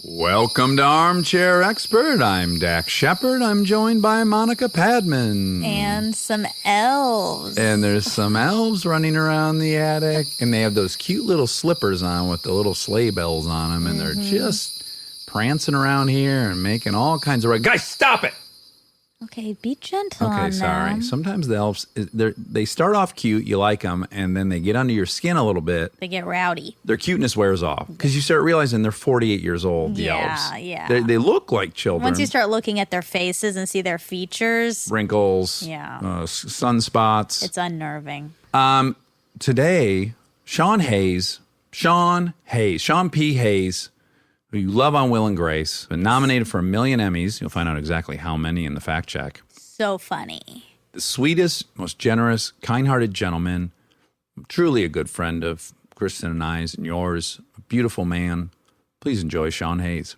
Welcome to Armchair Expert. I'm Dax Shepard. I'm joined by Monica Padman. And some elves. And there's some elves running around the attic, and they have those cute little slippers on with the little sleigh bells on them, and they're just prancing around here and making all kinds of... Guys, stop it! Okay, be gentle on Okay, sorry. them. Sometimes the elves, they start off cute, you like them, and then they get under your skin a little bit. They get rowdy. Their cuteness wears off because you start realizing they're 48 years old, the elves. Yeah. They look like children. Once you start looking at their faces and see their features, Wrinkles, sunspots. it's unnerving. Today, Sean P. Hayes, who you love on Will and Grace, been nominated for 1 million Emmys. You'll find out exactly how many in the fact check. So funny. The sweetest, most generous, kind-hearted gentleman, truly a good friend of Kristen and I's and yours, a beautiful man. Please enjoy Sean Hayes.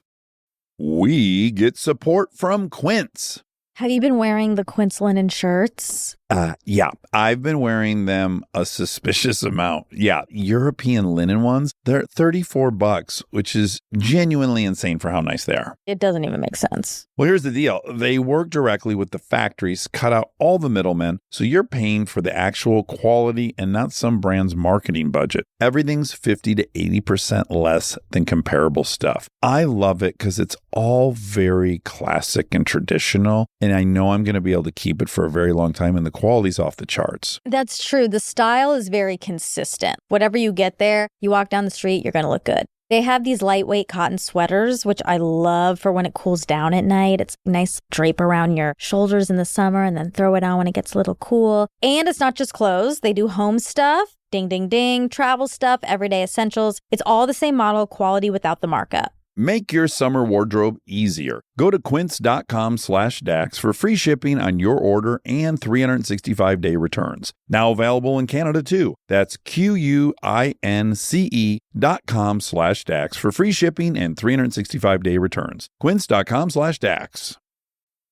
We get support from Quince. Have you been wearing the Quince linen shirts? Yeah, I've been wearing them a suspicious amount. Yeah, European linen ones, they're $34, which is genuinely insane for how nice they are. It doesn't even make sense. Well, here's the deal. They work directly with the factories, cut out all the middlemen, so you're paying for the actual quality and not some brand's marketing budget. Everything's 50 to 80% less than comparable stuff. I love it because it's all very classic and traditional, and I know I'm going to be able to keep it for a very long time, and the quality's off the charts. That's true. The style is very consistent. Whatever you get there, you walk down the street, you're going to look good. They have these lightweight cotton sweaters, which I love for when it cools down at night. It's nice drape around your shoulders in the summer and then throw it on when it gets a little cool. And it's not just clothes. They do home stuff, ding, ding, ding, travel stuff, everyday essentials. It's all the same model, quality without the markup. Make your summer wardrobe easier. Go to quince.com/Dax for free shipping on your order and 365-day returns. Now available in Canada too. That's QUINCE.com/Dax for free shipping and 365-day returns. Quince.com/Dax.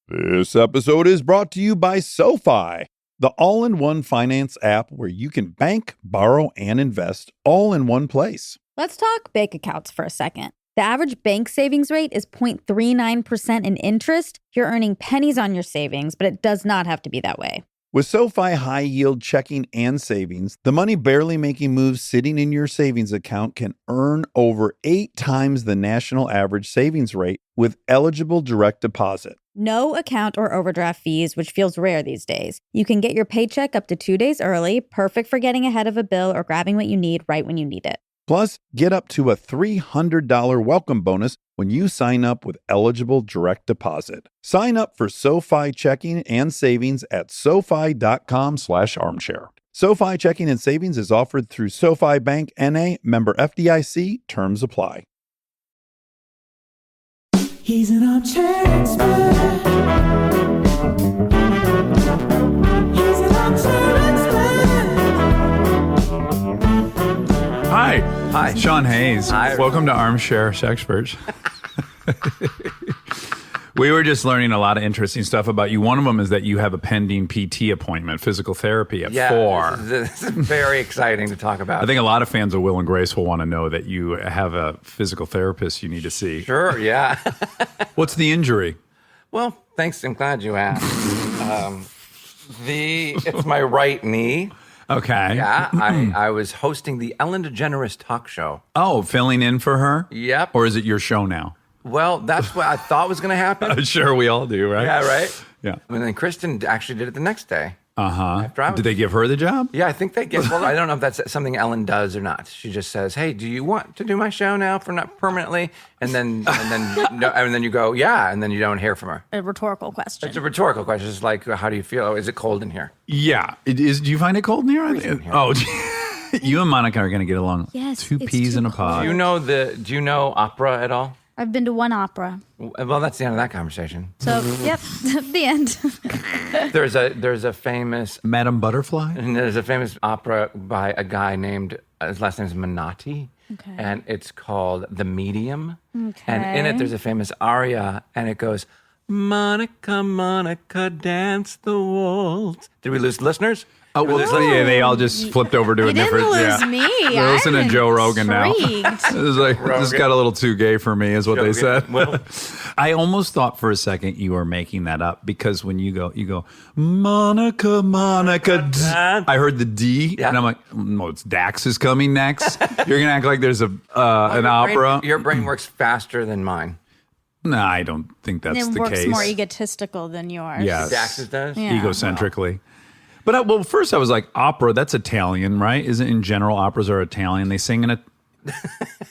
This episode is brought to you by SoFi, the all-in-one finance app where you can bank, borrow, and invest all in one place. Let's talk bank accounts for a second. The average bank savings rate is 0.39% in interest. You're earning pennies on your savings, but it does not have to be that way. With SoFi High Yield Checking and Savings, the money barely making moves sitting in your savings account can earn over 8 times the national average savings rate with eligible direct deposit. No account or overdraft fees, which feels rare these days. You can get your paycheck up to 2 days early, perfect for getting ahead of a bill or grabbing what you need right when you need it. Plus, get up to a $300 welcome bonus when you sign up with eligible direct deposit. Sign up for SoFi Checking and Savings at SoFi.com/armchair. SoFi Checking and Savings is offered through SoFi Bank N.A., member FDIC. Terms apply. He's an armchair expert. He's an armchair expert. Hi, Sean Hayes. Hi. Welcome to Armchair Expert. We were just learning a lot of interesting stuff about you. One of them is that you have a pending PT appointment, physical therapy at 4. This is very exciting to talk about. I think a lot of fans of Will and Grace will want to know that you have a physical therapist you need to see. Sure, yeah. What's the injury? Well, thanks. I'm glad you asked. It's my right knee. Okay. Yeah, I was hosting the Ellen DeGeneres talk show. Oh, filling in for her? Yep. Or is it your show now? Well, that's what I thought was going to happen. Sure, we all do, right? Yeah, right? Yeah. And then Kristen actually did it the next day. Uh-huh. After Did they give her the job? Yeah, I think they get. Well, I don't know if that's something Ellen does or not. She just says, "Hey, do you want to do my show now for not permanently?" And then you go, "Yeah," and then you don't hear from her. A rhetorical question. It's a rhetorical question. It's like, "How do you feel? Is it cold in here?" Yeah. It is. Do you find it cold in here? in here. Oh, you and Monica are going to get along. Yes, Two it's peas too in a cold. pod. Do you know opera at all? I've been to one opera. Well, that's the end of that conversation. So, yep, the end. There's a famous Madame Butterfly? opera by a guy named his last name is Menotti. Okay. And it's called The Medium. Okay. And in it there's a famous aria and it goes, Monica, Monica, dance the waltz. Did we lose listeners? Oh, well, yeah, they all just flipped over to a You didn't different. lose me. They're listening to Joe Rogan now. Intrigued. It was like, this got a little too gay for me, is what they said. Well, I almost thought for a second you were making that up because when you go, Monica, I heard the D, and I'm like, no, it's Dax is coming next. You're gonna act like there's an opera. Your brain works faster than mine. No, I don't think that's It the works case. more egotistical than yours. Yes. Dax's does? Yeah. Egocentrically. But well, first I was like, opera, that's Italian, right? Isn't in general operas are Italian? They sing in it.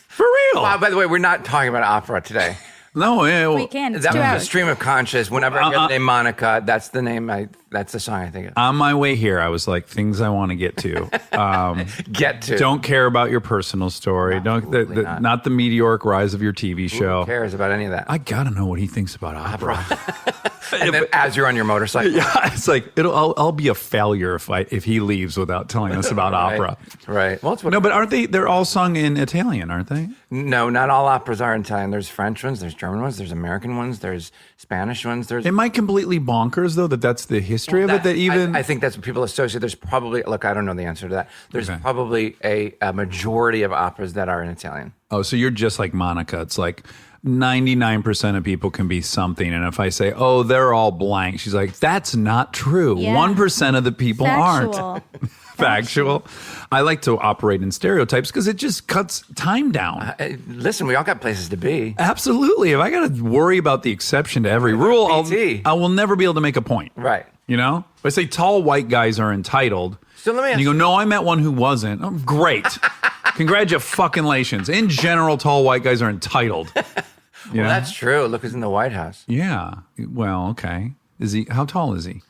For real. By the way, we're not talking about opera today. No, yeah, well, We can. It's That 2 was a hours. stream of conscious. Whenever I hear the name Monica, that's the name. That's the song I think of. on my way here, I was like, things I want to get to. Get to. Don't care about your personal story. Absolutely Not the meteoric rise of your TV show. Who cares about any of that? I gotta know what he thinks about opera. And then as you're on your motorcycle. Yeah, it's like I'll be a failure if he leaves without telling us about opera. Right. Well, it's what No, but aren't they? They're all sung in Italian, aren't they? No, not all operas are in Italian. There's French ones, there's German ones, there's American ones, there's Spanish ones. There's. Am I completely bonkers though that's the history of it? That even I think that's what people associate. There's probably look. I don't know the answer to that. There's Okay. probably a majority of operas that are in Italian. oh, so you're just like Monica. It's like 99% of people can be something, and if I say, oh, they're all blank, she's like, that's not true. Yeah. 1% of the people aren't. Factual. Factual. I like to operate in stereotypes because it just cuts time down. Listen, we all got places to be. Absolutely. If I got to worry about the exception to every rule, PT. I will never be able to make a point. Right. You know? If I say tall white guys are entitled, So let me and ask you go, no, I met one who wasn't. Oh, great. Congratulations. In general, tall white guys are entitled. You know? That's true. Look who's in the White House. Yeah. Well, okay. Is he? How tall is he?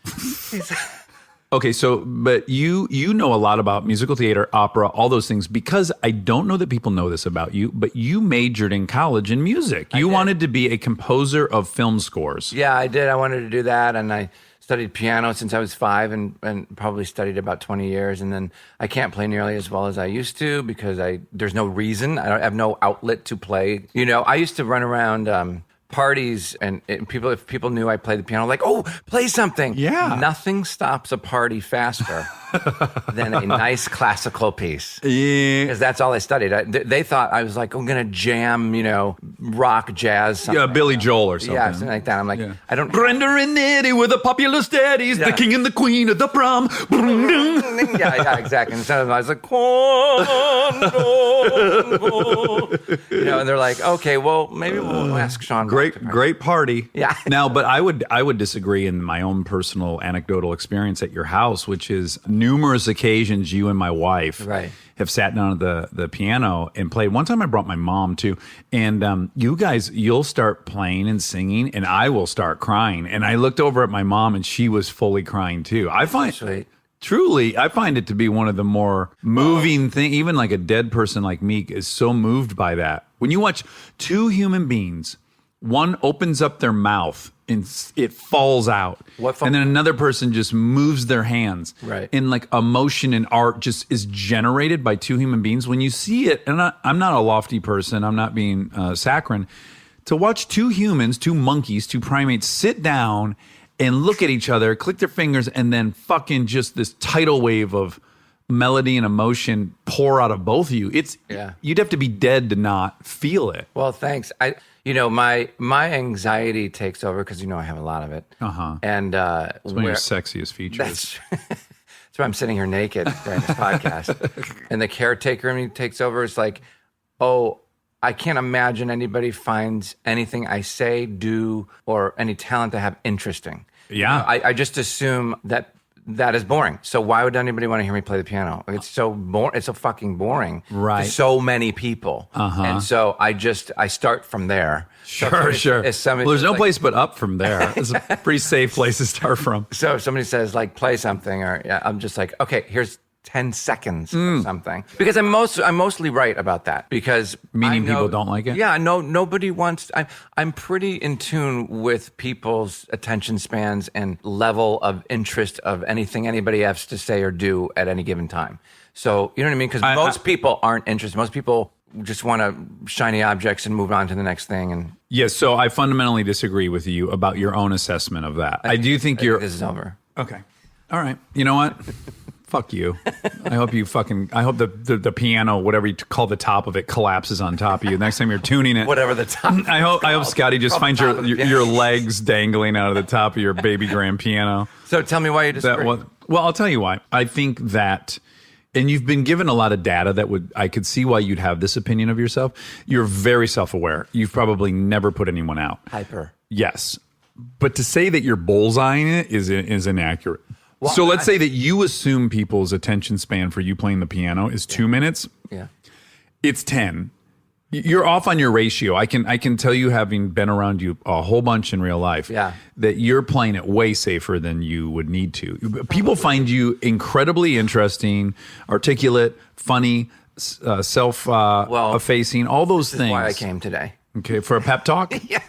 Okay, so but you know a lot about musical theater, opera, all those things because I don't know that people know this about you, but you majored in college in music. You wanted to be a composer of film scores. Yeah, I did. I wanted to do that, and I studied piano since I was 5 and probably studied about 20 years. And then I can't play nearly as well as I used to because there's no reason. I have no outlet to play. You know, I used to run around parties and if people knew I played the piano, like, oh, play something. Yeah. Nothing stops a party faster than a nice classical piece. Yeah. Because that's all I studied. They thought I was like, I'm going to jam, rock, jazz, something. Yeah, Billy Joel or something. Yeah, something like that. I'm like, I don't. Grender and Eddie were the popular steadies, the Yeah. king and the queen of the prom. yeah, exactly. And so I was like, and they're like, okay, well, maybe we'll ask Sean. Great party. Yeah. Now, but I would disagree in my own personal anecdotal experience at your house, which is numerous occasions you and my wife Right. have sat down at the piano and played. One time I brought my mom too, and you guys, you'll start playing and singing, and I will start crying. And I looked over at my mom, and she was fully crying too. I find. Sweet. Truly, I find it to be one of the more moving things. Even like a dead person like me is so moved by that. When you watch two human beings, one opens up their mouth and it falls out. And then another person just moves their hands. Right. And like emotion and art just is generated by two human beings. When you see it, and I'm not a lofty person, I'm not being saccharine, to watch two humans, two monkeys, two primates sit down and look at each other, click their fingers, and then fucking just this tidal wave of melody and emotion pour out of both of you. You'd have to be dead to not feel it. Well, thanks. My anxiety takes over because I have a lot of it. And It's one of your sexiest features. That's why I'm sitting here naked during this podcast. And the caretaker in me takes over. It's like, oh, I can't imagine anybody finds anything I say, do, or any talent I have interesting. Yeah. I just assume that is boring. So why would anybody want to hear me play the piano? It's so boring. It's so fucking boring. Right. To so many people. And so I start from there. Sure. Well, There's no place but up from there. It's a pretty safe place to start from. So if somebody says like play something, or I'm just like, okay, here's 10 seconds of something, because I'm mostly right about that, because Meaning people don't like it? Yeah, nobody wants. I'm pretty in tune with people's attention spans and level of interest of anything anybody has to say or do at any given time. So you know what I mean? Because most people aren't interested. Most people just want to shiny objects and move on to the next thing. And Yes, so I fundamentally disagree with you about your own assessment of that. I do think this is over. Okay. All right. You know what? Fuck you. I hope the piano, whatever you call the top of it, collapses on top of you. Next time you're tuning it. Whatever the top. I hope Scotty just finds your legs dangling out of the top of your baby grand piano. So tell me why you disagree. Well, I'll tell you why. I think that, and you've been given a lot of data I could see why you'd have this opinion of yourself. You're very self-aware. You've probably never put anyone out. Hyper. Yes. But to say that you're bullseyeing it is inaccurate. Well, so let's say that you assume people's attention span for you playing the piano is 2 minutes. Yeah. It's 10. You're off on your ratio. I can tell you, having been around you a whole bunch in real life, that you're playing it way safer than you would need to. People find you incredibly interesting, articulate, funny, self-effacing, all those things. That's why I came today. Okay, for a pep talk? Yeah.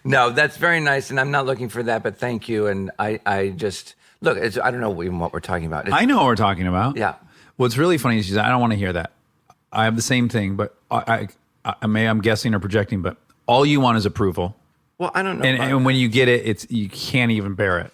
No, that's very nice, and I'm not looking for that, but thank you. And I just... Look, I don't know even what we're talking about. I know what we're talking about. Yeah. What's really funny is she said, I don't want to hear that. I have the same thing, but I'm guessing or projecting, but all you want is approval. Well, I don't know. And when you get it, you can't even bear it.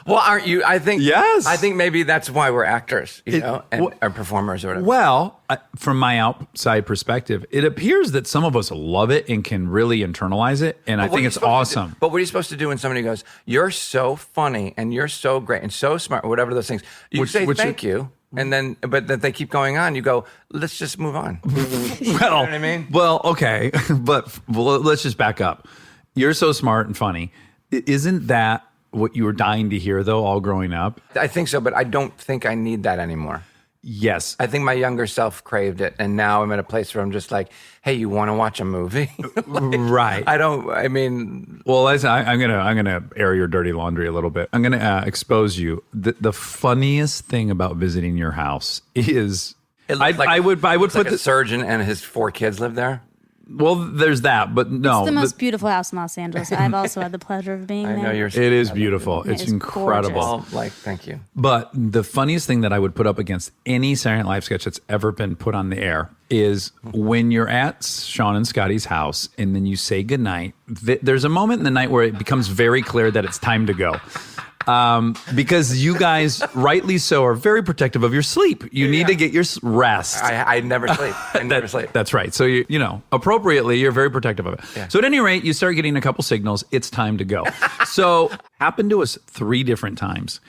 Well, aren't you? I think. Yes. I think maybe that's why we're actors, and or performers or whatever. Well, from my outside perspective, it appears that some of us love it and can really internalize it, and I think it's awesome. But what are you supposed to do when somebody goes, "You're so funny and you're so great and so smart," or whatever those things? You say thank you, and then but that they keep going on. You go, let's just move on. You know what I mean? Well, okay, but let's just back up. You're so smart and funny. Isn't that what you were dying to hear, though, all growing up? I think so, but I don't think I need that anymore. Yes. I think my younger self craved it, and now I'm at a place where I'm just like, hey, you want to watch a movie? Right. Well, I'm gonna air your dirty laundry a little bit. I'm gonna expose you. The funniest thing about visiting your house is I would put a surgeon and his 4 kids live there. Well, there's that, but no. It's the most beautiful house in Los Angeles. I've also had the pleasure of being there. I know It is beautiful. It's incredible. Well, thank you. But the funniest thing that I would put up against any Saturday Night Live sketch that's ever been put on the air is when you're at Sean and Scotty's house and then you say goodnight. There's a moment in the night where it becomes very clear that it's time to go. Because you guys, rightly so, are very protective of your sleep. You need to get your rest. I never sleep. I never sleep. That's right. So, appropriately, you're very protective of it. Yeah. So at any rate, you start getting a couple signals. It's time to go. So happened to us 3 different times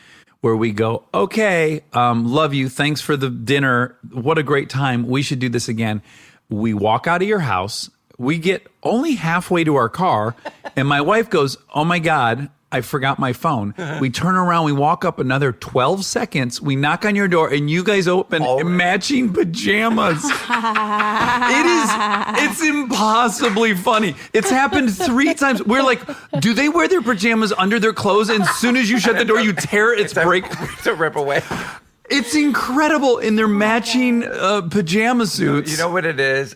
where we go, okay, love you. Thanks for the dinner. What a great time. We should do this again. We walk out of your house. We get only halfway to our car. And my wife goes, oh, my God, I forgot my phone. We turn around, we walk up another 12 seconds, we knock on your door, and you guys open matching pajamas. It's impossibly funny. It's happened 3 times. We're like, do they wear their pajamas under their clothes? And as soon as you shut the door, you tear it, it's a rip away. It's incredible in their matching pajama suits. You know what it is?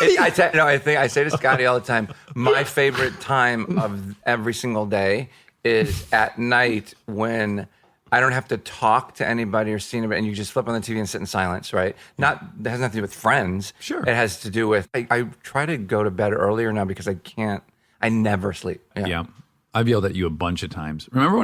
I say to Scotty all the time, my favorite time of every single day is at night when I don't have to talk to anybody or see anybody, and you just flip on the TV and sit in silence, right? That has nothing to do with friends. Sure. It has to do with, I try to go to bed earlier now because I never sleep. Yeah. I've yelled at you a bunch of times. Remember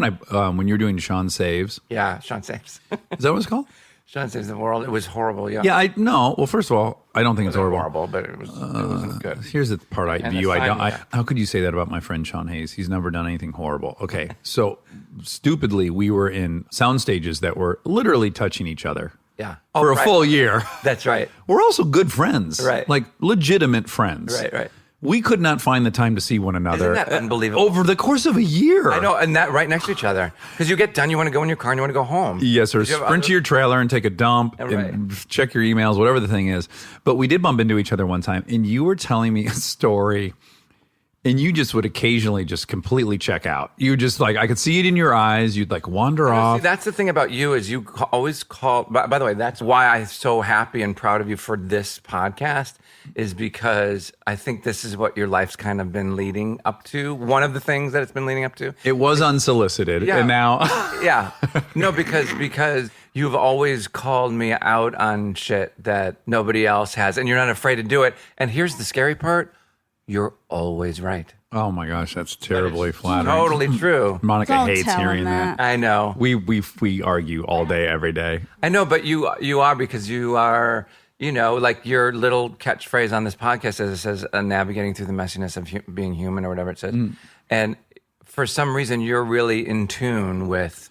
when you were doing Sean Saves? Yeah, Sean Saves. Is that what it's called? Sean Saves the World. It was horrible, yeah. Yeah, Well, first of all, I don't think it's horrible. But it wasn't good. Here's the part how could you say that about my friend Sean Hayes? He's never done anything horrible. Okay, so stupidly, we were in sound stages that were literally touching each other. Yeah. For a full year. That's right. We're also good friends. Right. Like legitimate friends. Right. We could not find the time to see one another. Isn't that unbelievable? Over the course of a year. I know, and that right next to each other. Because you get done, you want to go in your car and you want to go home. Yes, or sprint to your trailer and take a dump and check your emails, whatever the thing is. But we did bump into each other one time, and you were telling me a story, and you just would occasionally just completely check out. You just like, I could see it in your eyes. You'd like wander off. See, that's the thing about you is you always call, by the way, that's why I'm so happy and proud of you for this podcast, is because I think this is what your life's kind of been leading up to. One of the things that it's been leading up to. It was unsolicited, and now... Yeah. No, because you've always called me out on shit that nobody else has, and you're not afraid to do it. And here's the scary part. You're always right. Oh my gosh, that's terribly flattering. Totally true. Monica Don't hates tell him hearing that. that. I know. We argue all day, every day. I know, but you are, because you are, like your little catchphrase on this podcast says navigating through the messiness of being human, or whatever it says. And for some reason, you're really in tune with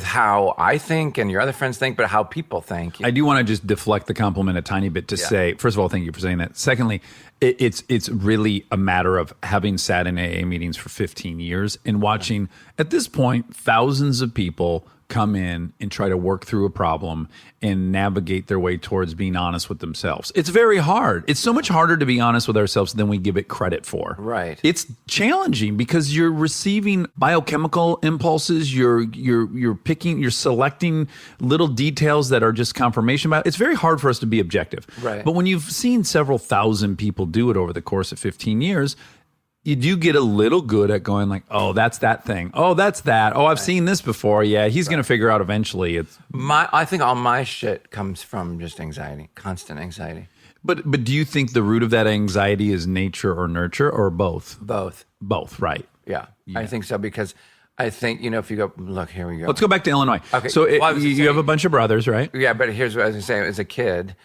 how I think and your other friends think, but how people think. I do want to just deflect the compliment a tiny bit to say, first of all, thank you for saying that. Secondly, it's really a matter of having sat in AA meetings for 15 years and watching, at this point, thousands of people come in and try to work through a problem and navigate their way towards being honest with themselves. It's very hard. It's so much harder to be honest with ourselves than we give it credit for. Right. It's challenging because you're receiving biochemical impulses. You're selecting little details that are just confirmation about it. It's very hard for us to be objective. Right. But when you've seen several thousand people do it over the course of 15 years, you do get a little good at going like, oh, that's that thing. Oh, that's that. Oh, I've seen this before. Yeah, he's going to figure out eventually. I think all my shit comes from just anxiety, constant anxiety. But do you think the root of that anxiety is nature or nurture, or both? Both. Both, right. Yeah. I think so, because I think, if you go, look, here we go. Let's go back to Illinois. Okay. So Well, you have a bunch of brothers, right? Yeah, but here's what I was going to say. As a kid,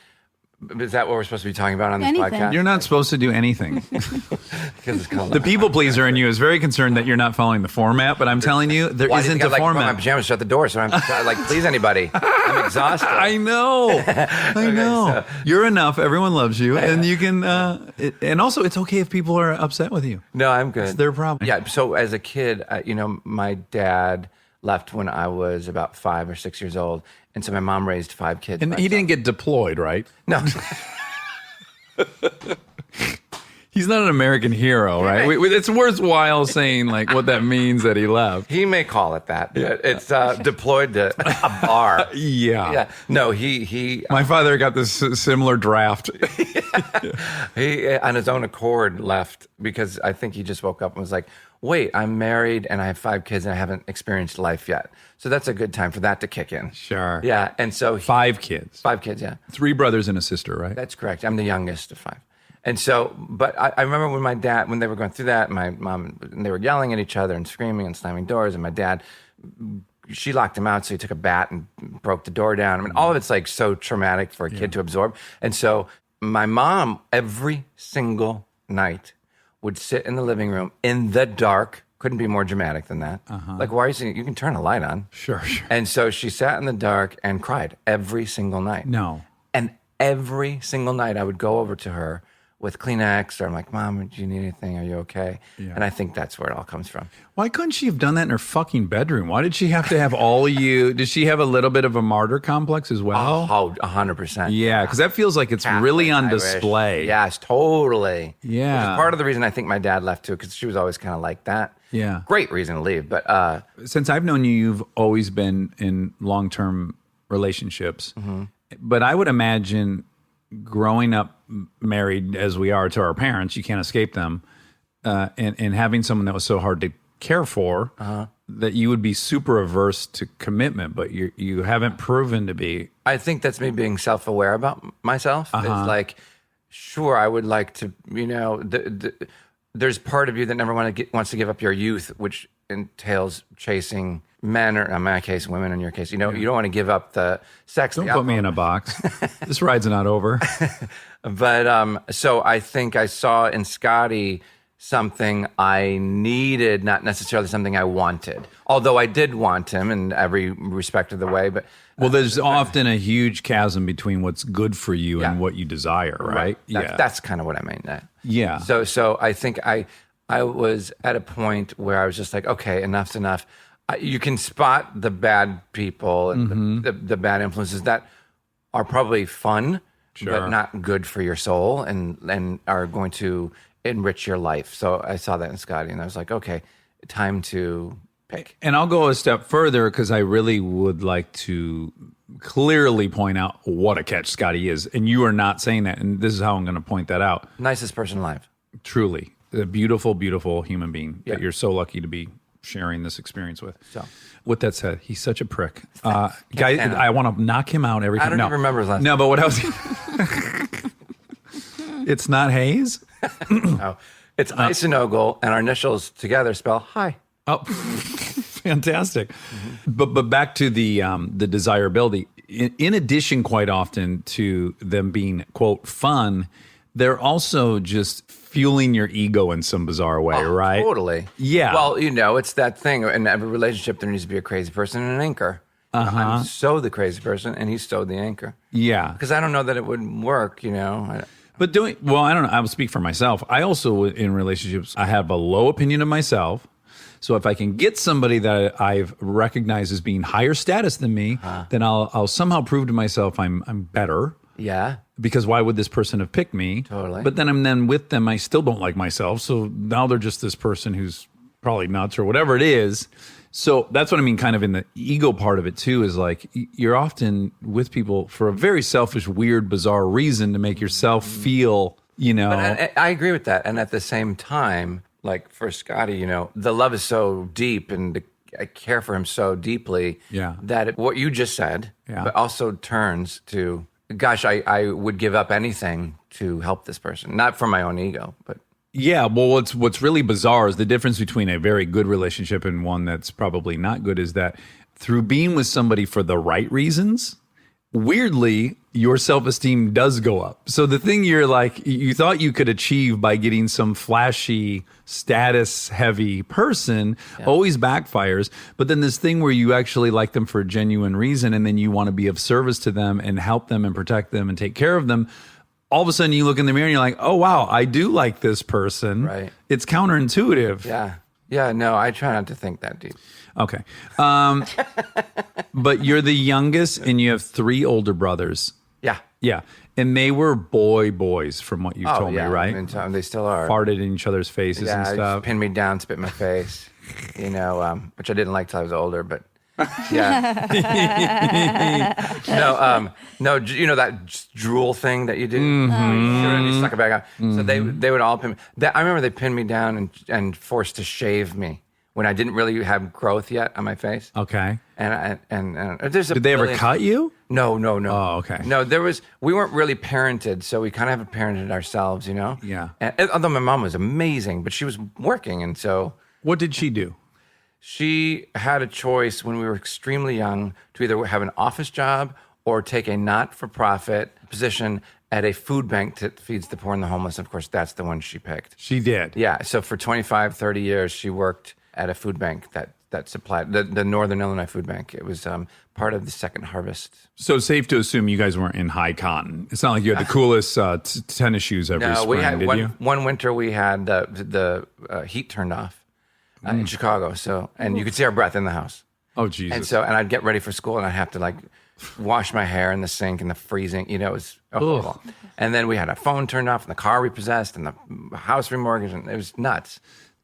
is that what we're supposed to be talking about on this Anything. podcast? You're not supposed to do anything. Because it's called The people pleaser in you is very concerned that you're not following the format, but I'm telling you, there Well, I isn't think a I'd like to put format. my pajamas, shut the door, so I'm like, please anybody. I'm exhausted. I know. I know. You're enough. Everyone loves you. And you can, and also it's okay if people are upset with you. No, I'm good. It's their problem. Yeah. So as a kid, my dad left when I was about 5 or 6 years old. And so my mom raised 5 kids. And he didn't get deployed, right? No. He's not an American hero, right? It's worthwhile saying like what that means that he left. He may call it that. But it's deployed to a bar. Yeah. Yeah. No, he My father got this similar draft. he on his own accord left, because I think he just woke up and was like, wait, I'm married and I have 5 kids and I haven't experienced life yet. So that's a good time for that to kick in. Sure. Yeah. And so 5 kids. 5 kids, yeah. 3 brothers and a sister, right? That's correct. I'm the youngest of 5. And so, but I remember when my dad, when they were going through that, my mom, and they were yelling at each other and screaming and slamming doors. And my dad, she locked him out. So he took a bat and broke the door down. I mean, all of it's like so traumatic for a kid to absorb. And so my mom, every single night, would sit in the living room in the dark. Couldn't be more dramatic than that. Like, why are you saying, you can turn a light on? Sure. And so she sat in the dark and cried every single night. No. And every single night I would go over to her with Kleenex, or I'm like, Mom, do you need anything? Are you okay? Yeah. And I think that's where it all comes from. Why couldn't she have done that in her fucking bedroom? Why did she have to have all you? Did she have a little bit of a martyr complex as well? Oh, 100%. Yeah, because that feels like it's really on Irish. display. Yes, totally. Yeah. Which is part of the reason I think my dad left too, because she was always kind of like that. Yeah. Great reason to leave. But Since I've known you, you've always been in long-term relationships. Mm-hmm. But I would imagine growing up married as we are to our parents, you can't escape them, and having someone that was so hard to care for, that you would be super averse to commitment, but you haven't proven to be. I think that's me being self-aware about myself. It's like, sure, I would like to, there's part of you that never wants to give up your youth, which entails chasing men, or in my case, women in your case. You don't want to give up the sex. Don't put me in a box. This ride's not over. But so I think I saw in Scotty something I needed, not necessarily something I wanted. Although I did want him in every respect of the way. But Well, there's often a huge chasm between what's good for you and what you desire, right? That's kind of what I meant. Yeah. So I think I was at a point where I was just like, okay, enough's enough. You can spot the bad people and the bad influences that are probably fun, but not good for your soul, and are going to enrich your life. So I saw that in Scotty, and I was like, okay, time to pick. And I'll go a step further, because I really would like to clearly point out what a catch Scotty is. And you are not saying that. And this is how I'm going to point that out. Nicest person alive. Truly. A beautiful, beautiful human being that Yeah. you're so lucky to be sharing this experience with. So. With that said, he's such a prick. Guy, I want to knock him out every time. I don't even remember his last No, but what else? It's not Hayes? Oh, It's Isinogle, and our initials together spell hi. Oh, fantastic. But back to the desirability. In addition, quite often to them being, quote, fun, they're also just fueling your ego in some bizarre way, right? Totally. Yeah. Well, it's that thing. In every relationship, there needs to be a crazy person and an anchor. I'm so the crazy person, and he's so the anchor. Yeah. Because I don't know that it would work, But I don't know. I will speak for myself. I also, in relationships, I have a low opinion of myself. So if I can get somebody that I've recognized as being higher status than me, then I'll somehow prove to myself I'm better. Yeah. Because why would this person have picked me? Totally. But then I'm with them. I still don't like myself. So now they're just this person who's probably nuts or whatever it is. So that's what I mean kind of in the ego part of it too, is like you're often with people for a very selfish, weird, bizarre reason to make yourself feel, But I agree with that. And at the same time, like for Scotty, the love is so deep and I care for him so deeply that what you just said, but also turns to, gosh, I would give up anything to help this person. Not for my own ego, but. Yeah, well, what's really bizarre is the difference between a very good relationship and one that's probably not good is that through being with somebody for the right reasons, weirdly, your self-esteem does go up. So the thing you thought you could achieve by getting some flashy, status-heavy person always backfires. But then this thing where you actually like them for a genuine reason and then you want to be of service to them and help them and protect them and take care of them, all of a sudden you look in the mirror and you're like, oh, wow, I do like this person. Right. It's counterintuitive. Yeah. Yeah, no, I try not to think that deep. Okay. But you're the youngest and you have 3 older brothers. Yeah. Yeah. And they were boys from what you've told me, right? I mean, they still are. Farted in each other's faces and Just stuff. pinned me down, spit in my face, which I didn't like till I was older, but yeah. No, that drool thing that you do? And you suck it back out. So they would all pin me. I remember they pinned me down and forced to shave me when I didn't really have growth yet on my face. Okay. And there's a Did they ever cut you? No. Oh, okay. No, we weren't really parented, so we kind of have parented ourselves, Yeah. And, although my mom was amazing, but she was working, and so What did she do? she had a choice when we were extremely young to either have an office job or take a not-for-profit position at a food bank that feeds the poor and the homeless. Of course, that's the one she picked. She did. Yeah, so for 25, 30 years, she worked at a food bank that supplied the Northern Illinois Food Bank. It was part of the Second Harvest. So safe to assume you guys weren't in high cotton. It's not like you had the coolest tennis shoes every spring, we had did you? one winter we had the heat turned off in Chicago. So you could see our breath in the house. Oh, Jesus. And I'd get ready for school and I'd have to wash my hair in the sink in the freezing. It was horrible. And then we had our phone turned off and the car repossessed and the house remortgaged, and it was nuts.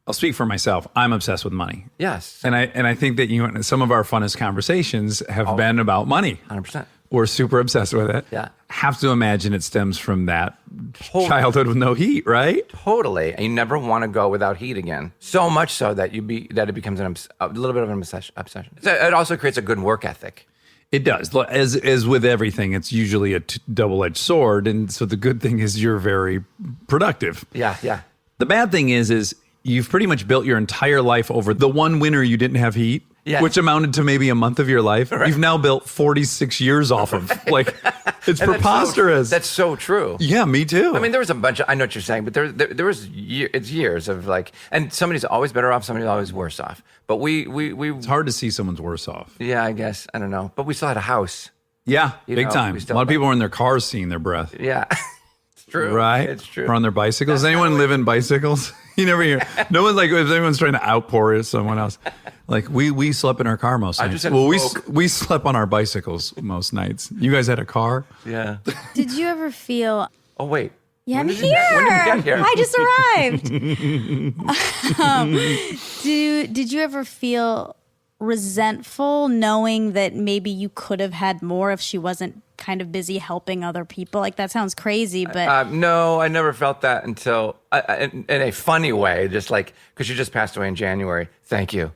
I'll speak for myself. I'm obsessed with money. Yes. And I think that some of our funnest conversations have been about money. 100%. We're super obsessed with it. Yeah. Have to imagine it stems from that childhood with no heat, right? Totally. And you never want to go without heat again. So much so that it becomes a little bit of an obsession. It also creates a good work ethic. It does. As with everything, it's usually a double-edged sword. And so the good thing is you're very productive. Yeah, yeah. The bad thing is you've pretty much built your entire life over the one winter you didn't have heat, which amounted to maybe a month of your life. Right. You've now built 46 years off of. It's preposterous. That's so true. Yeah, me too. I mean, there was a bunch of, I know what you're saying, but there was years of and somebody's always better off, somebody's always worse off. But we it's hard to see someone's worse off. Yeah, I guess. I don't know. But we still had a house. Yeah, big time. A lot of people were in their cars seeing their breath. Yeah. It's true. Right? It's true. Or on their bicycles. Does anyone live in bicycles? You never hear. No one's if anyone's trying to outpour someone else. We slept in our car most nights. Well, we slept on our bicycles most nights. You guys had a car? Yeah. Did you ever feel... Oh, wait. Yeah, When I'm did here. you get here? I just arrived. Did you ever feel resentful knowing that maybe you could have had more if she wasn't kind of busy helping other people? That sounds crazy, but... no, I never felt that until, in a funny way, just because she just passed away in January. Thank you.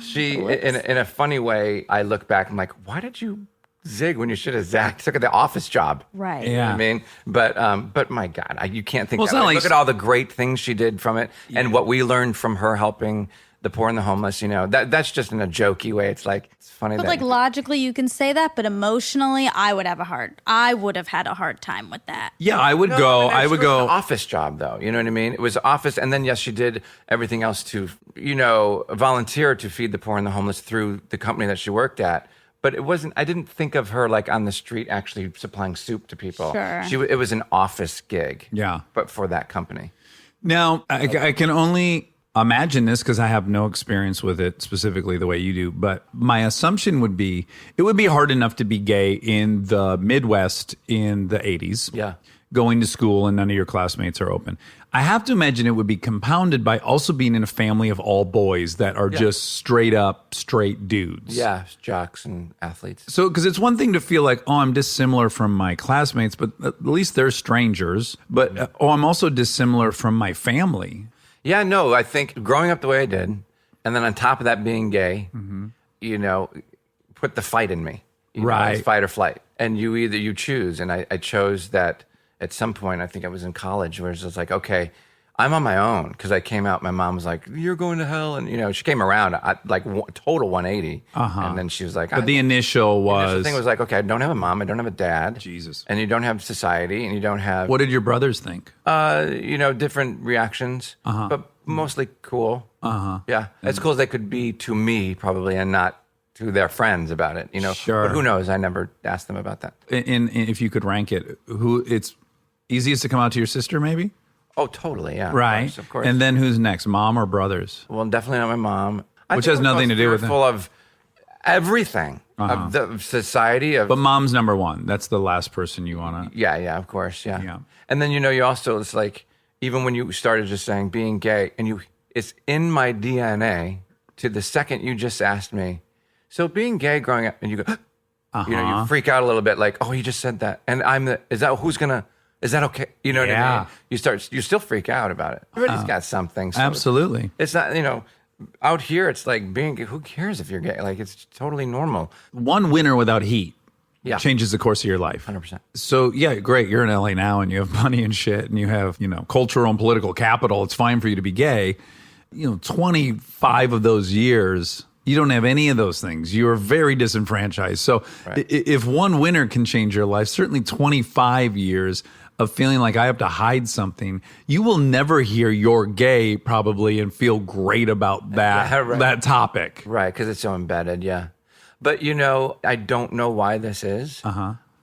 She in a funny way, I look back and I'm like, why did you zig when you should have zagged. Look at the office job. Right. You know what Yeah. I mean, but my God, you can't think Well, it's that not way. like- Look at all the great things she did from it, and what we learned from her helping the poor and the homeless. You know, that's just in a jokey way. It's like it's funny. But that like logically, you can say that, but emotionally, I would have had a hard time with that. Yeah, I would go. I would It was an go. office job, though. You know what I mean? It was office, and then yes, she did everything else to, volunteer to feed the poor and the homeless through the company that she worked at. But it wasn't. I didn't think of her like on the street actually supplying soup to people. Sure. It was an office gig. Yeah. But for that company. Now, I can only imagine this because I have no experience with it specifically the way you do. But my assumption would be it would be hard enough to be gay in the Midwest in the 80s. Yeah. Going to school and none of your classmates are open. I have to imagine it would be compounded by also being in a family of all boys that are just straight up straight dudes. Yeah, jocks and athletes. So, because it's one thing to feel like, oh, I'm dissimilar from my classmates, but at least they're strangers. But, I'm also dissimilar from my family. Yeah, no, I think growing up the way I did, and then on top of that being gay, put the fight in me. Right. It's fight or flight. And you choose. And I chose that at some point. I think I was in college where it was like, okay, I'm on my own. Because I came out, my mom was like, you're going to hell. And, she came around total 180. And then she was like, But the initial the thing was like, okay, I don't have a mom. I don't have a dad. Jesus. And you don't have society. And you don't have, What did your brothers think? different reactions. But mostly cool. Yeah. As cool as they could be to me, probably, and not to their friends about it, Sure. But who knows? I never asked them about that. And if you could rank it, who it's easiest to come out to your sister, maybe? Oh, totally. Yeah. Right. Of course. And then who's next, mom or brothers? Well, definitely not my mom. Which has nothing to do with it. Full of everything of the society of. But mom's number one. That's the last person you want to. Yeah, of course, yeah. Yeah. And then you also it's like even when you started just saying being gay, and it's in my DNA to the second you just asked me. So being gay growing up, and you go, you freak out a little bit, like, oh, he just said that, and is that okay? You know what I mean? You still freak out about it. Everybody's got something. So Absolutely. It's not, out here, it's like being gay. Who cares if you're gay? Like, it's totally normal. One winter without heat Yeah. changes the course of your life. 100%. So, yeah, great. You're in LA now and you have money and shit and you have, cultural and political capital. It's fine for you to be gay. 25 of those years, you don't have any of those things. You are very disenfranchised. So if one winter can change your life, certainly 25 years of feeling like I have to hide something, you will never hear you're gay probably and feel great about that, that topic. Right, because it's so embedded, yeah. But, I don't know why this is.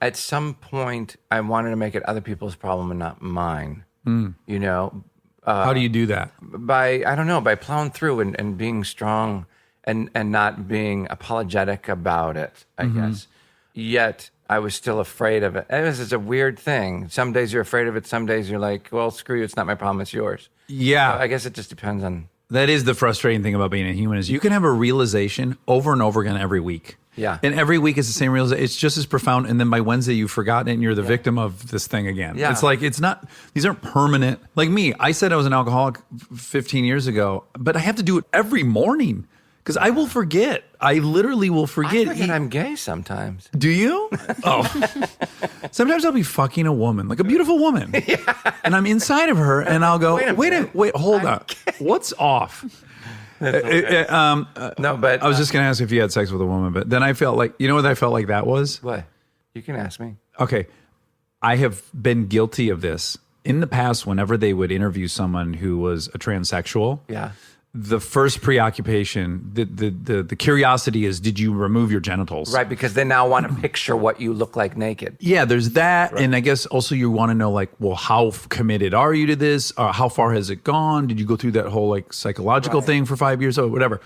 At some point, I wanted to make it other people's problem and not mine. How do you do that? By plowing through and being strong and not being apologetic about it, I guess. Yet I was still afraid of it. And this is a weird thing. Some days you're afraid of it. Some days you're like, well, screw you. It's not my problem. It's yours. Yeah. So I guess it just depends on. That is the frustrating thing about being a human is you can have a realization over and over again every week. Yeah. And every week is the same realization. It's just as profound. And then by Wednesday, you've forgotten it and you're the victim of this thing again. Yeah. It's like, these aren't permanent. Like me, I said I was an alcoholic 15 years ago, but I have to do it every morning because I will forget. I literally will forget. I forget I'm gay sometimes. Do you? Oh. Sometimes I'll be fucking a woman, like a beautiful woman. And I'm inside of her and I'll go, wait, hold on. What's off? No, but I was just going to ask if you had sex with a woman, but then I felt like, what I felt like that was? what? You can ask me. Okay. I have been guilty of this. In the past, whenever they would interview someone who was a transsexual, Yeah. the first preoccupation, the curiosity is, did you remove your genitals? Right, because they now want to picture what you look like naked. Yeah, there's that. And I guess also you want to know, like, well, how committed are you to this? Or how far has it gone? Did you go through that whole, like, psychological thing for 5 years or whatever?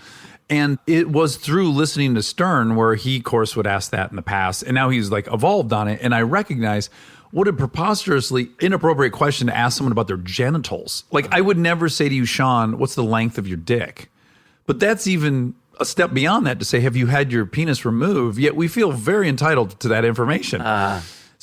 And it was through listening to Stern where he, of course, would ask that in the past. And now he's, like, evolved on it. And I recognize what a preposterously inappropriate question to ask someone about their genitals. Like, I would never say to you, Sean, what's the length of your dick? But that's even a step beyond that to say, have you had your penis removed? Yet we feel very entitled to that information.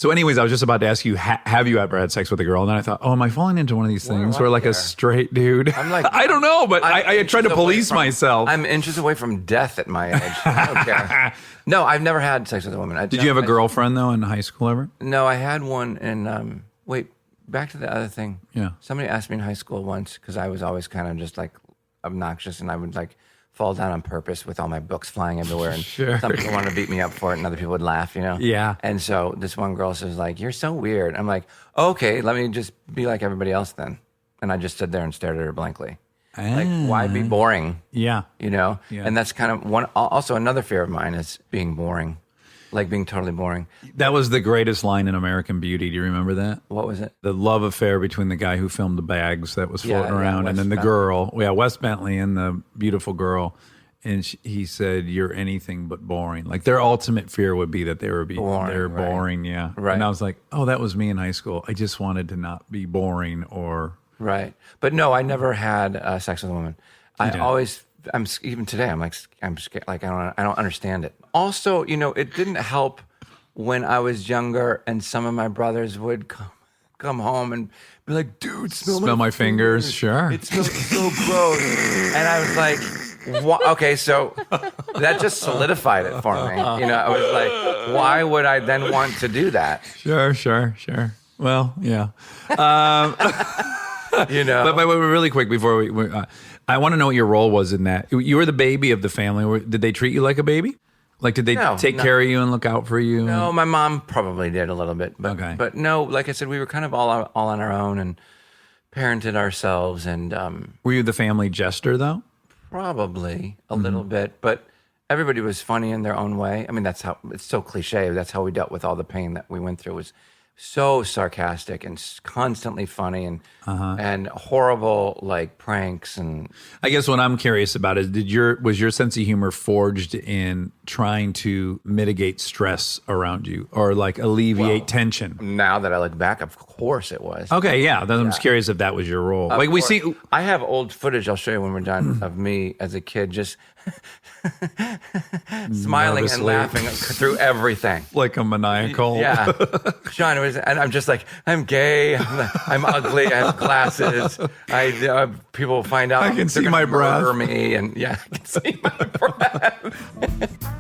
So anyways, I was just about to ask you, have you ever had sex with a girl? And then I thought, oh, am I falling into one of these things where like a straight dude? I'm like, I don't know, but I tried to police myself. I'm inches away from death at my age. I don't care. No, I've never had sex with a woman. Did you have a girlfriend though in high school ever? No, I had one in, wait, back to the other thing. Yeah. Somebody asked me in high school once, because I was always kind of just like obnoxious, and I would like fall down on purpose with all my books flying everywhere, and some people wanted to beat me up for it, and other people would laugh, you know? Yeah. And so this one girl says like, "You're so weird." I'm like, "Okay, let me just be like everybody else then." And I just stood there and stared at her blankly. Like, why be boring? Yeah. You know? Yeah. And that's kind of one, also another fear of mine is being boring. Like being totally boring. That was the greatest line in American Beauty. Do you remember that? What was it? The love affair between the guy who filmed the bags that was floating around and then the girl. Yeah, Wes Bentley and the beautiful girl. And he said, "You're anything but boring." Like their ultimate fear would be that they were boring. Yeah. Right. And I was like, oh, that was me in high school. I just wanted to not be boring or. Right. But no, I never had sex with a woman. I'm even today. I'm scared. Like I don't understand it. Also, you know, it didn't help when I was younger, and some of my brothers would come home and be like, "Dude, smell my fingers." Sure. It smells so gross. And I was like, okay, so that just solidified it for me. You know, I was like, why would I then want to do that? Sure. Well, yeah. You know, but really quick before I want to know what your role was in that. You were the baby of the family. Did they treat you like a baby? Like, did they take care of you and look out for you? No, my mom probably did a little bit. But, but no, like I said, we were kind of all on our own and parented ourselves. And were you the family jester, though? Probably a little bit. But everybody was funny in their own way. I mean, that's how, it's so cliche. That's how we dealt with all the pain that we went through, was so sarcastic and constantly funny and horrible like pranks. And I guess what I'm curious about is was your sense of humor forged in trying to mitigate stress around you or like alleviate tension? Now that I look back, of course it was. Okay, yeah. Then I'm just curious if that was your role. I have old footage I'll show you when we're done of me as a kid just smiling and laughing through everything. Like a maniacal. Yeah. Sean, and I'm just like, I'm gay, I'm ugly, I have glasses. People find out I can see my breath. Murder me, and I can see my breath.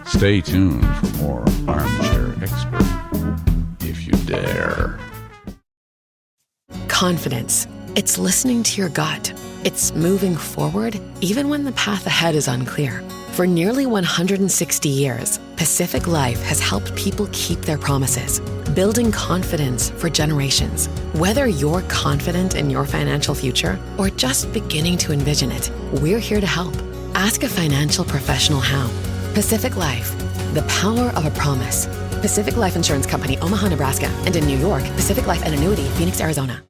Stay tuned for more Armchair Expert, if you dare. Confidence. It's listening to your gut. It's moving forward, even when the path ahead is unclear. For nearly 160 years, Pacific Life has helped people keep their promises, building confidence for generations. Whether you're confident in your financial future or just beginning to envision it, we're here to help. Ask a financial professional how. Pacific Life, the power of a promise. Pacific Life Insurance Company, Omaha, Nebraska, and in New York, Pacific Life and Annuity, Phoenix, Arizona.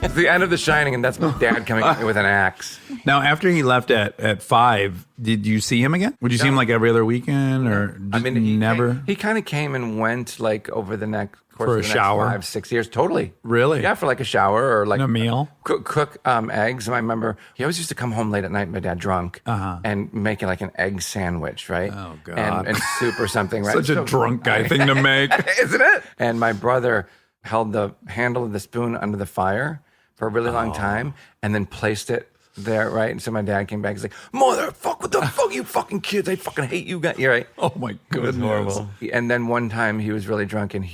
It's the end of The Shining, and that's my dad coming at me with an axe. Now, after he left at 5, did you see him again? Would you see him like every other weekend, or never? He kind of came and went like over the next course for of the a shower, next 5-6 years. Totally, really? Yeah, for like a shower or like a meal. Cook eggs. And I remember he always used to come home late at night, my dad drunk, and make like an egg sandwich, right? Oh God, and soup or something, right? Such a drunk guy thing to make, isn't it? And my brother held the handle of the spoon under the fire for a really long time, and then placed it there, right? And so my dad came back. He's like, "Motherfucker, what the fuck, you fucking kids! I fucking hate you guys." You're right. Oh my goodness, horrible. And then one time he was really drunk, and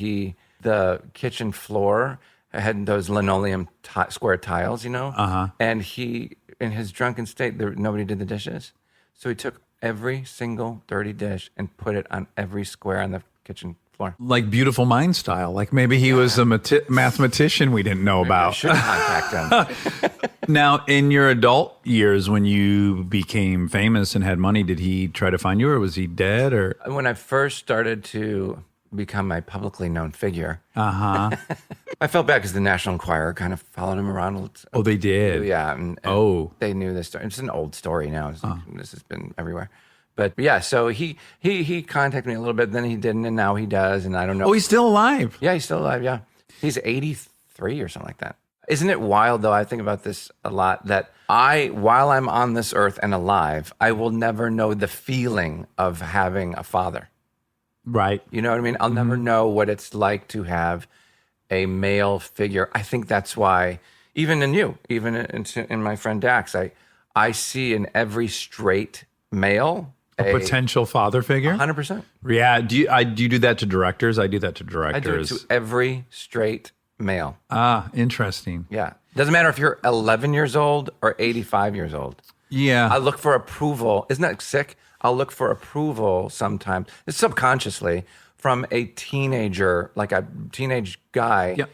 the kitchen floor had those linoleum square tiles, you know. And he, in his drunken state, nobody did the dishes, so he took every single dirty dish and put it on every square on the kitchen floor. Like Beautiful Mind style. Like maybe he was a mathematician we didn't know about. I should contact him. Now, in your adult years, when you became famous and had money, did he try to find you, or was he dead? Or when I first started to become a publicly known figure, I felt bad because the National Enquirer kind of followed him around. Oh, they did? Yeah. And they knew this story. It's an old story now. This has been everywhere. But yeah, so he contacted me a little bit, then he didn't, and now he does, and I don't know. Oh, he's still alive? Yeah, he's still alive, yeah. He's 83 or something like that. Isn't it wild, though? I think about this a lot, that while I'm on this earth and alive, I will never know the feeling of having a father. Right. You know what I mean? I'll never know what it's like to have a male figure. I think that's why, even in you, even in my friend Dax, I see in every straight male A potential father figure? 100%. Yeah. Do you do that to directors? I do that to I directors. do it to every straight male. Ah, interesting. Yeah. Doesn't matter if you're 11 years old or 85 years old. Yeah. I look for approval. Isn't that sick? I'll look for approval sometimes, subconsciously, from a teenager, like a teenage guy. Yeah.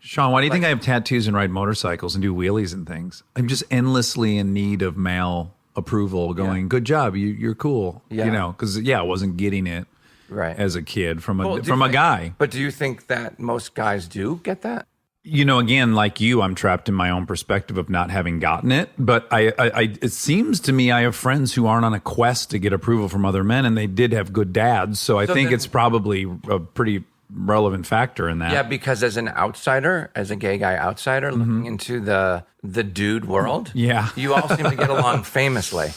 Sean, why do you think I have tattoos and ride motorcycles and do wheelies and things? I'm just endlessly in need of male approval going, good job, you're cool. Yeah. You know, because, I wasn't getting it Right. as a kid from Well, a guy. But do you think that most guys do get that? You know, again, like you, I'm trapped in my own perspective of not having gotten it. But it seems to me I have friends who aren't on a quest to get approval from other men, and they did have good dads. So I think it's probably a pretty relevant factor in that. Yeah, because as an outsider, as a gay guy outsider, looking into the dude world, you all seem to get along famously.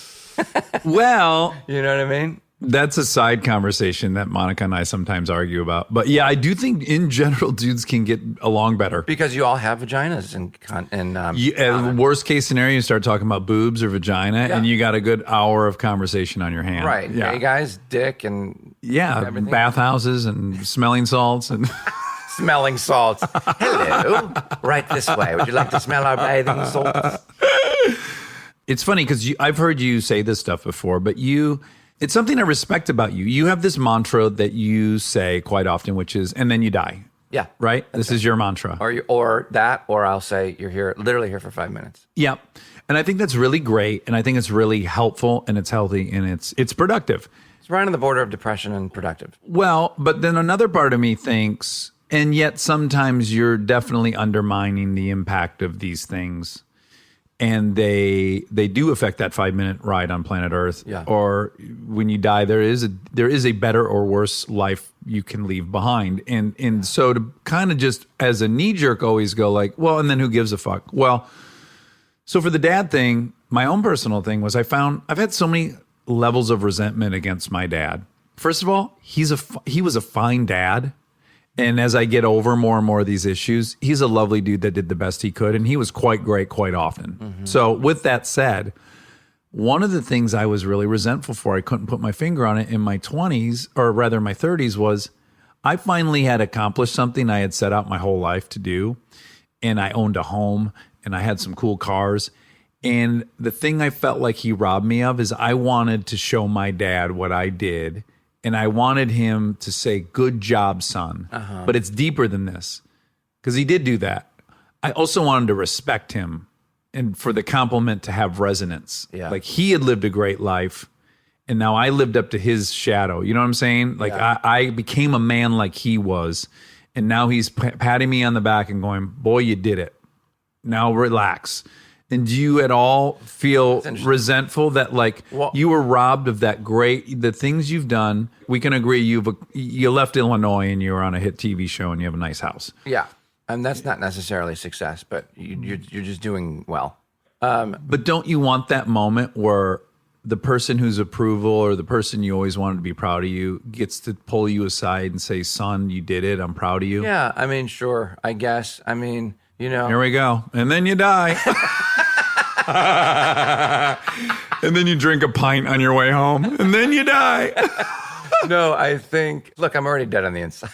Well, You know what I mean? that's a side conversation that Monica and I sometimes argue about. But yeah, I do think in general dudes can get along better. Because you all have vaginas and Worst case scenario, you start talking about boobs or vagina, and you got a good hour of conversation on your hand. right. Yeah. Gay guys, dick, and everything. Bathhouses and smelling salts and Smelling salts. Hello. Right this way. Would you like to smell our bathing salts? It's funny because I've heard you say this stuff before, but it's something I respect about you. You have this mantra that you say quite often, which is, and then you die. Yeah. Right? This is your mantra. Or I'll say you're literally here for 5 minutes. Yeah. And I think that's really great. And I think it's really helpful and it's healthy and it's productive. It's right on the border of depression and productive. Well, but then another part of me thinks, and yet sometimes you're definitely undermining the impact of these things. And they do affect that 5-minute ride on planet Earth. Yeah. Or when you die, there is a better or worse life you can leave behind. And so to kind of just as a knee jerk always go like, well, and then who gives a fuck? Well, so for the dad thing, my own personal thing was I've had so many levels of resentment against my dad. First of all, he was a fine dad. And as I get over more and more of these issues, he's a lovely dude that did the best he could. And he was quite great quite often. Mm-hmm. So with that said, one of the things I was really resentful for, I couldn't put my finger on it in my 20s, or rather my 30s, was I finally had accomplished something I had set out my whole life to do. And I owned a home and I had some cool cars. And the thing I felt like he robbed me of is I wanted to show my dad what I did. And I wanted him to say, good job, son. Uh-huh. But it's deeper than this because he did do that. I also wanted to respect him and for the compliment to have resonance. Yeah. Like he had lived a great life and now I lived up to his shadow. You know what I'm saying? Like I became a man like he was. And now he's patting me on the back and going, boy, you did it. Now relax. And do you at all feel resentful that you were robbed of the things you've done? We can agree you left Illinois and you were on a hit TV show and you have a nice house. Yeah. And that's not necessarily success, but you're just doing well. But don't you want that moment where the person whose approval or the person you always wanted to be proud of you gets to pull you aside and say, son, you did it. I'm proud of you. Yeah. I mean, sure. I guess. I mean, Here we go. And then you die. And then you drink a pint on your way home, and then you die. No, I think, look, I'm already dead on the inside.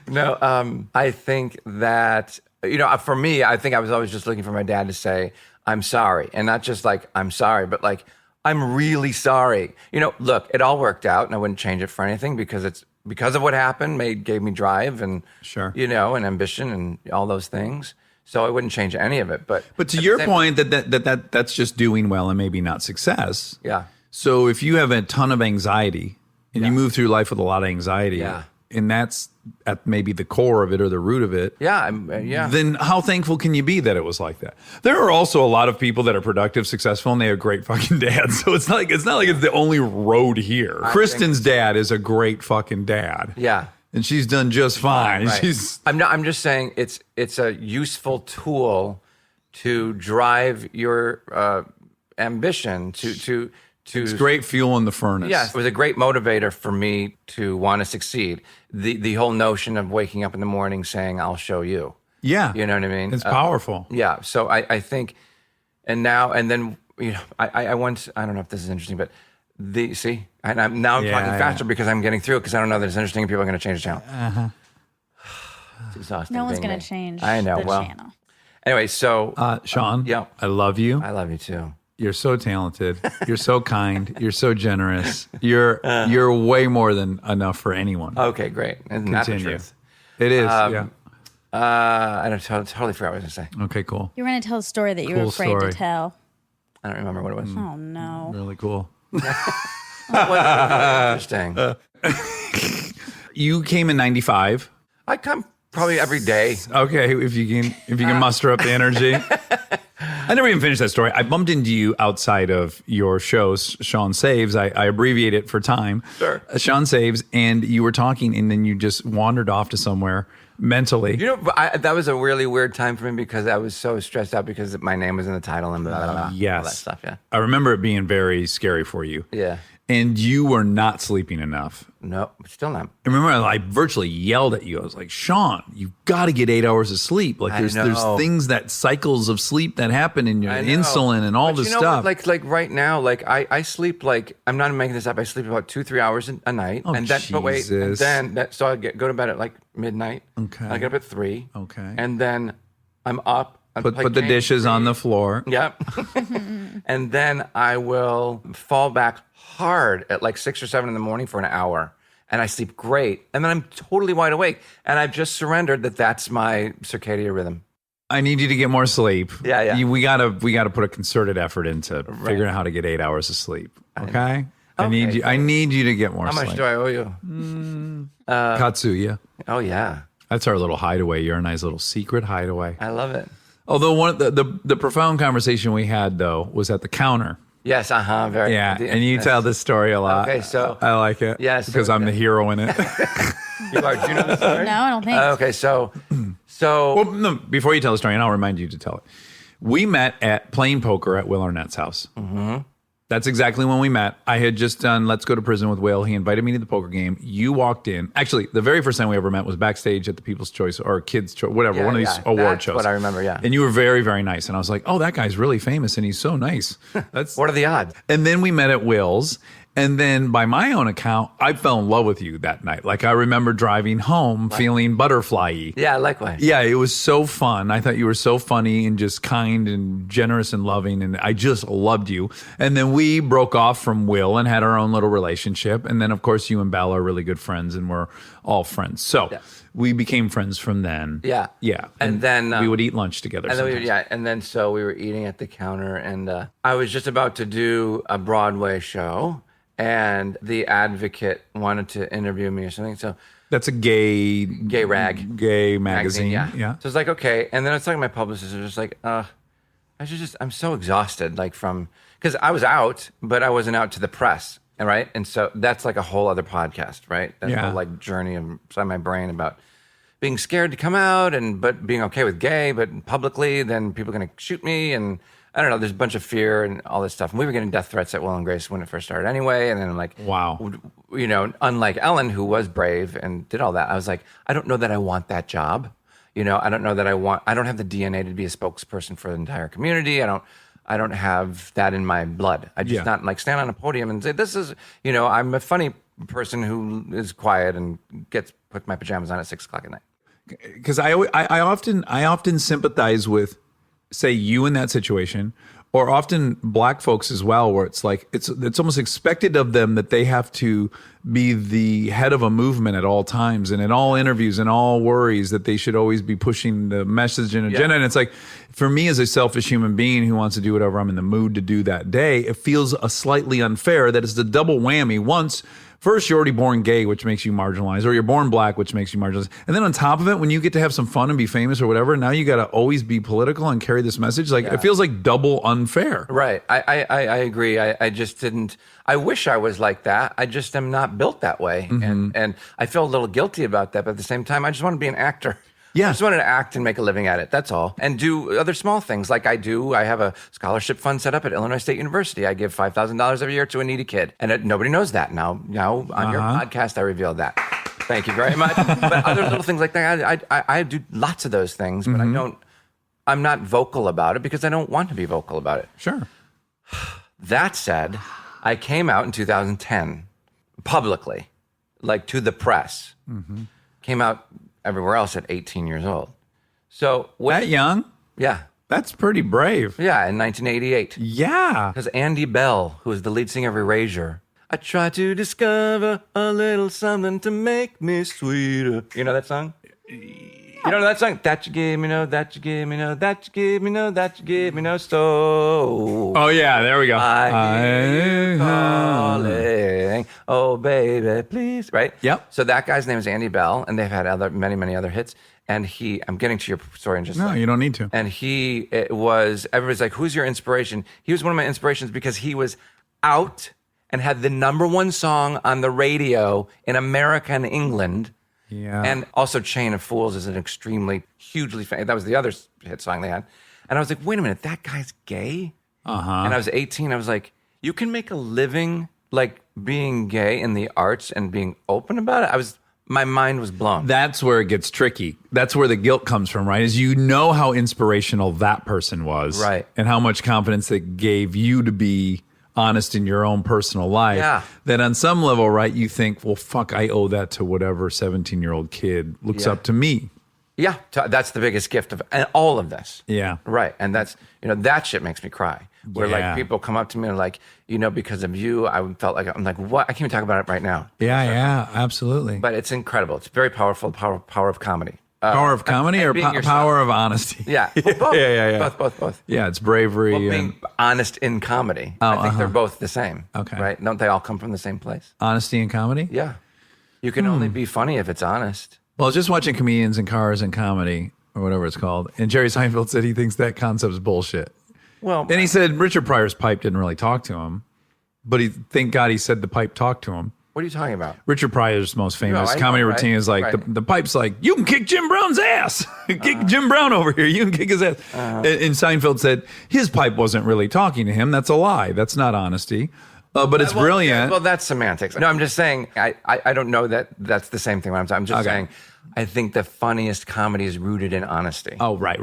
No, I think that, for me, I think I was always just looking for my dad to say, I'm sorry. And not just like, I'm sorry, but like, I'm really sorry. Look, it all worked out and I wouldn't change it for anything because of what happened, gave me drive and, and ambition and all those things. So I wouldn't change any of it. But to your point, that's just doing well and maybe not success. Yeah. So if you have a ton of anxiety and you move through life with a lot of anxiety, and that's at maybe the core of it or the root of it, then how thankful can you be that it was like that? There are also a lot of people that are productive, successful, and they have great fucking dads. So it's not like it's the only road here. Kristen's dad is a great fucking dad. Yeah. and she's done just fine. Right. She's I'm just saying it's a useful tool to drive your ambition to it's great fuel in the furnace. Yes, it was a great motivator for me to want to succeed. The whole notion of waking up in the morning saying, I'll show you. Yeah. You know what I mean? It's powerful. Yeah. So I think, and then, I once, I don't know if this is interesting, but and I'm talking faster because I'm getting through it because I don't know that it's interesting and people are going to change the channel. Uh-huh. It's exhausting. No one's being going me. to change I know. the Well, channel. anyway, so. Sean, yeah. I love you. I love you too. You're so talented. You're so kind. You're so generous. You're way more than enough for anyone. Okay, great. Isn't that the Continue. truth? It is, yeah. I don't totally forgot what I was going to say. Okay, cool. You were going to tell a story that you were Cool afraid story. to tell. I don't remember what it was. Oh, no. Really cool. Interesting. You came in 95. I come probably every day. Okay, if you can muster up the energy. I never even finished that story. I bumped into you outside of your shows, Sean Saves. I abbreviate it for time. Sure. Sean Saves, and you were talking, and then you just wandered off to somewhere mentally. You know, that was a really weird time for me because I was so stressed out because my name was in the title and blah, blah, blah. Yes. All that stuff, yeah. I remember it being very scary for you. Yeah. And you were not sleeping enough. No, still not. I remember I virtually yelled at you. I was like, Sean, you've got to get 8 hours of sleep. Like there's things that cycles of sleep that happen in your insulin and all but this you know stuff. What? Like right now, like I sleep like I'm not making this up. I sleep about 2-3 hours a night. Oh, and then but wait, and Jesus. then so I go to bed at like midnight. Okay. I get up at 3. Okay. And then I'm up. I Put play the games dishes at on 3. the floor. Yep. And then I will fall back hard at like 6 or 7 in the morning for an hour. And I sleep great. And then I'm totally wide awake. And I've just surrendered that that's my circadian rhythm. I need you to get more sleep. Yeah. We gotta put a concerted effort into figuring out how to get 8 hours of sleep. Okay. I need you to get more How sleep. much do I owe you? Katsuya. Oh, yeah. That's our little hideaway. You're a nice little secret hideaway. I love it. Although one of the profound conversation we had though was at the counter. Yes, very. Yeah, and you tell this story a lot. Okay, so I like it. Yes, because I'm the hero in it. You are. Do you know the story? No, I don't think. Okay, so Well, no, before you tell the story, and I'll remind you to tell it. We met at playing poker at Will Arnett's house. Mm-hmm. That's exactly when we met. I had just done Let's Go to Prison with Will. He invited me to the poker game. You walked in. Actually, the very first time we ever met was backstage at the People's Choice or Kids' Choice, whatever, one of these award that's shows. what I remember, yeah. And you were very, very nice. And I was like, oh, that guy's really famous and he's so nice. That's what are the odds? And then we met at Will's. And then by my own account, I fell in love with you that night. Like I remember driving home feeling butterfly-y. Yeah, likewise. Yeah, it was so fun. I thought you were so funny and just kind and generous and loving. And I just loved you. And then we broke off from Will and had our own little relationship. And then, of course, you and Bella are really good friends and we're all friends. So we became friends from then. Yeah. Yeah. And then we would eat lunch together. And then so we were eating at the counter and I was just about to do a Broadway show. And the Advocate wanted to interview me or something. So that's a gay rag. Gay magazine. Yeah. So it's like, okay. And then I was talking to my publicist. I was just like, I'm so exhausted. Like because I was out, but I wasn't out to the press. Right. And so that's like a whole other podcast, right? That whole like journey inside my brain about being scared to come out but being okay with gay, but publicly, then people are going to shoot me. And I don't know, there's a bunch of fear and all this stuff. And we were getting death threats at Will and Grace when it first started anyway. And then I'm like, wow. You know, unlike Ellen, who was brave and did all that, I was like, I don't know that I want that job. You know, I don't know that I don't have the DNA to be a spokesperson for the entire community. I don't have that in my blood. I just not like stand on a podium and say, this is, you know, I'm a funny person who is quiet and put my pajamas on at 6 o'clock at night. Because I often sympathize with, say, you in that situation, or often black folks as well, where it's like it's almost expected of them that they have to be the head of a movement at all times and in all interviews and all worries that they should always be pushing the message and agenda. And it's like, for me as a selfish human being who wants to do whatever I'm in the mood to do that day, it feels slightly unfair that it's the double whammy. Once, First, you're already born gay, which makes you marginalized, or you're born black, which makes you marginalized. And then on top of it, when you get to have some fun and be famous or whatever, now you got to always be political and carry this message. Like, it feels like double unfair. Right. I agree. I just didn't. I wish I was like that. I just am not built that way. And I feel a little guilty about that. But at the same time, I just want to be an actor. Yeah. I just wanted to act and make a living at it. That's all. And do other small things like I do. I have a scholarship fund set up at Illinois State University. I give $5,000 every year to a needy kid. And nobody knows that. Now on your podcast, I revealed that. Thank you very much. But other little things like that, I do lots of those things, but I'm not vocal about it because I don't want to be vocal about it. Sure. That said, I came out in 2010 publicly, like to the press. Came out everywhere else at 18 years old. So That young? Yeah. That's pretty brave. Yeah, in 1988. Yeah. Because Andy Bell, who was the lead singer of Erasure, I try to discover a little something to make me sweeter. You know that song? You know that song? That you gave me no, that you gave me no, that you gave me no, that you gave me no, so. Oh, yeah. There we go. I hear you calling. Oh, baby, please. Right? Yep. So that guy's name is Andy Bell, and they've had many other hits. And I'm getting to your story in just a No, second. you don't need to. And everybody's like, who's your inspiration? He was one of my inspirations because he was out and had the #1 song on the radio in America and England. Yeah. And also Chain of Fools is an hugely famous. That was the other hit song they had. And I was like, wait a minute, that guy's gay? And I was 18. I was like, you can make a living like being gay in the arts and being open about it? My mind was blown. That's where it gets tricky. That's where the guilt comes from, right? Is you know how inspirational that person was. Right. And how much confidence it gave you to be honest in your own personal life. Yeah. That on some level, right, you think, well, fuck, I owe that to whatever 17-year-old kid looks up to me. Yeah, that's the biggest gift of all of this. Yeah. Right. And that's, that shit makes me cry. Where Yeah. like people come up to me and like, because of you, I'm like, what? I can't even talk about it right now. Yeah, absolutely. But it's incredible. It's very powerful, power of comedy. Power of comedy and or being yourself. power of honesty? Yeah. Well, both. Yeah. Both. Yeah, it's bravery. Well, being honest in comedy. I think they're both the same. Okay. Right? Don't they all come from the same place? Honesty and comedy? Yeah. You can only be funny if it's honest. Well, I was just watching Comedians in Cars and Comedy, or whatever it's called, and Jerry Seinfeld said he thinks that concept's bullshit. Well, And he said Richard Pryor's pipe didn't really talk to him, but thank God he said the pipe talked to him. what are you talking about? Richard Pryor's most famous I know, comedy right? routine is like Right. the pipe's like, you can kick Jim Brown's ass. Kick Jim Brown over here. You can kick his ass. And Seinfeld said his pipe wasn't really talking to him. That's a lie. That's not honesty. But it's brilliant. Well, that's semantics. No, I'm just saying, I don't know that that's the same thing. I'm just saying, I think the funniest comedy is rooted in honesty. Oh, right.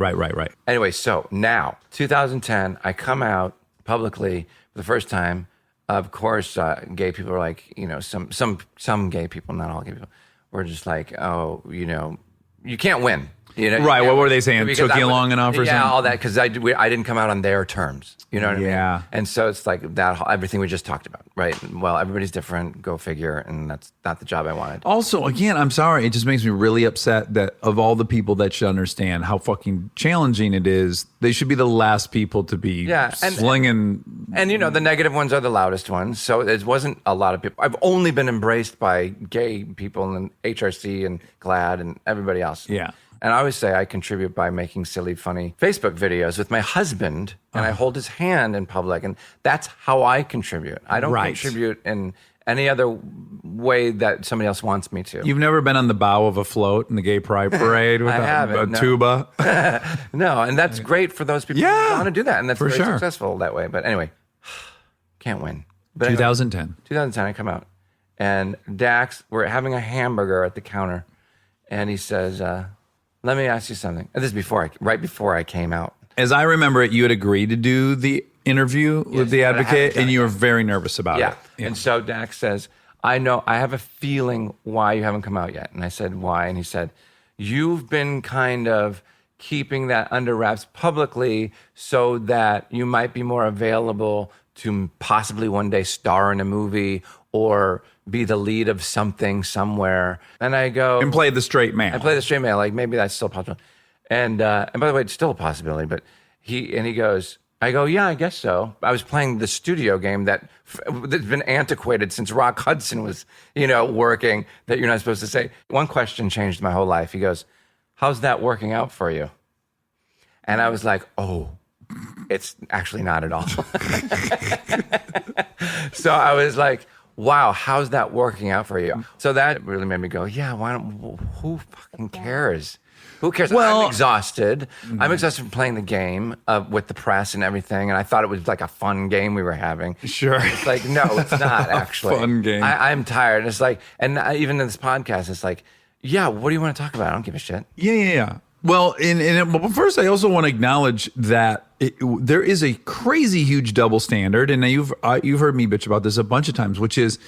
Anyway, so now, 2010, I come out publicly for the first time. Of course, gay people are like, some gay people, not all gay people, were just like, oh, you can't win. Right, what were they saying? Because Took you long enough or something? Yeah, all that, because I didn't come out on their terms. You know what I mean? Yeah. And so it's like that, everything we just talked about, right? Well, everybody's different, go figure, and that's not the job I wanted. Also, again, I'm sorry. It just makes me really upset that of all the people that should understand how fucking challenging it is, they should be the last people to be slinging. And the negative ones are the loudest ones. So it wasn't a lot of people. I've only been embraced by gay people and HRC and GLAAD and everybody else. Yeah. And I always say I contribute by making silly, funny Facebook videos with my husband, and I hold his hand in public, and that's how I contribute. I don't contribute in any other way that somebody else wants me to. You've never been on the bow of a float in the gay pride parade with I haven't, a no. tuba? No, and that's great for those people who want to do that, and that's for very sure. successful that way. But anyway, can't win. But 2010. 2010, I come out, and Dax, we're having a hamburger at the counter, and he says, let me ask you something. And this is right before I came out. As I remember it, you had agreed to do the interview with the but I haven't advocate, done and it you were yet. very nervous about it. Yeah. And so Dax says, I have a feeling why you haven't come out yet. And I said, why? And he said, you've been kind of keeping that under wraps publicly so that you might be more available to possibly one day star in a movie or be the lead of something somewhere. And I go... And play the straight man. I play the straight man, like maybe that's still possible. And by the way, it's still a possibility, but he goes, I go, yeah, I guess so. I was playing the studio game that's been antiquated since Rock Hudson was, working, that you're not supposed to say. One question changed my whole life. He goes, how's that working out for you? And I was like, oh, it's actually not at all. So I was like, wow, how's that working out for you? So that really made me go, yeah, who fucking cares? Who cares? Well, I'm exhausted. I'm exhausted from playing the game with the press and everything. And I thought it was like a fun game we were having. Sure. It's like, no, it's not actually. Fun game. I'm tired. It's like, and even in this podcast, it's like, yeah, what do you want to talk about? I don't give a shit. Yeah. Well, but first, I also want to acknowledge that there is a crazy huge double standard, and you've heard me bitch about this a bunch of times, which is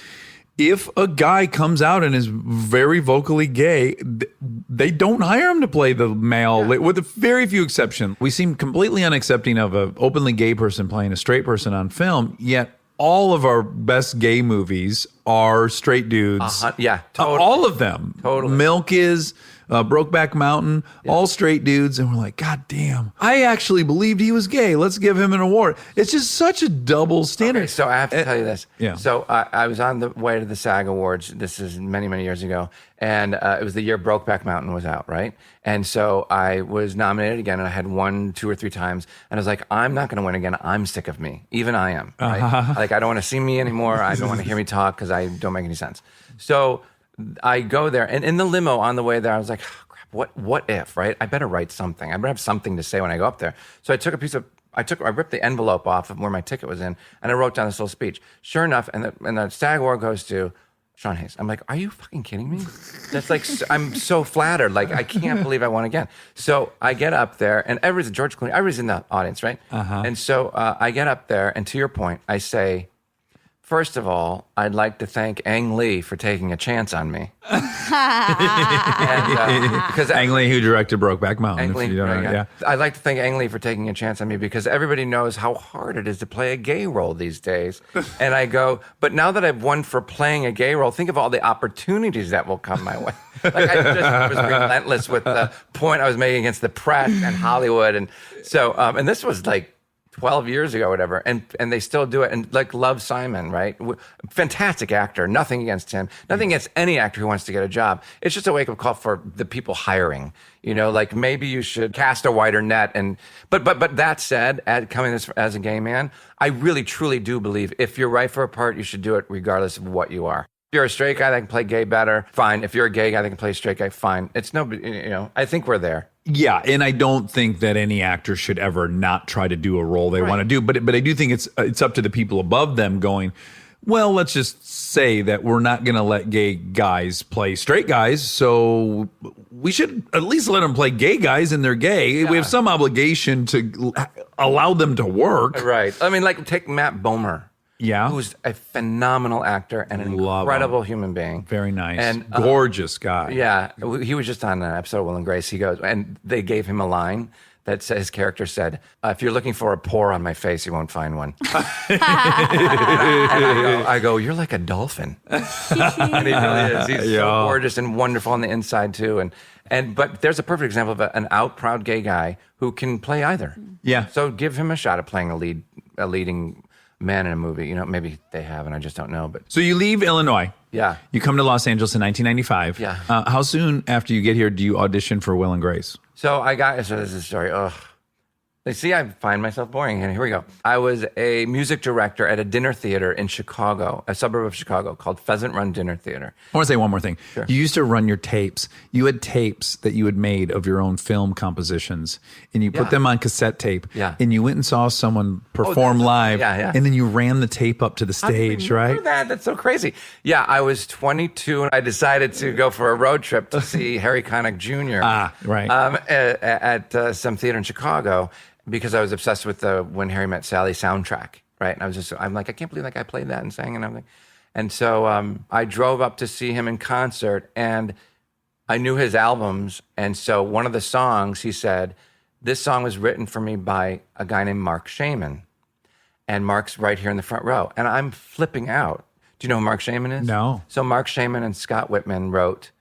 if a guy comes out and is very vocally gay, they don't hire him to play the male, with a very few exceptions. We seem completely unaccepting of an openly gay person playing a straight person on film, yet all of our best gay movies are straight dudes. Yeah, totally. All of them. Totally. Milk is... Brokeback Mountain, all straight dudes, and we're like, God damn, I actually believed he was gay. Let's give him an award. It's just such a double standard. Okay, so I have to tell you this. Yeah. So I was on the way to the SAG Awards. This is many, many years ago, and it was the year Brokeback Mountain was out, right? And so I was nominated again, and I had won 2 or 3 times, and I was like, I'm not going to win again. I'm sick of me. Even I am. Right? Like, I don't want to see me anymore. I don't want to hear me talk because I don't make any sense. So I go there, and in the limo on the way there, I was like, oh, crap, what if, right? I better write something. I better have something to say when I go up there. So I took I ripped the envelope off of where my ticket was in, and I wrote down this little speech. Sure enough, and the SAG award goes to Sean Hayes. I'm like, are you fucking kidding me? That's like, I'm so flattered. Like, I can't believe I won again. So I get up there, and everybody's George Clooney. Everybody's in the audience, right? And so I get up there, and to your point, I say, first of all, I'd like to thank Ang Lee for taking a chance on me. Because Ang Lee, who directed Brokeback Mountain. Ang Lee, if you don't know, yeah. I'd like to thank Ang Lee for taking a chance on me because everybody knows how hard it is to play a gay role these days. And I go, but now that I've won for playing a gay role, think of all the opportunities that will come my way. Like I just was relentless with the point I was making against the press and Hollywood. And so, and this was like 12 years ago, whatever, and they still do it. And like, love Simon, right? Fantastic actor. Nothing against him. Nothing against any actor who wants to get a job. It's just a wake up call for the people hiring. Like maybe you should cast a wider net. And but that said, coming as a gay man, I really truly do believe if you're right for a part, you should do it regardless of what you are. If you're a straight guy that can play gay better, fine. If you're a gay guy that can play a straight guy, fine. It's no, I think we're there. Yeah, and I don't think that any actor should ever not try to do a role they want to do. But I do think it's up to the people above them going, well, let's just say that we're not going to let gay guys play straight guys, so we should at least let them play gay guys, and they're gay. Yeah. We have some obligation to allow them to work. Right. I mean, like, take Matt Bomer. Yeah. Who's a phenomenal actor and an incredible human being. Very nice. And gorgeous guy. Yeah. He was just on an episode of Will and Grace. He goes, and they gave him a line that his character said, if you're looking for a pore on my face, you won't find one. and I go, you're like a dolphin. And he really is. He's so gorgeous and wonderful on the inside too. But there's a perfect example of an out proud gay guy who can play either. Yeah. So give him a shot at playing a leading man in a movie. Maybe they have, and I just don't know. But so you leave Illinois. Yeah. You come to Los Angeles in 1995. Yeah. How soon after you get here do you audition for Will and Grace? So this is a story. Ugh. See, I find myself boring. And here we go. I was a music director at a dinner theater in Chicago, a suburb of Chicago called Pheasant Run Dinner Theater. I want to say one more thing. Sure. You used to run your tapes. You had tapes that you had made of your own film compositions, and you put them on cassette tape. Yeah. And you went and saw someone perform live. Yeah. And then you ran the tape up to the stage, right? That's so crazy. Yeah, I was 22 and I decided to go for a road trip to see Harry Connick Jr. Right. At some theater in Chicago. Because I was obsessed with the When Harry Met Sally soundtrack, right? And I'm like, I can't believe that guy played that and sang and everything. And so I drove up to see him in concert, and I knew his albums. And so one of the songs, he said, this song was written for me by a guy named Mark Shaman. And Mark's right here in the front row. And I'm flipping out. Do you know who Mark Shaman is? No. So Mark Shaman and Scott Whitman wrote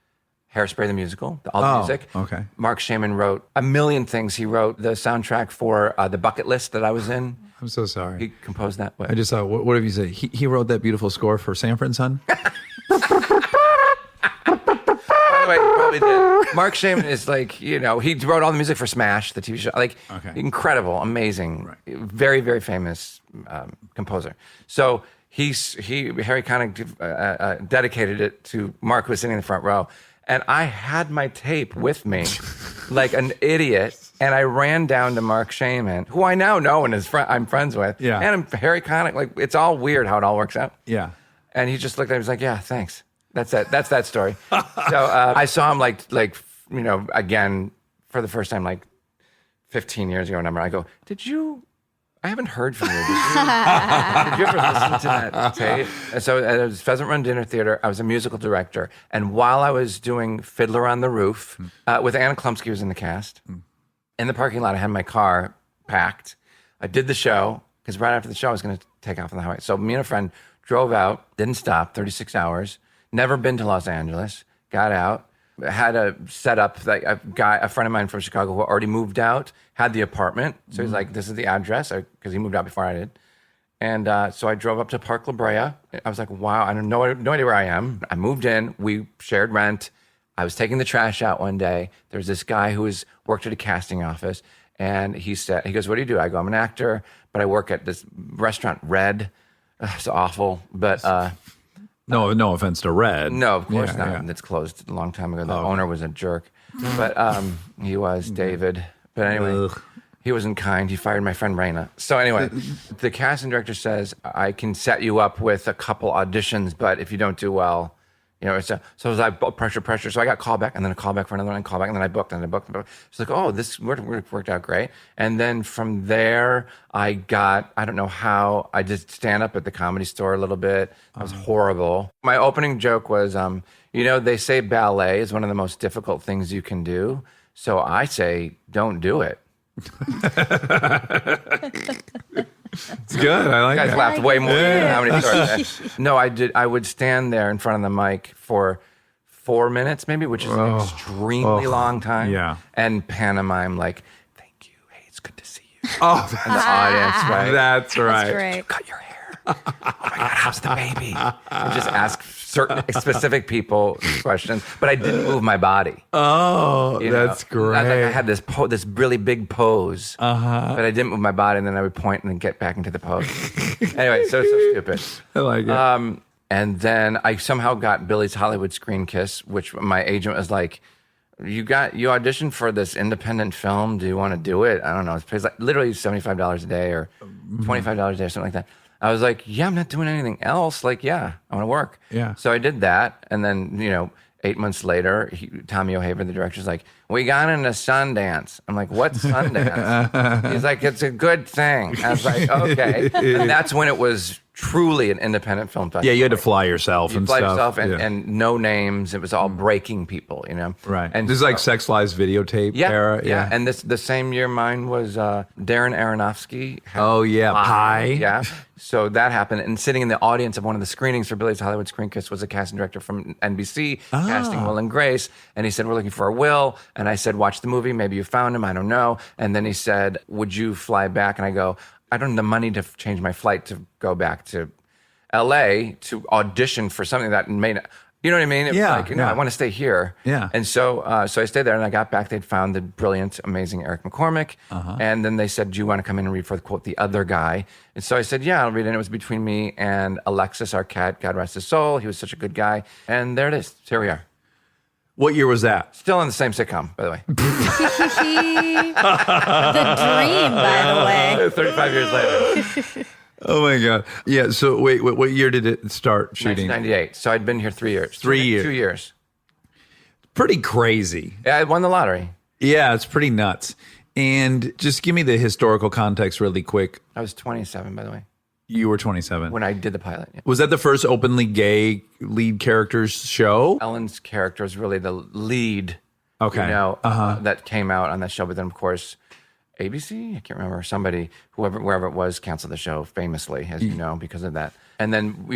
Hairspray the musical, all the music. okay. Mark Shaman wrote a million things. He wrote the soundtrack for The Bucket List that I was in. I'm so sorry. He composed that. I just saw, what have you said? He wrote that beautiful score for Sanford and Son? By the way, he probably did. Mark Shaman is like, he wrote all the music for Smash, the TV show. Like, incredible, amazing, very, very famous composer. So Harry Connick dedicated it to Mark, who was sitting in the front row. And I had my tape with me like an idiot. And I ran down to Mark Shaman, who I now know and I'm friends with. Yeah. And Harry Connick, like, it's all weird how it all works out. Yeah. And he just looked at me, he was like, yeah, thanks. That's it. That's that story. So I saw him again for the first time, like 15 years ago. And I go, I haven't heard from you. Did you ever listen to that tape? And so it was Pheasant Run Dinner Theater. I was a musical director. And while I was doing Fiddler on the Roof, with Anna Klumsky was in the cast, in the parking lot, I had my car packed. I did the show, because right after the show, I was going to take off on the highway. So me and a friend drove out, didn't stop, 36 hours, never been to Los Angeles, got out, had a setup, like a friend of mine from Chicago who already moved out, had the apartment. So he's like, this is the address, because he moved out before I did. And so I drove up to Park La Brea. I was like, wow, I don't know, no idea where I am. I moved in, we shared rent. I was taking the trash out one day. There's this guy who worked at a casting office, and he goes, what do you do? I go, I'm an actor, but I work at this restaurant, Red. It's awful, but No offense to Red. no, of course not. Yeah. It's closed a long time ago. The owner was a jerk, but he was David. But anyway, he wasn't kind. He fired my friend Raina. So anyway, the casting director says, I can set you up with a couple auditions, but if you don't do well, so I was like, pressure. So I got called back, and then a call back for another one, and call back, and then I booked. It's like, oh, this worked out great. And then from there, I don't know how, I did stand up at the Comedy Store a little bit. That was horrible. My opening joke was, they say ballet is one of the most difficult things you can do. So I say, don't do it. It's good. I like You guys that. laughed way more than Comedy Store. No, I did. I would stand there in front of the mic for 4 minutes, maybe, which is an extremely long time. Yeah. And pantomime, like, thank you. Hey, it's good to see you. Oh, And the audience, right? that's right. That's great. You cut your hair. Oh my God, how's the baby? And just ask certain specific people questions, but I didn't move my body. Oh, You know? that's great. I had this really big pose, but I didn't move my body, and then I would point and then get back into the pose. Anyway, so stupid. I like it. And then I somehow got Billy's Hollywood Screen Kiss, which my agent was like, you auditioned for this independent film. Do you want to do it? I don't know. It pays like literally $75 a day or $25 a day or something like that. I was like, yeah, I'm not doing anything else. Like, yeah, I want to work. Yeah. So I did that. And then, 8 months later, Tommy O'Haver, the director's like, we got into Sundance. I'm like, what's Sundance? He's like, it's a good thing. I was like, okay. And that's when it was truly an independent film festival. Yeah, you had to fly yourself and fly stuff. yourself and, Yeah. and no names. It was all breaking people, Right. And This is like Sex Lies videotape era. Yeah. And the same year mine was Darren Aronofsky. Oh, yeah. Pie. Yeah. So that happened. And sitting in the audience of one of the screenings for Billy's Hollywood Screen Kiss was a casting director from NBC, casting Will and Grace. And he said, we're looking for a Will. And I said, watch the movie. Maybe you found him. I don't know. And then he said, would you fly back? And I go, I don't have the money to change my flight to go back to LA to audition for something that may not, you know what I mean? It was Yeah, like, yeah. I want to stay here. Yeah. And so so I stayed there, and I got back. They'd found the brilliant, amazing Eric McCormick. And then they said, do you want to come in and read for the quote, the other guy? And so I said, yeah, I'll read it. And it was between me and Alexis Arquette, God rest his soul. He was such a good guy. And there it is. Here we are. What year was that? Still in the same sitcom, by the way. The dream, by the way. 35 years later. Oh, my God. Yeah. So, wait, what year did it start shooting? 1998. So I'd been here 3 years. 3 years. 2 years. Pretty crazy. Yeah, I won the lottery. Yeah, it's pretty nuts. And just give me the historical context really quick. I was 27, by the way, You were 27. when I did the pilot. Yeah. Was that the first openly gay lead characters show? Ellen's character is really the lead, Okay. that came out on that show. But then, of course, ABC, I can't remember, somebody, wherever it was, canceled the show famously, as you know, because of that. And then,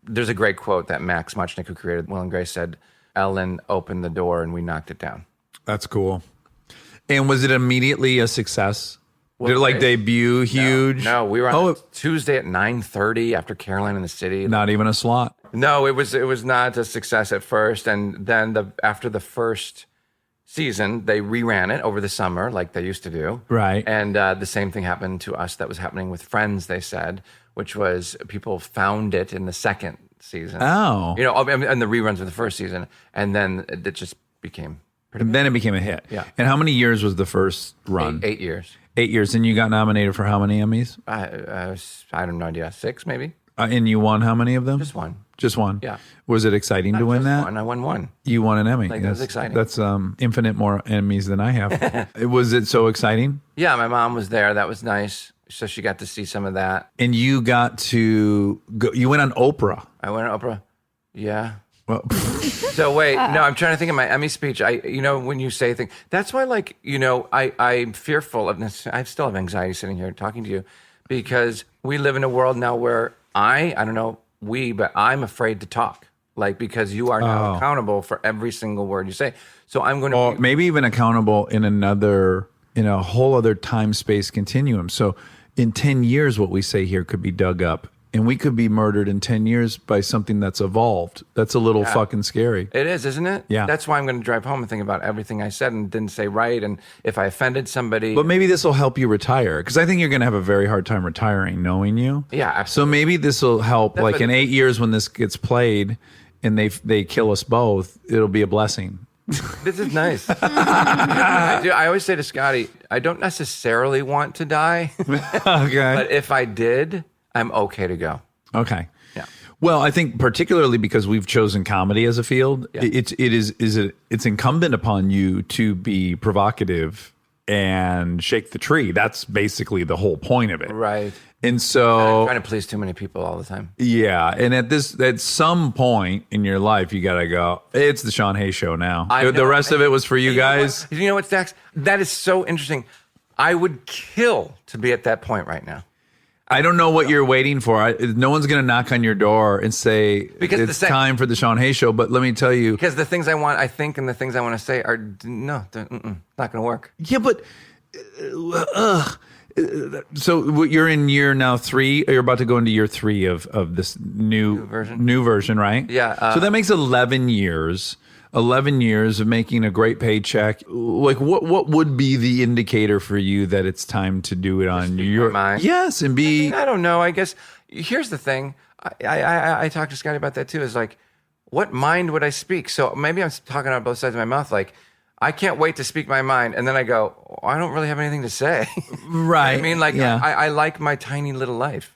there's a great quote that Max Muchnick, who created Will and Grace, said, Ellen opened the door and we knocked it down. That's cool. And was it immediately a success? What Did it like race? debut huge? No, we were on Tuesday at 9:30 after Caroline in the City. Not even a slot. No, it was not a success at first, and then after the first season, they reran it over the summer like they used to do. Right. And the same thing happened to us that was happening with Friends, they said, which was people found it in the second season. Oh. You know, and the reruns of the first season, and then it just became And then it became a hit. Yeah. And how many years was the first run? 8 years. 8 years. And you got nominated for how many Emmys? I don't know, idea. 6 maybe? And you won how many of them? Just one. Just one? Yeah. Was it exciting to win Just that? one. I won one. You won an Emmy. Like, that was exciting. That's infinite more Emmys than I have. Was it so exciting? Yeah, my mom was there. That was nice. So she got to see some of that. And you got to go, you went on Oprah. I went on Oprah. Yeah. Well, So wait, no, I'm trying to think of my Emmy speech. When you say things, that's why, like, I'm fearful of this. I still have anxiety sitting here talking to you because we live in a world now where I don't know but I'm afraid to talk, like, because you are now accountable for every single word you say. So I'm going to or maybe even accountable in a whole other time space continuum. So in 10 years, what we say here could be dug up. And we could be murdered in 10 years by something that's evolved. That's a little fucking scary. It is, isn't it? Yeah. That's why I'm going to drive home and think about everything I said and didn't say right. And if I offended somebody. But maybe this will help you retire. Because I think you're going to have a very hard time retiring knowing you. Yeah, So absolutely. maybe this will help. Like in 8 years when this gets played and they kill us both, it'll be a blessing. This is nice. I always say to Scotty, I don't necessarily want to die. Okay. But if I did, I'm okay to go. Okay. Yeah. Well, I think particularly because we've chosen comedy as a field, it's incumbent upon you to be provocative and shake the tree. That's basically the whole point of it. Right. And so, I'm trying to please too many people all the time. yeah. And at some point in your life, you got to go, it's the Sean Hayes show now. I The know. rest of it was for you guys. You know what, Dax? That is so interesting. I would kill to be at that point right now. I don't know what you're waiting for. No one's going to knock on your door and say Because it's time for the Sean Hayes show. But let me tell you. Because the things I think, and the things I want to say are, not going to work. Yeah, but so you're in year now 3. You're about to go into year 3 of this new version, right? Yeah. So that makes 11 years. 11 years of making a great paycheck. Like, what would be the indicator for you that it's time to do it on your mind? Yes, and be. I don't know. I guess here's the thing. I talked to Scotty about that too. Is like, what mind would I speak? So maybe I'm talking out both sides of my mouth. Like, I can't wait to speak my mind, and then I go, I don't really have anything to say. Right. I mean, like, yeah. I like my tiny little life.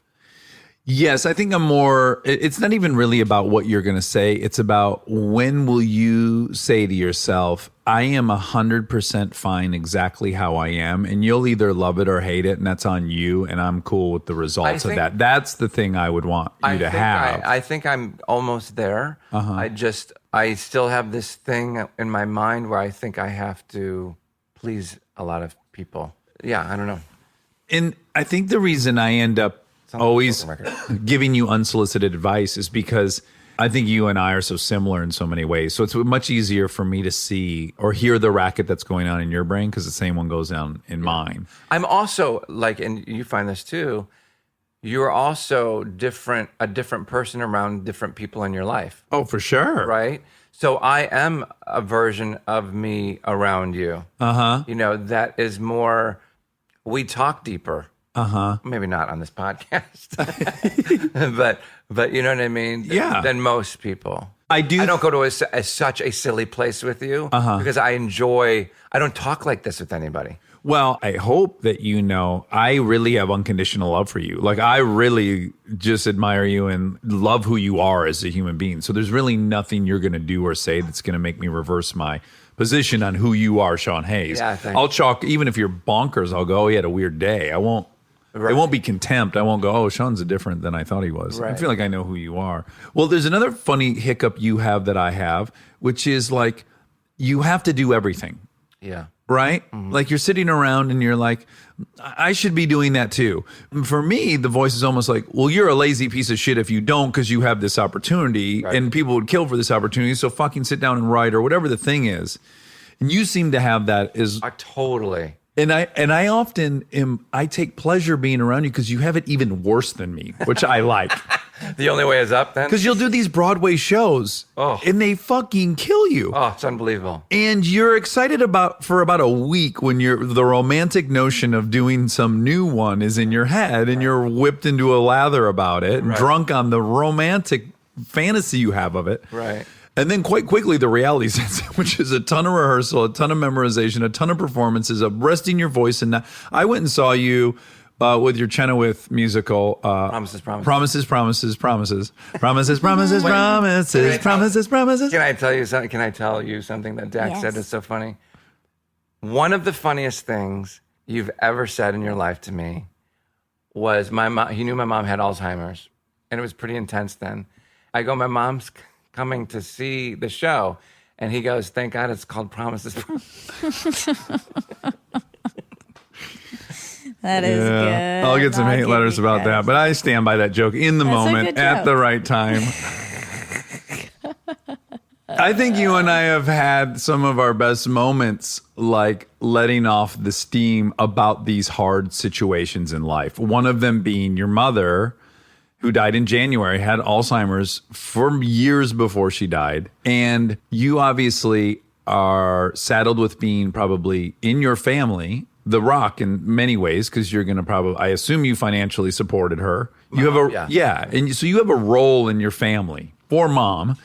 Yes, I think it's not even really about what you're going to say. It's about when will you say to yourself, I am 100% fine exactly how I am, and you'll either love it or hate it, and that's on you, and I'm cool with the results of that. That's the thing I would want you to have. I think I'm almost there. I still have this thing in my mind where I think I have to please a lot of people. Yeah, I don't know. And I think the reason I end up always giving you unsolicited advice is because I think you and I are so similar in so many ways. So it's much easier for me to see or hear the racket that's going on in your brain because the same one goes on in mine. I'm also like, and you find this too, you're also a different person around different people in your life. Oh, for sure. Right? So I am a version of me around you. That is more, we talk deeper. Maybe not on this podcast, but you know what I mean? Yeah. Than most people. I don't go to such a silly place with you because I don't talk like this with anybody. Well, I hope that I really have unconditional love for you. Like, I really just admire you and love who you are as a human being. So there's really nothing you're going to do or say that's going to make me reverse my position on who you are, Sean Hayes. Yeah, thanks. I'll chalk, even if you're bonkers, I'll go, he had a weird day. I won't. Right. It won't be contempt. I won't go, oh, Sean's different than I thought he was. Right. I feel like I know who you are. Well, there's another funny hiccup you have that I have, which is like, you have to do everything. Yeah. right? Like you're sitting around and you're like, I should be doing that too. For me, the voice is almost like, well, you're a lazy piece of shit if you don't, because you have this opportunity and people would kill for this opportunity. So fucking sit down and write or whatever the thing is. And you seem to have that as Totally. And I often I take pleasure being around you because you have it even worse than me, which I like. The only way is up then? Because you'll do these Broadway shows and they fucking kill you. Oh, it's unbelievable. And you're excited for about a week when the romantic notion of doing some new one is in your head and you're whipped into a lather about it and drunk on the romantic fantasy you have of it. Right. And then quite quickly, the reality sets in, which is a ton of rehearsal, a ton of memorization, a ton of performances, of resting your voice. And I went and saw you with your Chenoweth musical. Promises. Promises. Promises. Can I tell you something? Can I tell you something that Dax said is so funny? One of the funniest things you've ever said in your life to me was my mom. He knew my mom had Alzheimer's, and it was pretty intense then. I go, my mom's coming to see the show, and he goes, thank God it's called Promises. That is good. I'll get some hate letters about that, but I stand by that joke in the That's a moment good at joke. the right time. I think you and I have had some of our best moments, like letting off the steam about these hard situations in life. One of them being your mother, who died in January, had Alzheimer's for years before she died. And you obviously are saddled with being probably in your family, the rock in many ways, because you're going to probably, I assume you financially supported her. You have and so you have a role in your family for mom.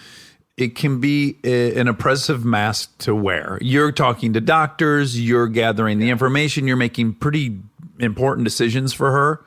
It can be an oppressive mask to wear. You're talking to doctors, you're gathering the information, you're making pretty important decisions for her.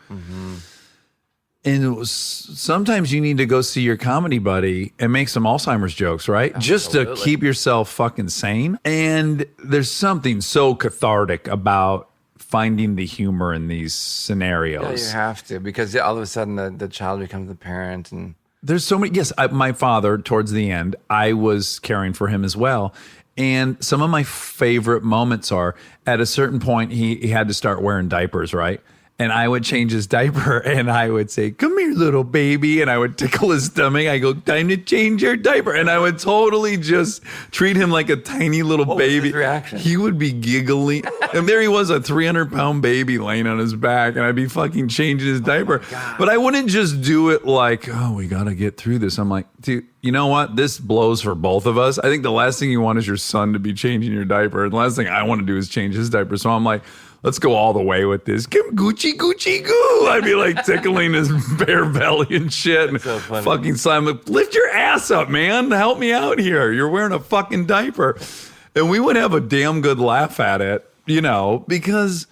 And sometimes you need to go see your comedy buddy and make some Alzheimer's jokes, right? Just to keep yourself fucking sane. And there's something so cathartic about finding the humor in these scenarios. Yeah, you have to, because all of a sudden the child becomes the parent. And there's so many. Yes, my father, towards the end, I was caring for him as well. And some of my favorite moments are at a certain point, he had to start wearing diapers, right? And I would change his diaper and I would say, come here, little baby. And I would tickle his stomach. I go, time to change your diaper. And I would totally just treat him like a tiny little baby. Was his reaction? He would be giggling. And there he was, a 300-pound baby laying on his back. And I'd be fucking changing his diaper. But I wouldn't just do it like, oh, we got to get through this. I'm like, dude, you know what? This blows for both of us. I think the last thing you want is your son to be changing your diaper. And the last thing I want to do is change his diaper. So I'm like, let's go all the way with this. Come Gucci, Gucci, goo. I'd be like tickling his bare belly and shit. And so funny. fucking slime. Lift your ass up, man. Help me out here. You're wearing a fucking diaper. And we would have a damn good laugh at it, you know, because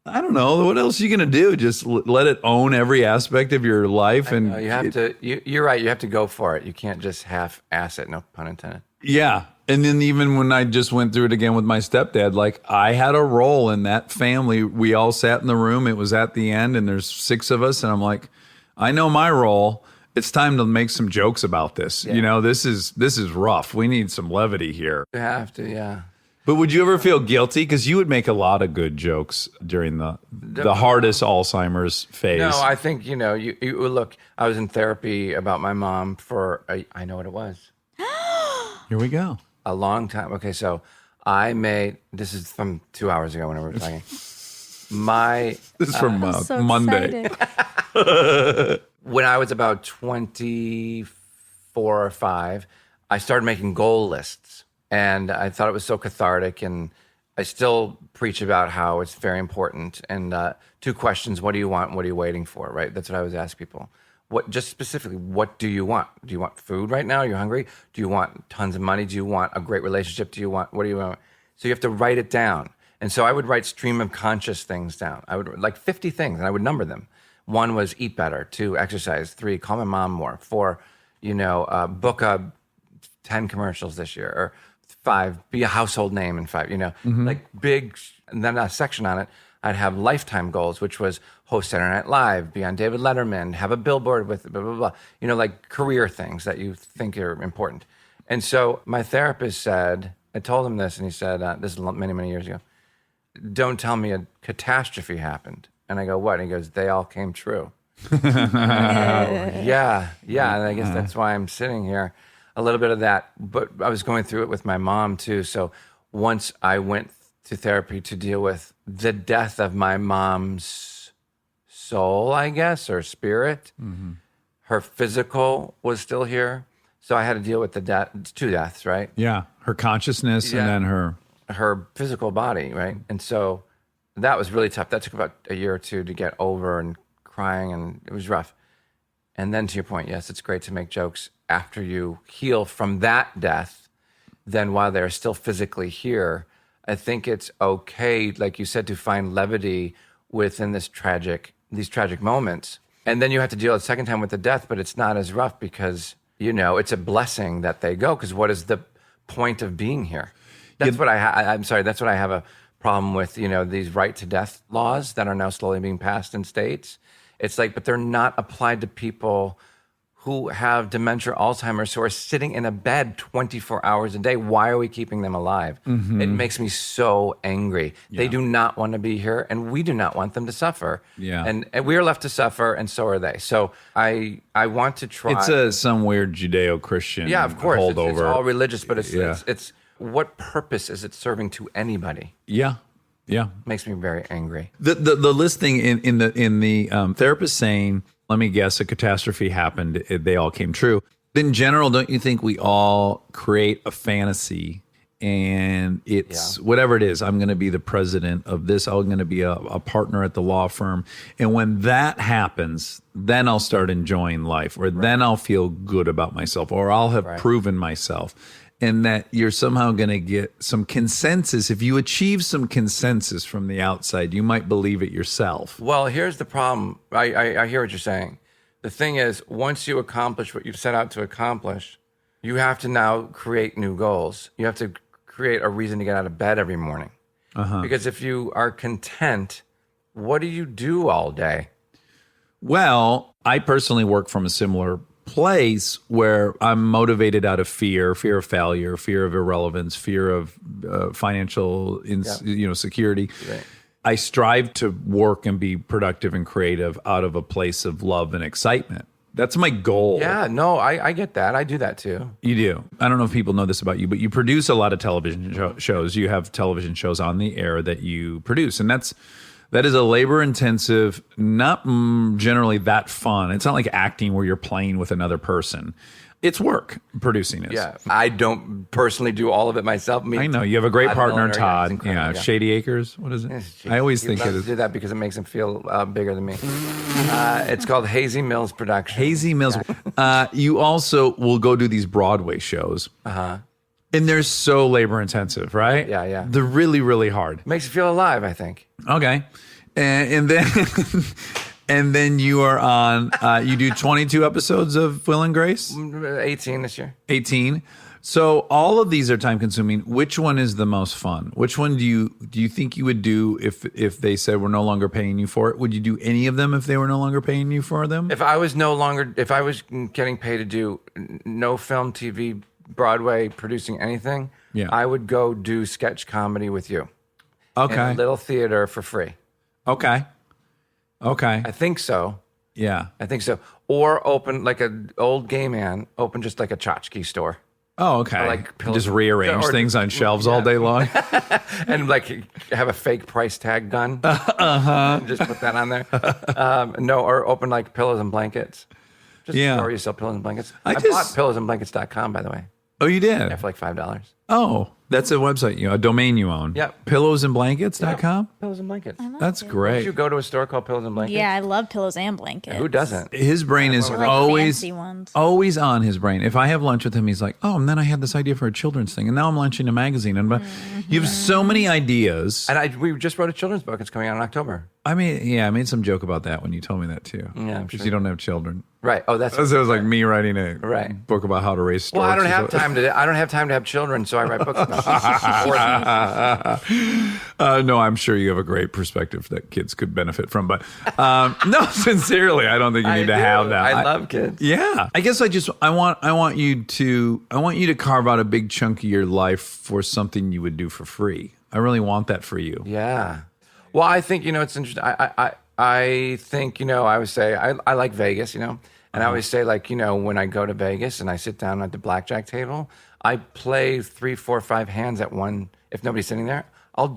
I don't know. What else are you going to do? Just let it own every aspect of your life. And you have to, you're right. You have to go for it. You can't just half-ass it. No pun intended. Yeah. And then even when I just went through it again with my stepdad, like I had a role in that family. We all sat in the room. It was at the end and there's 6 of us. And I'm like, I know my role. It's time to make some jokes about this. Yeah. You know, this is rough. We need some levity here. You have to, yeah. But would you ever feel guilty? Because you would make a lot of good jokes during the hardest Alzheimer's phase. No, I think, you know, you look, I was in therapy about my mom for, I know what it was. Here we go. A long time. Okay, so this is from 2 hours ago when we were talking. This is from so Monday. When I was about 24 or 5, I started making goal lists. And I thought it was so cathartic. And I still preach about how it's very important. And 2 questions: what do you want? What are you waiting for? Right? That's what I always ask people. Just specifically, what do you want? Do you want food right now? Are you hungry? Do you want tons of money? Do you want a great relationship? What do you want? So you have to write it down. And so I would write stream of conscious things down. I would like 50 things, and I would number them. 1 was eat better. 2, exercise. 3, call my mom more. 4, book 10 commercials this year. Or 5, be a household name. And 5, like big. And then a section on it, I'd have lifetime goals, which was host Saturday Night Live, be on David Letterman, have a billboard with blah, blah, blah. Like career things that you think are important. And so my therapist said, I told him this, and he said, this is many, many years ago. don't tell me a catastrophe happened. And I go, what? And he goes, they all came true. Yeah. And I guess that's why I'm sitting here. A little bit of that, but I was going through it with my mom too. So once I went to therapy to deal with the death of my mom's soul, I guess, or spirit, her physical was still here. So I had to deal with the two deaths, right? Yeah. Her consciousness and then her physical body, right? And so that was really tough. That took about a year or two to get over, and crying, and it was rough. And then to your point, yes, it's great to make jokes after you heal from that death. Then while they're still physically here, I think it's okay, like you said, to find levity within these tragic moments. And then you have to deal a second time with the death, but it's not as rough because, it's a blessing that they go, because what is the point of being here? That's what I'm sorry, that's what I have a problem with, these right to death laws that are now slowly being passed in states. It's like, but they're not applied to people who have dementia, Alzheimer's, who are sitting in a bed 24 hours a day. Why are we keeping them alive? It makes me so angry. Yeah. They do not want to be here, and we do not want them to suffer. Yeah. And we are left to suffer, and so are they. So I want to try. It's some weird Judeo-Christian of course. holdover. It's all religious, but it's what purpose is it serving to anybody? Yeah. Makes me very angry. The listing in the therapist saying, let me guess, a catastrophe happened, they all came true. In general, don't you think we all create a fantasy, and it's whatever it is, I'm going to be the president of this, I'm going to be a partner at the law firm. And when that happens, then I'll start enjoying life, or then I'll feel good about myself, or I'll have proven myself. And that you're somehow going to get some consensus. If you achieve some consensus from the outside, you might believe it yourself. Well, here's the problem. I hear what you're saying. The thing is, once you accomplish what you've set out to accomplish, you have to now create new goals. You have to create a reason to get out of bed every morning. Because if you are content, what do you do all day? Well, I personally work from a similar place where I'm motivated out of fear of failure, fear of irrelevance, fear of financial security. Right. I strive to work and be productive and creative out of a place of love and excitement. That's my goal. Yeah, no, I get that. I do that too. You do. I don't know if people know this about you, but you produce a lot of television shows. You have television shows on the air that you produce, and that is a labor-intensive, not generally that fun. It's not like acting where you're playing with another person. It's work, producing it. Yeah, I don't personally do all of it myself. I know. You have a great partner, Todd. Yeah, Shady Acres. What is it? I always think it is. Do that because it makes him feel bigger than me. It's called Hazy Mills Production. Hazy Mills. You also will go do these Broadway shows. And they're so labor-intensive, right? Yeah. They're really, really hard. Makes you feel alive, I think. Okay. And then and then you are on, you do 22 episodes of Will and Grace? 18 this year. 18. So all of these are time-consuming. Which one is the most fun? Which one do you think you would do if they said we're no longer paying you for it? Would you do any of them if they were no longer paying you for them? If I was getting paid to do no film, TV, Broadway, producing anything, I would go do sketch comedy with you. Okay. In a little theater for free. Okay. I think so. Yeah. I think so. Or open, like an old gay man, open just like a totchkey store. Oh, okay. Just rearrange things on shelves all day long. And like have a fake price tag done. Just put that on there. Or open like pillows and blankets. Just a store you sell pillows and blankets. I bought pillowsandblankets.com, by the way. Oh, you did? Yeah, for like $5. Oh, that's a website, a domain you own. Yep. Pillowsandblankets.com? Pillows and blankets. That's great. Did you go to a store called Pillows and Blankets? Yeah, I love pillows and blankets. Who doesn't? His brain is like always on his brain. If I have lunch with him, he's like, oh, and then I had this idea for a children's thing, and now I'm launching a magazine. And you have so many ideas. And we just wrote a children's book. It's coming out in October. I made some joke about that when you told me that too. Yeah, because you don't have children. Right. Oh, so it was like me writing a book about how to raise storks. Well, I don't have time to have children, so I write books about No, I'm sure you have a great perspective that kids could benefit from. But no, sincerely, I don't think you need to have that. I love kids. Yeah, I guess I want you to carve out a big chunk of your life for something you would do for free. I really want that for you. Yeah. Well, I think, it's interesting. I think, I always say, I like Vegas, and I always say, like, when I go to Vegas and I sit down at the blackjack table, I play 3, 4, 5 hands at one. If nobody's sitting there, I'll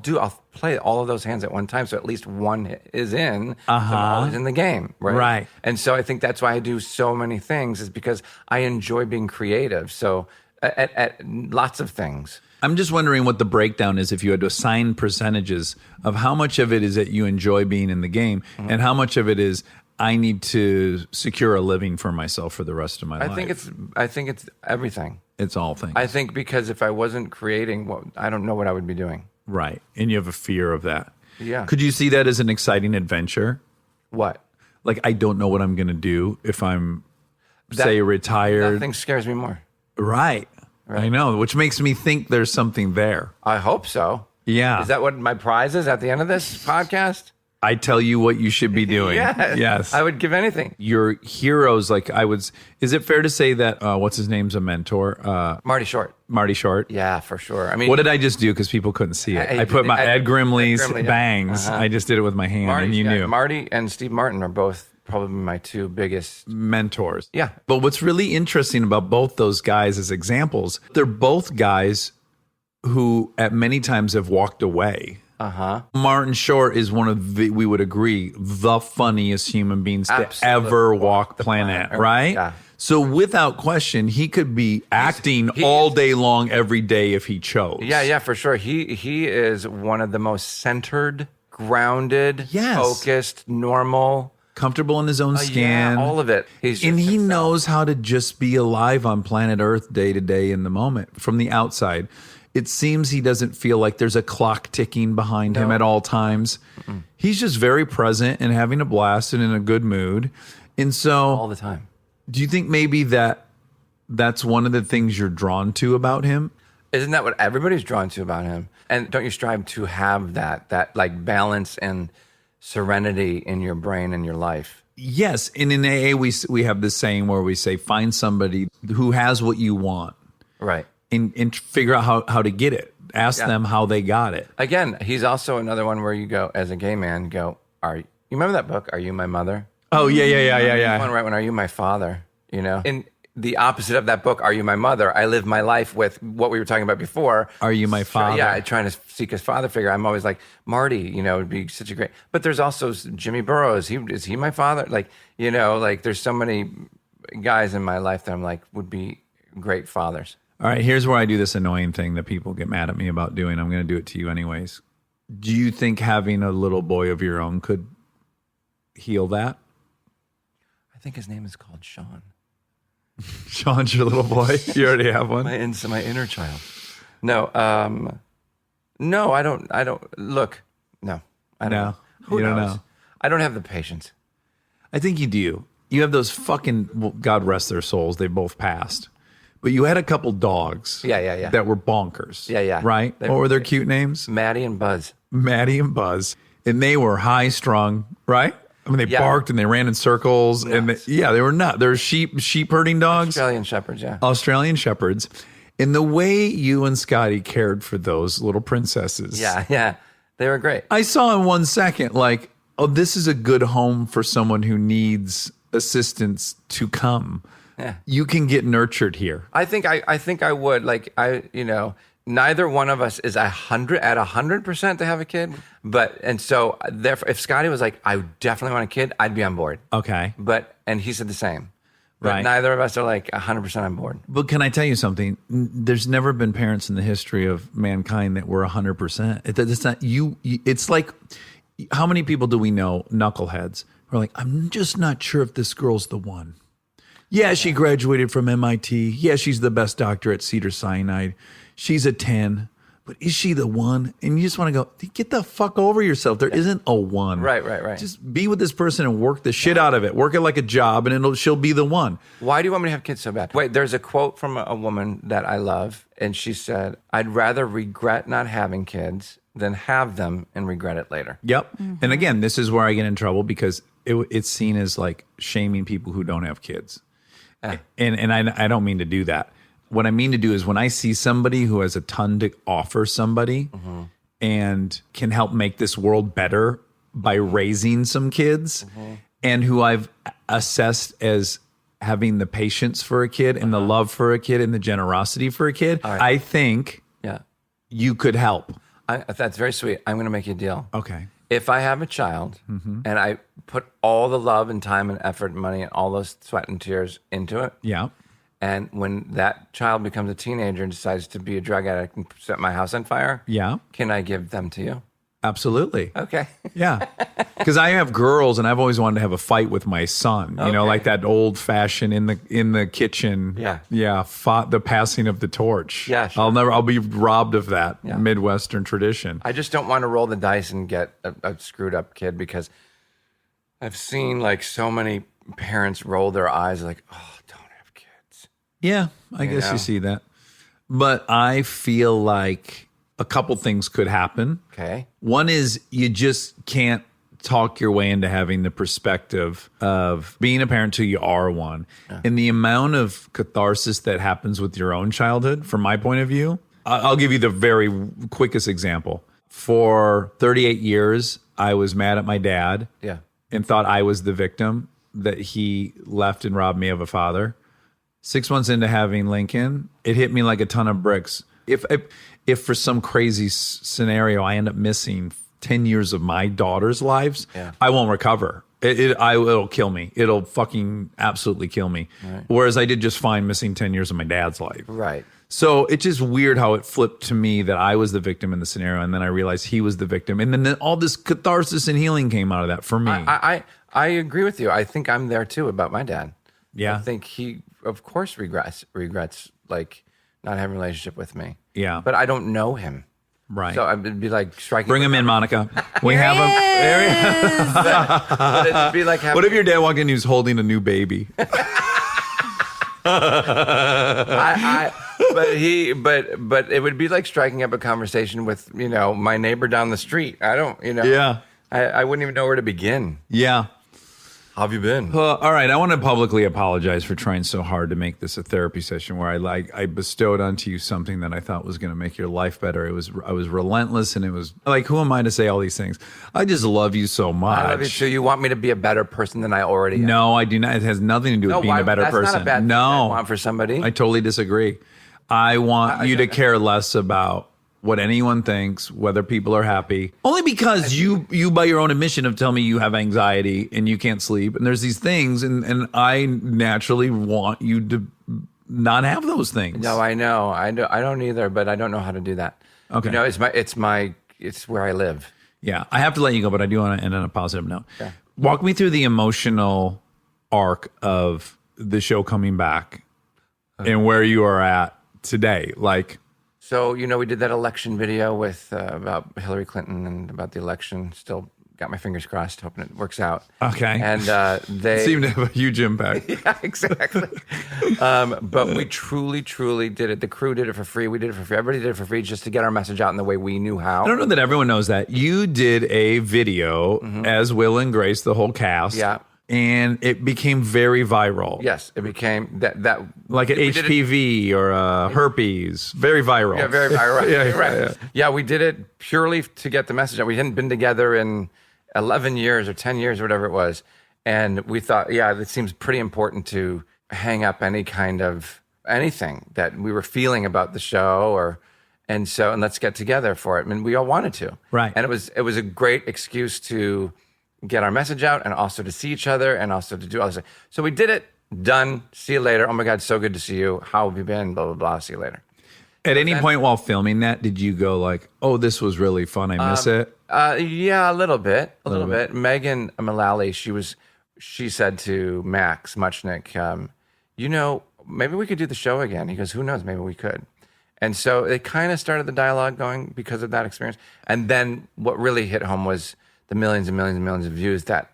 play all of those hands at one time. So at least one is in, so I'm always in the game. Right. Right. And so I think that's why I do so many things, is because I enjoy being creative. So at lots of things. I'm just wondering what the breakdown is if you had to assign percentages of how much of it is that you enjoy being in the game and how much of it is I need to secure a living for myself for the rest of my life. I think it's everything. It's all things. I think because if I wasn't creating, I don't know what I would be doing. Right. And you have a fear of that. Yeah. Could you see that as an exciting adventure? What? Like, I don't know what I'm going to do if I'm, say, retired. Nothing scares me more. Right. I know, which makes me think there's something there. I hope so. Yeah. Is that what my prize is at the end of this podcast? I tell you what you should be doing. Yes. I would give anything. Your heroes, is it fair to say that, what's his name's a mentor? Marty Short. Marty Short. Yeah, for sure. I mean, what did I just do? Because people couldn't see it. I put my Ed Grimley's bangs. I just did it with my hand, and you knew. Marty and Steve Martin are both probably my two biggest mentors. Yeah. But what's really interesting about both those guys as examples, they're both guys who at many times have walked away. Martin Short is one of we would agree, the funniest human beings to ever walk planet, right? Yeah. So without question, he could be acting all day long, every day if he chose. Yeah, for sure. He is one of the most centered, grounded, focused, normal, comfortable in his own skin. Yeah, all of it. He knows how to just be alive on planet Earth day to day in the moment from the outside. It seems he doesn't feel like there's a clock ticking behind him at all times. He's just very present and having a blast and in a good mood. And so all the time. Do you think maybe that's one of the things you're drawn to about him? Isn't that what everybody's drawn to about him? And don't you strive to have that like balance and serenity in your brain and your life? Yes. And in AA, we have this saying where we say, find somebody who has what you want. Right. And figure out how to get it. Ask them how they got it. Again, he's also another one where you go, as a gay man, you remember that book, Are You My Mother? Oh, yeah. One right when Are You My Father? In the opposite of that book, Are You My Mother? I live my life with what we were talking about before. Are you my father? Yeah, trying to seek a father figure. I'm always like, Marty, would be such a great. But there's also Jimmy Burrows. Is he my father? There's so many guys in my life that I'm like would be great fathers. All right, here's where I do this annoying thing that people get mad at me about doing. I'm going to do it to you anyways. Do you think having a little boy of your own could heal that? I think his name is called Sean. Sean's your little boy? You already have one? My inner child. No, I don't. Look, no. I don't know. Who you knows? Don't know. I don't have the patience. I think you do. You have those fucking, God rest their souls, they both passed. But you had a couple dogs. Yeah. That were bonkers. Yeah. Right? What were their cute names? Maddie and Buzz. Maddie and Buzz. And they were high strung, right? I mean, they barked and they ran in circles. Nuts. And they were nuts. They're sheep herding dogs. Australian Shepherds, yeah. Australian Shepherds. And the way you and Scotty cared for those little princesses. Yeah. They were great. I saw in 1 second, this is a good home for someone who needs assistance to come. Yeah. You can get nurtured here. I think I would. Neither one of us is 100% to have a kid. And so therefore, if Scotty was like, I definitely want a kid, I'd be on board. Okay. And he said the same. But Right. neither of us are like 100% on board. But can I tell you something? There's never been parents in the history of mankind that were 100%. It's not you. It's like, how many people do we know, knuckleheads, who are like, I'm just not sure if this girl's the one. Yeah, she graduated from MIT. Yeah, she's the best doctor at Cedar-Sinai. She's a 10. but is she the one? And you just want to go, get the fuck over yourself. There isn't a one. Right. Just be with this person and work the shit out of it. Work it like a job, and she'll be the one. Why do you want me to have kids so bad? Wait, there's a quote from a woman that I love, and she said, I'd rather regret not having kids than have them and regret it later. Yep. And again, this is where I get in trouble because it's seen as like shaming people who don't have kids. And I don't mean to do that. What I mean to do is when I see somebody who has a ton to offer somebody and can help make this world better by raising some kids and who I've assessed as having the patience for a kid and the love for a kid and the generosity for a kid, I think you could help. That's very sweet. I'm going to make you a deal. Okay. If I have a child and I put all the love and time and effort and money and all those sweat and tears into it, Yeah. and when that child becomes a teenager and decides to be a drug addict and set my house on fire, Yeah. can I give them to you? Absolutely. Okay. Yeah. Because I have girls and I've always wanted to have a fight with my son, you know, like that old fashioned in the kitchen. Yeah. Yeah. The passing of the torch. Yeah, sure. I'll be robbed of that Midwestern tradition. I just don't want to roll the dice and get a screwed up kid because I've seen like so many parents roll their eyes like, oh, don't have kids. Yeah. I guess know? you see that. But I feel like a couple things could happen. Okay. One is you just can't talk your way into having the perspective of being a parent till you are one. And the amount of catharsis that happens with your own childhood, from my point of view, I'll give you the very quickest example. For 38 years, I was mad at my dad and thought I was the victim, that he left and robbed me of a father. 6 months into having Lincoln, it hit me like a ton of bricks. If for some crazy scenario I end up missing 10 years of my daughter's lives, I won't recover. It'll kill me. It'll fucking absolutely kill me. Right. Whereas I did just fine missing 10 years of my dad's life. Right. So it's just weird how it flipped to me that I was the victim in the scenario, and then I realized he was the victim, and then all this catharsis and healing came out of that for me. I agree with you. I think I'm there too about my dad. Yeah. I think he, of course, regrets like not having a relationship with me. Yeah. But I don't know him. Right. So it'd be like striking. Bring him in, Monica. We have him. There he is. But it'd be like having, What if your dad walked in and he was holding a new baby? But it would be like striking up a conversation with, you know, my neighbor down the street. I don't, you know. Yeah. I wouldn't even know where to begin. Yeah. How have you been? All right. I want to publicly apologize for trying so hard to make this a therapy session where I bestowed onto you something that I thought was going to make your life better. I was relentless, and it was like, who am I to say all these things? I just love you so much. I love you too. You want me to be a better person than I already am. No, I do not. It has nothing to do with being a better that's person. Not a bad thing I want for somebody. I totally disagree. I want you to care less about what anyone thinks, whether people are happy. Only because you by your own admission have told me you have anxiety and you can't sleep. And there's these things, and I naturally want you to not have those things. No, I know. I don't either, but I don't know how to do that. Okay. You know, it's where I live. Yeah. I have to let you go, but I do want to end on a positive note. Yeah. Walk me through the emotional arc of the show coming back and where you are at today. Like, so, you know, we did that election video with about Hillary Clinton and about the election. Still got my fingers crossed, hoping it works out. Okay. And they seem to have a huge impact. Yeah, exactly. But we truly did it. The crew did it for free. We did it for free. Everybody did it for free just to get our message out in the way we knew how. I don't know that everyone knows that. You did a video as Will and Grace, the whole cast. Yeah. And it became very viral. Yes, it became that like an HPV or herpes, very viral. Yeah, very viral. Yeah, right. Yeah, we did it purely to get the message out. We hadn't been together in 11 years or 10 years or whatever it was, and we thought, yeah, it seems pretty important to hang up any kind of anything that we were feeling about the show, and let's get together for it. I mean, we all wanted to, right? And it was a great excuse to get our message out and also to see each other and also to do all this. So we did it, done, see you later. Oh my God, so good to see you. How have you been? Blah, blah, blah, see you later. At any point while filming that, did you go like, oh, this was really fun, I miss it? Yeah, a little bit. Megan Mullally, she said to Max Muchnick, you know, maybe we could do the show again. He goes, who knows, maybe we could. And so it kind of started the dialogue going because of that experience. And then what really hit home was the millions and millions and millions of views that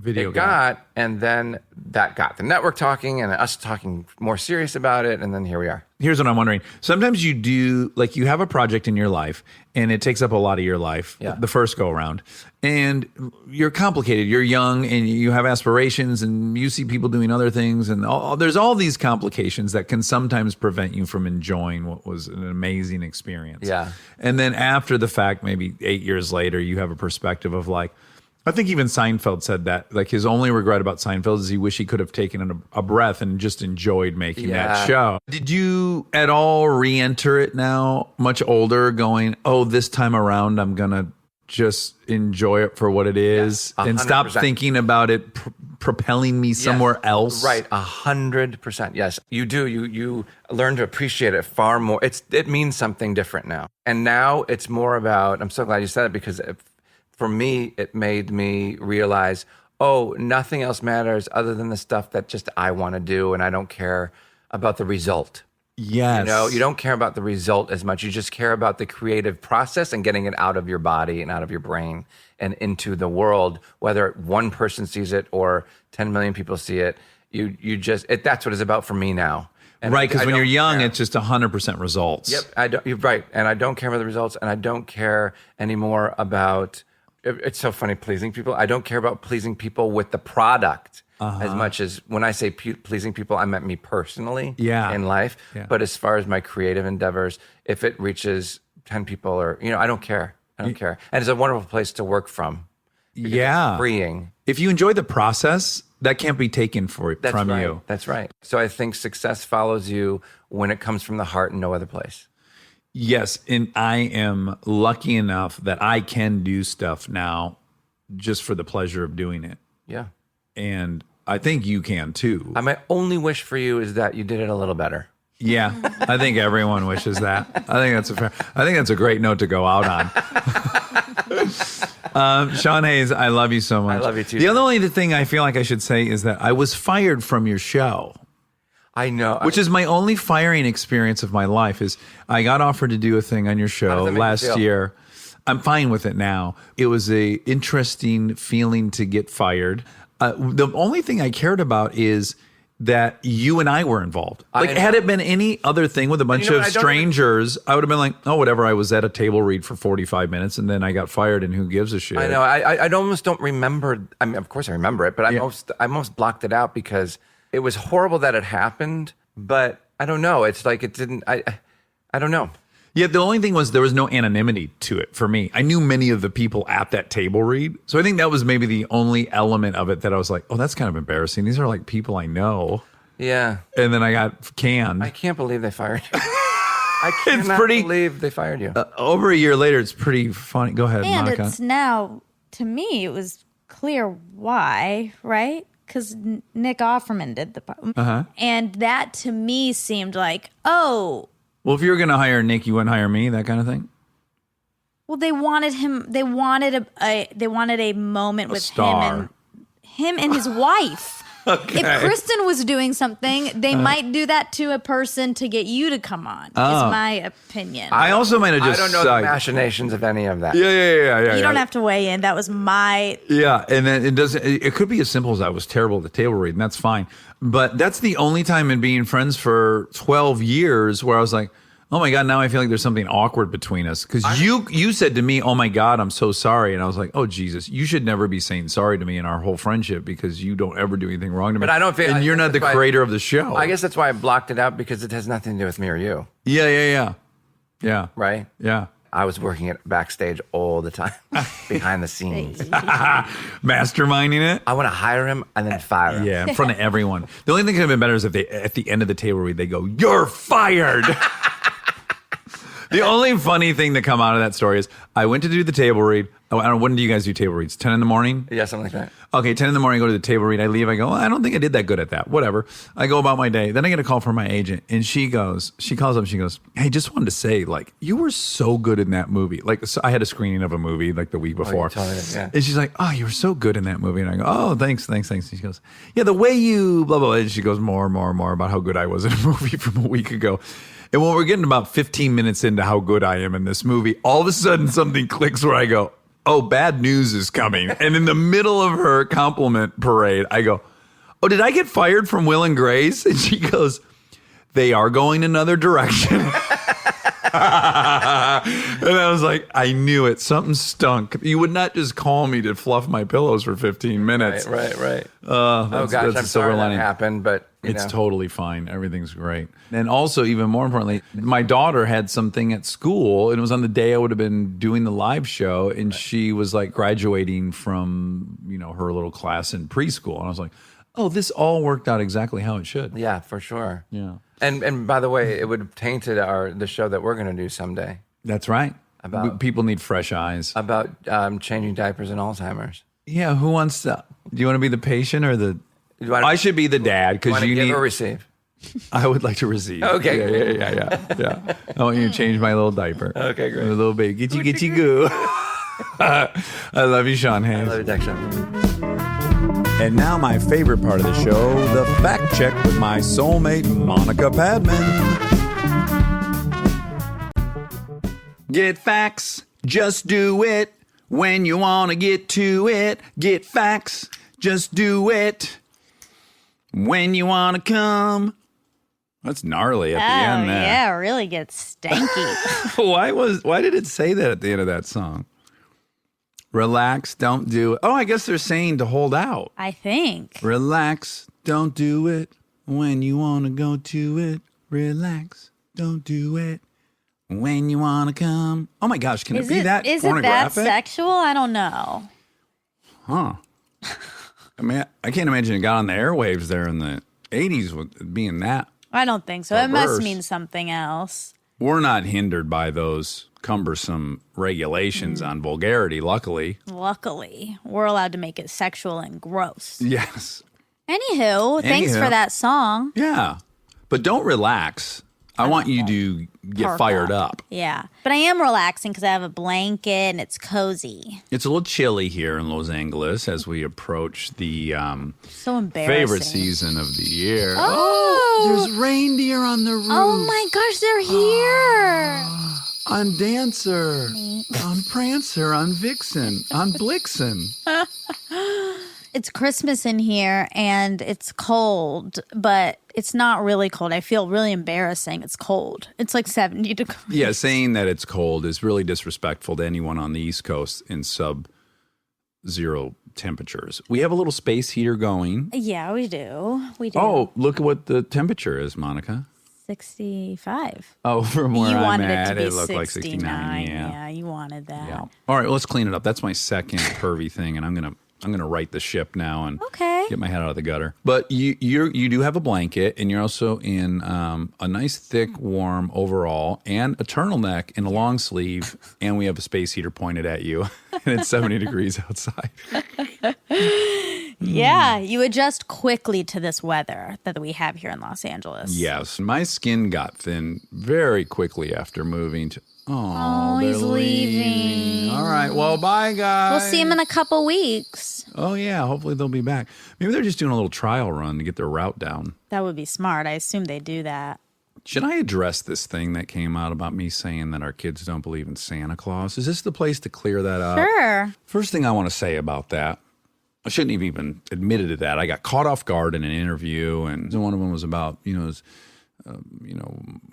Video it got, and then that got the network talking and us talking more serious about it, and then here we are. Here's what I'm wondering. Sometimes you do, like you have a project in your life and it takes up a lot of your life, the first go around, and you're complicated. You're young and you have aspirations and you see people doing other things, and there's all these complications that can sometimes prevent you from enjoying what was an amazing experience. Yeah. And then after the fact, maybe 8 years later, you have a perspective of like, I think even Seinfeld said that. Like his only regret about Seinfeld is he wish he could have taken a breath and just enjoyed making that show. Did you at all re-enter it now, much older, going, oh, this time around I'm going to just enjoy it for what it is and stop thinking about it propelling me somewhere else? Right, 100%. Yes, you do. You learn to appreciate it far more. It means something different now. And now it's more about, I'm so glad you said it, because for me, it made me realize, oh, nothing else matters other than the stuff that just I want to do, and I don't care about the result. Yes. You know, you don't care about the result as much. You just care about the creative process and getting it out of your body and out of your brain and into the world, whether one person sees it or 10 million people see it. That's what it's about for me now. And right, because when you're young, care. it's just 100% results. Yep, you're right. And I don't care about the results, and I don't care anymore about... It's so funny pleasing people. I don't care about pleasing people with the product as much as when I say pleasing people, I meant me personally in life. Yeah. But as far as my creative endeavors, if it reaches 10 people or, I don't care. I don't care. And it's a wonderful place to work from. It's freeing. If you enjoy the process, that can't be taken from you. That's right. So I think success follows you when it comes from the heart and no other place. Yes, and I am lucky enough that I can do stuff now just for the pleasure of doing it. Yeah. And I think you can too. My only wish for you is that you did it a little better. Yeah, I think everyone wishes that. I think that's a great note to go out on. Sean Hayes, I love you so much. I love you too. The only thing I feel like I should say is that I was fired from your show. I know. Which is my only firing experience of my life. Is I got offered to do a thing on your show last year. I'm fine with it now. It was a interesting feeling to get fired. The only thing I cared about is that you and I were involved. Like, had it been any other thing with a bunch of strangers, I would have been like, oh, whatever. I was at a table read for 45 minutes and then I got fired, and who gives a shit? I know. I almost don't remember. I mean, of course I remember it, but I almost blocked it out because it was horrible that it happened. But I don't know. It's like it didn't. I don't know. Yeah, the only thing was there was no anonymity to it for me. I knew many of the people at that table read. So I think that was maybe the only element of it that I was like, oh, that's kind of embarrassing. These are like people I know. Yeah. And then I got canned. I can't believe they fired you. I cannot believe they fired you. Over a year later, it's pretty funny. Go ahead, and Monica. It's now, to me, it was clear why, right? Because Nick Offerman did the part. And that to me seemed like, oh... Well, if you were going to hire Nick, you wouldn't hire me, that kind of thing? Well, they wanted him. They wanted a moment with star. him and his wife. Okay. If Kristen was doing something, they might do that to a person to get you to come on. Is my opinion. I also might have just. I don't know the machinations of any of that. Yeah. You don't have to weigh in. That was my. Yeah, and then it doesn't. It could be as simple as I was terrible at the table read, and that's fine. But that's the only time in being friends for 12 years where I was like, oh my God, now I feel like there's something awkward between us. Because you said to me, oh my God, I'm so sorry. And I was like, oh Jesus, you should never be saying sorry to me in our whole friendship because you don't ever do anything wrong to me. But I don't feel. And you're not the creator of the show. I guess that's why I blocked it out, because it has nothing to do with me or you. Yeah. Right? Yeah. I was working it backstage all the time, behind the scenes. Masterminding it? I want to hire him and then fire him. Yeah, in front of everyone. The only thing that could have been better is if they, at the end of the table read, they go, you're fired. The only funny thing that come out of that story is I went to do the table read. Oh, I don't know, when do you guys do table reads? 10 in the morning? Yeah, something like that. Okay, 10 in the morning, I go to the table read. I leave. I go, well, I don't think I did that good at that. Whatever. I go about my day. Then I get a call from my agent, and she calls up, she goes, hey, just wanted to say, like, you were so good in that movie. Like, so I had a screening of a movie, like, the week before. Yeah. And she's like, oh, you were so good in that movie. And I go, oh, thanks. And she goes, yeah, the way you blah, blah, blah. And she goes more about how good I was in a movie from a week ago. And when we're getting about 15 minutes into how good I am in this movie, all of a sudden something clicks where I go, oh, bad news is coming. And in the middle of her compliment parade, I go, oh, did I get fired from Will and Grace? And she goes, they are going another direction. And I was like, I knew it. Something stunk. You would not just call me to fluff my pillows for 15 minutes. Right. Oh Oh gosh, I'm sorry that happened, but It's totally fine. Everything's great. And also, even more importantly, my daughter had something at school, and it was on the day I would have been doing the live show, and she was like graduating from, her little class in preschool. And I was like, oh, this all worked out exactly how it should. Yeah, for sure. Yeah. And by the way, it would have tainted the show that we're going to do someday That's right. People need fresh eyes. about changing diapers and Alzheimer's. Yeah, who wants to? Do you want to be the patient or the? You wanna- I should be the dad because Want to you give need. or receive? I would like to receive. Okay. Yeah. I want you to change my little diaper. Okay, great. A little baby. Get you goo. I love you, Sean I Hayes. love you, Dexter. And now my favorite part of the show, the fact check with my soulmate, Monica Padman. Get facts. Just do it when you want to get to it. Get facts. Just do it when you want to come. That's gnarly at the end there. Yeah, it really gets stanky. Why did it say that at the end of that song? Relax, don't do it. Oh, I guess they're saying to hold out. I think. Relax, don't do it when you want to go to it. Relax, don't do it when you want to come. Oh my gosh, can it be that is it that pornographic? sexual? I don't know. Huh. I mean, I can't imagine it got on the airwaves there in the 80s with being that. I don't think so. It must Perverse. mean something else. We're not hindered by those cumbersome regulations on vulgarity, luckily. Luckily, we're allowed to make it sexual and gross. Yes. Anywho, thanks for that song. Yeah. But don't relax. I want you to get Perk fired up. Yeah. But I am relaxing because I have a blanket and it's cozy. It's a little chilly here in Los Angeles as we approach the So embarrassing. favorite season of the year. Oh, There's reindeer on the roof. oh my gosh, they're here. On Dancer, on Prancer, on Vixen, on Blixen. It's Christmas in here and it's cold, but it's not really cold. I feel really embarrassing. It's cold. It's like 70 degrees. Yeah, saying that it's cold is really disrespectful to anyone on the East Coast in sub-zero temperatures. We have a little space heater going. Yeah, we do. We do. Oh, look at what the temperature is, Monica. 65. Oh, from where You I'm wanted at, it to be looked like 69. Yeah, you wanted that. Yeah. All right, well, let's clean it up. That's my second pervy thing, and I'm gonna right the ship now and Okay. get my head out of the gutter. But you do have a blanket, and you're also in a nice thick warm overall and a turtleneck in a long sleeve, and we have a space heater pointed at you, and it's 70 degrees outside. Yeah, you adjust quickly to this weather that we have here in Los Angeles. Yes, my skin got thin very quickly after moving to. Oh, he's leaving. All right, well, bye, guys. We'll see him in a couple weeks. Oh, yeah. Hopefully they'll be back. Maybe they're just doing a little trial run to get their route down. That would be smart. I assume they do that. Should I address this thing that came out about me saying that our kids don't believe in Santa Claus? Is this the place to clear that up? Sure. First thing I want to say about that, I shouldn't have even admitted to that. I got caught off guard in an interview, and one of them was about,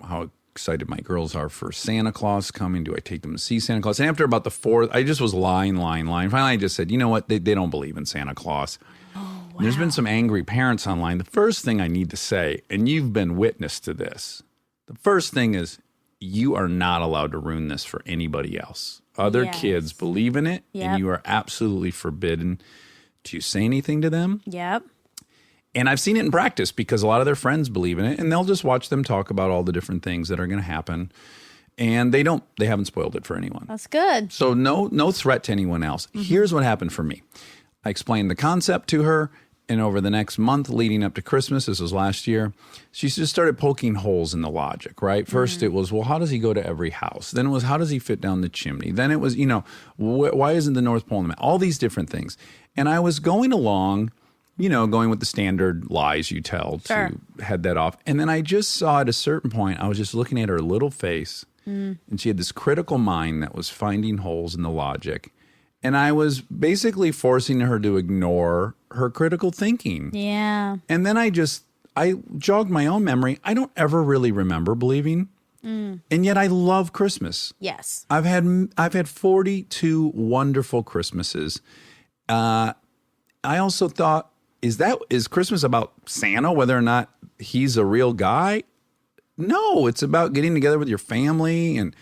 how excited my girls are for Santa Claus coming. Do I take them to see Santa Claus? And after about the fourth, I just was lying. Finally, I just said, you know what? They don't believe in Santa Claus. Oh, wow. There's been some angry parents online. The first thing I need to say, and you've been witness to this, the first thing is you are not allowed to ruin this for anybody else. Other Yes. kids believe in it, Yep. and you are absolutely forbidden to say anything to them. Yep. And I've seen it in practice because a lot of their friends believe in it, and they'll just watch them talk about all the different things that are going to happen. And they haven't spoiled it for anyone. That's good. So no threat to anyone else. Here's what happened for me. I explained the concept to her, and over the next month leading up to Christmas, this was last year, she just started poking holes in the logic, right? First it was, well, how does he go to every house? Then it was, how does he fit down the chimney? Then it was, why isn't the North Pole in the map? All these different things. And I was going along going with the standard lies you tell Sure. to head that off. And then I just saw at a certain point, I was just looking at her little face, and she had this critical mind that was finding holes in the logic. And I was basically forcing her to ignore her critical thinking. Yeah. And then I jogged my own memory. I don't ever really remember believing. And yet I love Christmas. Yes. I've had 42 wonderful Christmases. I also thought, is Christmas about Santa, whether or not he's a real guy? No, it's about getting together with your family and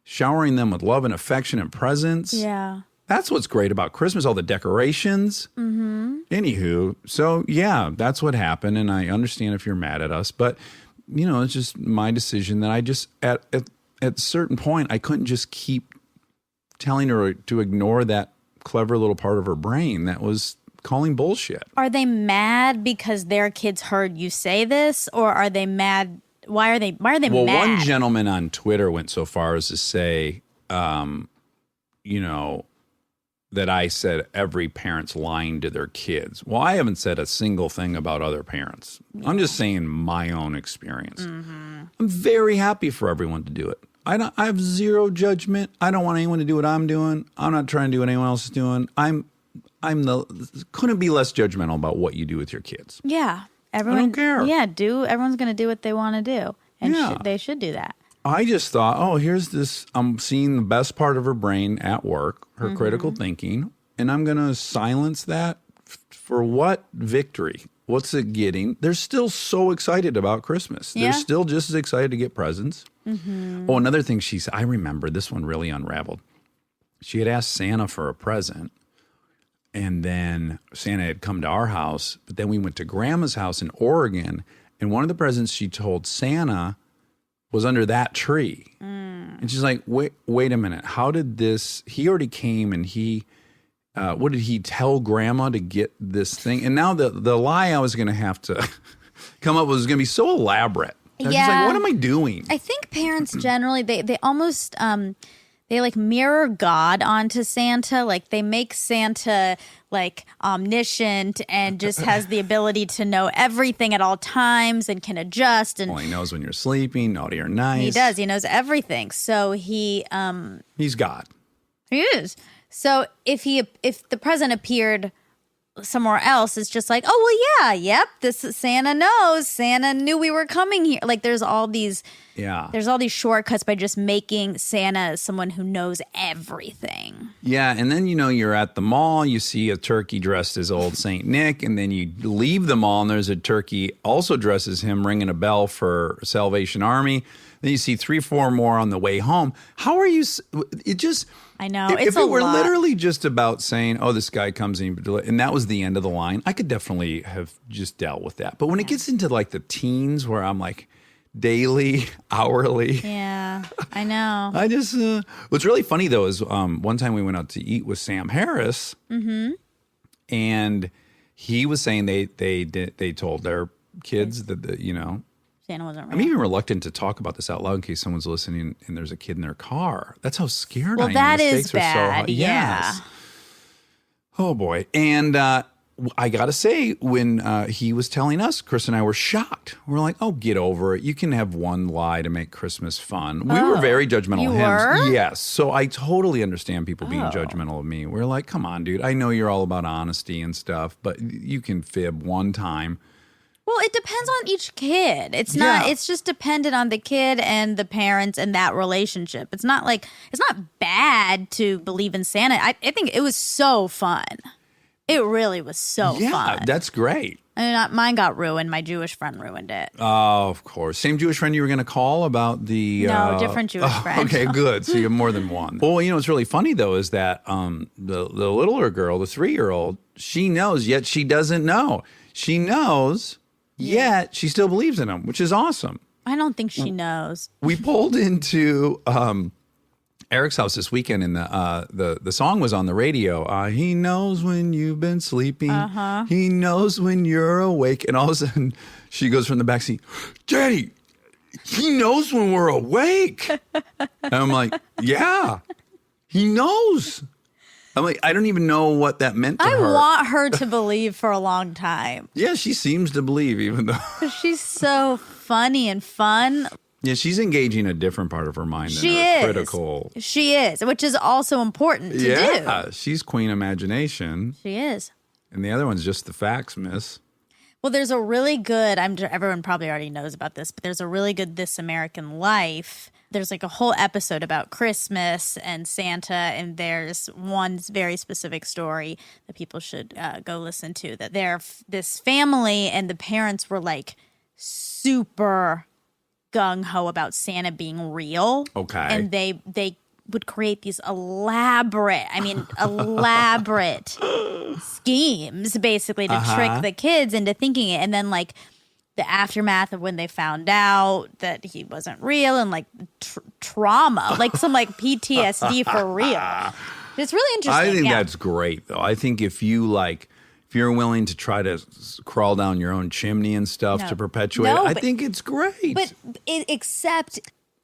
showering them with love and affection and presents. Yeah. That's what's great about Christmas, all the decorations. Mm-hmm. Anywho, so yeah, that's what happened, and I understand if you're mad at us, but it's just my decision that I just at a certain point I couldn't just keep telling her to ignore that clever little part of her brain that was calling bullshit. Are they mad because their kids heard you say this, or are they mad? Why are they Well, mad? one gentleman on Twitter went so far as to say, that I said every parent's lying to their kids. Well, I haven't said a single thing about other parents. I'm just saying my own experience. I'm very happy for everyone to do it. I have zero judgment. I don't want anyone to do what I'm doing. I'm not trying to do what anyone else is doing. Couldn't be less judgmental about what you do with your kids. Yeah. Everyone, I don't care. Yeah, everyone's going to do what they want to do. And Yeah. they should do that. I just thought, here's this. I'm seeing the best part of her brain at work, her critical thinking, and I'm going to silence that for what victory? What's it getting? They're still so excited about Christmas. Yeah. They're still just as excited to get presents. Oh, another thing she said, I remember this one really unraveled. She had asked Santa for a present, and then Santa had come to our house, but then we went to Grandma's house in Oregon, and one of the presents she told Santa was under that tree. And she's like, wait a minute. How did this, he already came and what did he tell Grandma to get this thing? And now the lie I was going to have to come up with was going to be so elaborate. I was just like, what am I doing? I think parents generally, they almost, they like mirror God onto Santa. Like they make Santa like omniscient and just has the ability to know everything at all times and can adjust. And Well, he knows when you're sleeping, naughty or nice. he does. He knows everything. So He's God. he is. So if the present appeared somewhere else, it's just like, oh well, yep. This is, Santa knows. Santa knew we were coming here. Like there's all these shortcuts by just making Santa someone who knows everything. Yeah, and then you're at the mall, you see a turkey dressed as old Saint Nick, and then you leave the mall and there's a turkey also dressed as him ringing a bell for Salvation Army. Then you see 3-4 more on the way home. How are you? It just. I know. If it were literally just about saying, this guy comes in, and that was the end of the line, I could definitely have just dealt with that. But when it gets into like the teens where I'm like daily, hourly. Yeah, I know. I just, what's really funny though is one time we went out to eat with Sam Harris, and he was saying they told their kids that, Santa wasn't real. I'm even reluctant to talk about this out loud in case someone's listening and there's a kid in their car. That's how scared I am. That The is stakes are so high. bad. Yeah. Yes. Oh boy. And I got to say, when he was telling us, Chris and I were shocked. We're like, get over it. You can have one lie to make Christmas fun. We were very judgmental of him. were? Yes. So I totally understand people being judgmental of me. We're like, come on, dude. I know you're all about honesty and stuff, but you can fib one time. Well, it depends on each kid. It's not. It's just dependent on the kid and the parents and that relationship. It's not bad to believe in Santa. I think it was so fun. It really was so fun. Yeah, that's great. I mean, mine got ruined. My Jewish friend ruined it. Oh, of course. Same Jewish friend you were going to call about the... No, different Jewish friend. Okay, good. So you have more than one. Well, what's really funny, though, is that the littler girl, the 3-year-old, she knows, yet she doesn't know. She knows, yet she still believes in him, which is awesome. I don't think she knows. We pulled into Eric's house this weekend, and the song was on the radio. He knows when you've been sleeping. He knows when you're awake. And all of a sudden, she goes from the backseat, Daddy, he knows when we're awake. And I'm like, yeah, he knows. I'm like, I don't even know what that meant to I her. want her to believe for a long time. Yeah, she seems to believe, even though. She's so funny and fun. Yeah, she's engaging a different part of her mind than She her is. critical. She is, which is also important to do. Yeah, she's queen imagination. She is. And the other one's just the facts, miss. Well, there's a really good, everyone probably already knows about this, but there's a really good This American Life. There's like a whole episode about Christmas and Santa, and there's one very specific story that people should go listen to, that they're this family and the parents were like super gung-ho about Santa being real. Okay. And they would create these elaborate schemes basically to trick the kids into thinking it. And then like the aftermath of when they found out that he wasn't real and like trauma, like some like PTSD for real. It's really interesting. I think that's great, though. I think if you're willing to try to crawl down your own chimney and stuff to perpetuate it, I think it's great. But except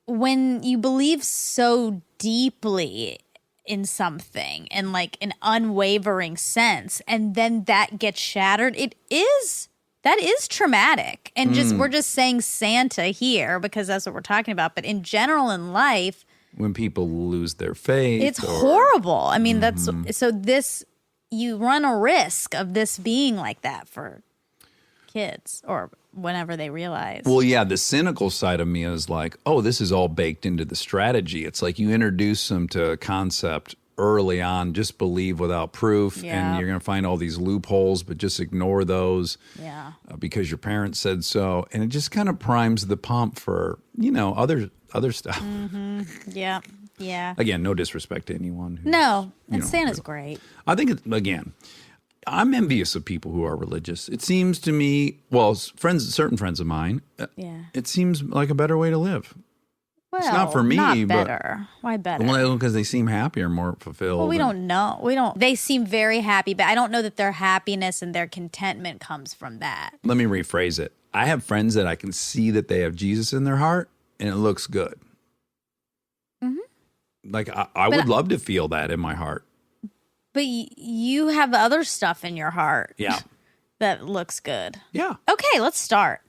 when you believe so deeply in something in like an unwavering sense, and then that gets shattered, that is traumatic. And we're just saying Santa here because that's what we're talking about. But in general in life, when people lose their faith, it's horrible. I mean, you run a risk of this being like that for kids or whenever they realize. Well, yeah, the cynical side of me is like, oh, this is all baked into the strategy. It's like you introduce them to a concept early on, just believe without proof, and you're going to find all these loopholes, but just ignore those because your parents said so. And it just kind of primes the pump for, other stuff. Mm-hmm. Yeah. Yeah. Again, no disrespect to anyone. And Santa's great. I think, I'm envious of people who are religious. It seems to me, certain friends of mine, it seems like a better way to live. Well, it's not for me, not but better. Why better? Well, because they seem happier, more fulfilled. Well, we don't know. They seem very happy, but I don't know that their happiness and their contentment comes from that. Let me rephrase it. I have friends that I can see that they have Jesus in their heart, and it looks good. Mm-hmm. Like, I would love to feel that in my heart. But you have other stuff in your heart. Yeah. That looks good. Yeah. Okay, let's start.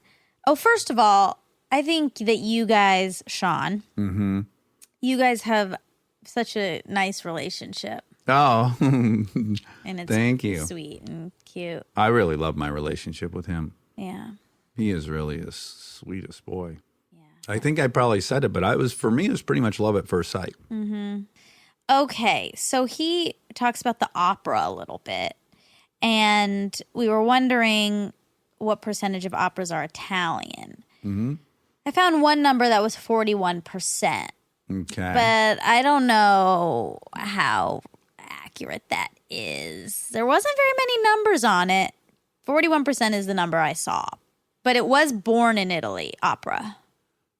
Oh, first of all, I think that you guys, Sean, you guys have such a nice relationship. Oh, and it's thank you. Sweet and cute. I really love my relationship with him. Yeah. He is really the sweetest boy. Yeah. I think I probably said it, but for me, it was pretty much love at first sight. Mm-hmm. Okay, so he talks about the opera a little bit, and we were wondering what percentage of operas are Italian. Mm-hmm. I found one number that was 41%. Okay. But I don't know how accurate that is. There wasn't very many numbers on it. 41% is the number I saw. But it was born in Italy, opera.